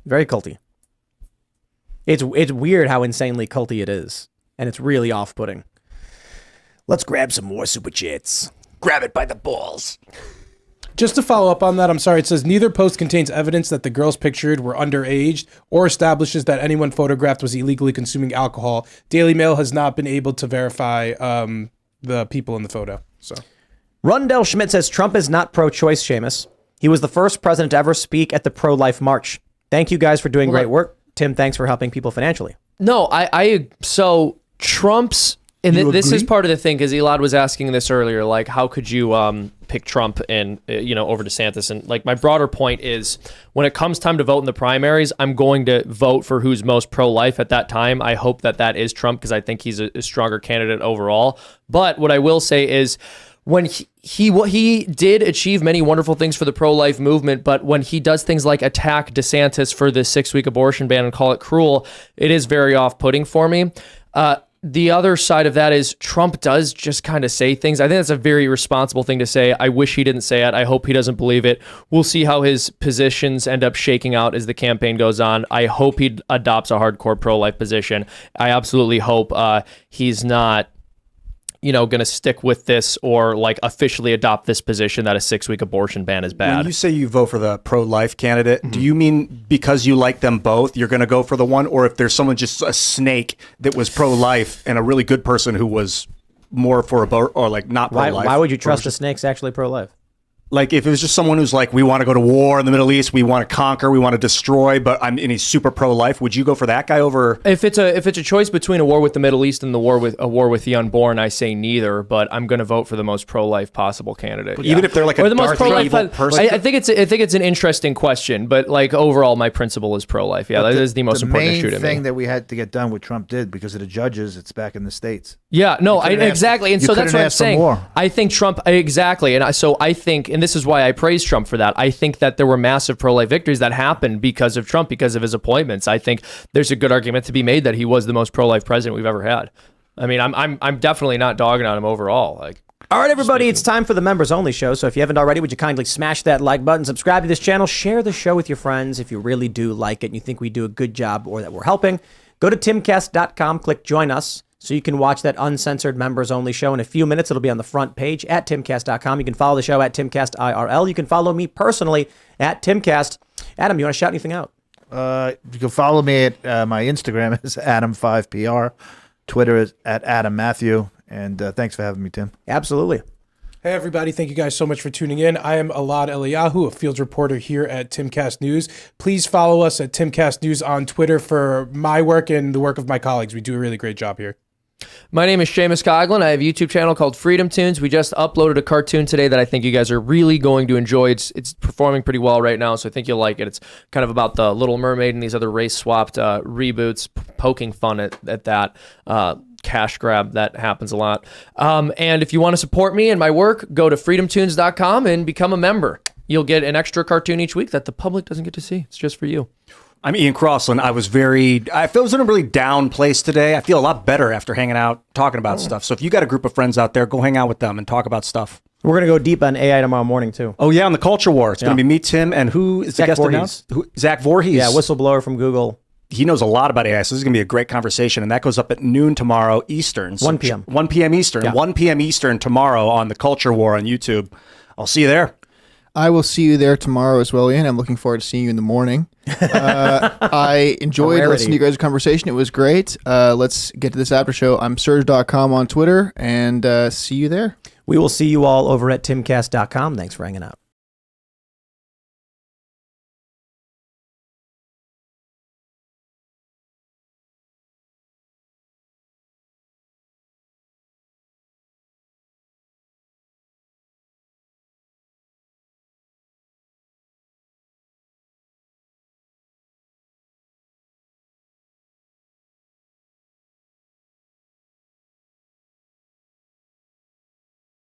Very culty. It's weird how insanely culty it is, and it's really off-putting. Let's grab some more super chats. Grab it by the balls. Just to follow up on that, I'm sorry. It says neither post contains evidence that the girls pictured were underage or establishes that anyone photographed was illegally consuming alcohol. Daily Mail has not been able to verify the people in the photo. So, Rundell Schmidt says Trump is not pro-choice, Seamus. He was the first president to ever speak at the pro-life march. Thank you guys for doing great work. Tim, thanks for helping people financially. No, so Trump's, and this is part of the thing, because Elad was asking this earlier, like, how could you pick Trump and, over DeSantis? And like, my broader point is, when it comes time to vote in the primaries, I'm going to vote for who's most pro-life at that time. I hope that is Trump, because I think he's a stronger candidate overall. But what I will say is, when he did achieve many wonderful things for the pro-life movement, but when he does things like attack DeSantis for the 6-week abortion ban and call it cruel, it is very off-putting for me. The other side of that is Trump does just kind of say things. I think that's a very responsible thing to say. I wish he didn't say it. I hope he doesn't believe it. We'll see how his positions end up shaking out as the campaign goes on. I hope he adopts a hardcore pro-life position. I absolutely hope he's not going to stick with this or like officially adopt this position that a 6-week abortion ban is bad. When you say you vote for the pro-life candidate, do you mean because you like them both, you're going to go for the one? Or if there's someone just a snake that was pro-life and a really good person who was more for or like not pro-life? Why would you trust the snake's actually pro-life? Like if it was just someone who's like, we want to go to war in the Middle East, we want to conquer, we want to destroy, and he's super pro-life, would you go for that guy over? If it's a choice between a war with the Middle East and a war with the unborn, I say neither. But I'm going to vote for the most pro-life possible candidate. Even if they're like or a the most Darth pro-life evil person. I think it's an interesting question, but like overall, my principle is pro-life. Yeah, that is the most important issue to me. The main thing that we had to get done, what Trump did, because of the judges, it's back in the States. Yeah, no, exactly, and so that's what I'm saying. I think Trump exactly, and so I think, and this is why I praise Trump for that. I think that there were massive pro-life victories that happened because of Trump, because of his appointments. I think there's a good argument to be made that he was the most pro-life president we've ever had. I mean, I'm definitely not dogging on him overall. Like, all right, everybody, it's time for the members only show. So if you haven't already, would you kindly smash that like button, subscribe to this channel, share the show with your friends if you really do like it and you think we do a good job or that we're helping. Go to timcast.com, click join us, so you can watch that uncensored members only show in a few minutes. It'll be on the front page at timcast.com. You can follow the show at Timcast IRL. You can follow me personally at Timcast. Adam, you want to shout anything out? You can follow me at my Instagram is Adam5PR. Twitter is at Adam Matthew. And thanks for having me, Tim. Absolutely. Hey, everybody. Thank you guys so much for tuning in. I am Elad Eliyahu, a field reporter here at Timcast News. Please follow us at Timcast News on Twitter for my work and the work of my colleagues. We do a really great job here. My name is Seamus Coughlin. I have a YouTube channel called Freedom Tunes. We just uploaded a cartoon today that I think you guys are really going to enjoy. It's performing pretty well right now, so I think you'll like it. It's kind of about the Little Mermaid and these other race-swapped reboots, poking fun at that cash grab that happens a lot. And if you want to support me and my work, go to freedomtunes.com and become a member. You'll get an extra cartoon each week that the public doesn't get to see. It's just for you. I'm Ian Crossland. I was in a really down place today. I feel a lot better after hanging out, talking about stuff. So if you got a group of friends out there, go hang out with them and talk about stuff. We're going to go deep on AI tomorrow morning, too. Oh, yeah, on the Culture War. It's going to be me, Tim, and who is the guest announced? Zach Voorhees. Yeah, whistleblower from Google. He knows a lot about AI, so this is going to be a great conversation, and that goes up at noon tomorrow Eastern. 1 p.m. 1 p.m. Eastern. Yeah. 1 p.m. Eastern tomorrow on the Culture War on YouTube. I'll see you there. I will see you there tomorrow as well, Ian. I'm looking forward to seeing you in the morning. I enjoyed listening to you guys' conversation. It was great. Let's get to this after show. I'm Serge.com on Twitter, and see you there. We will see you all over at timcast.com. Thanks for hanging out.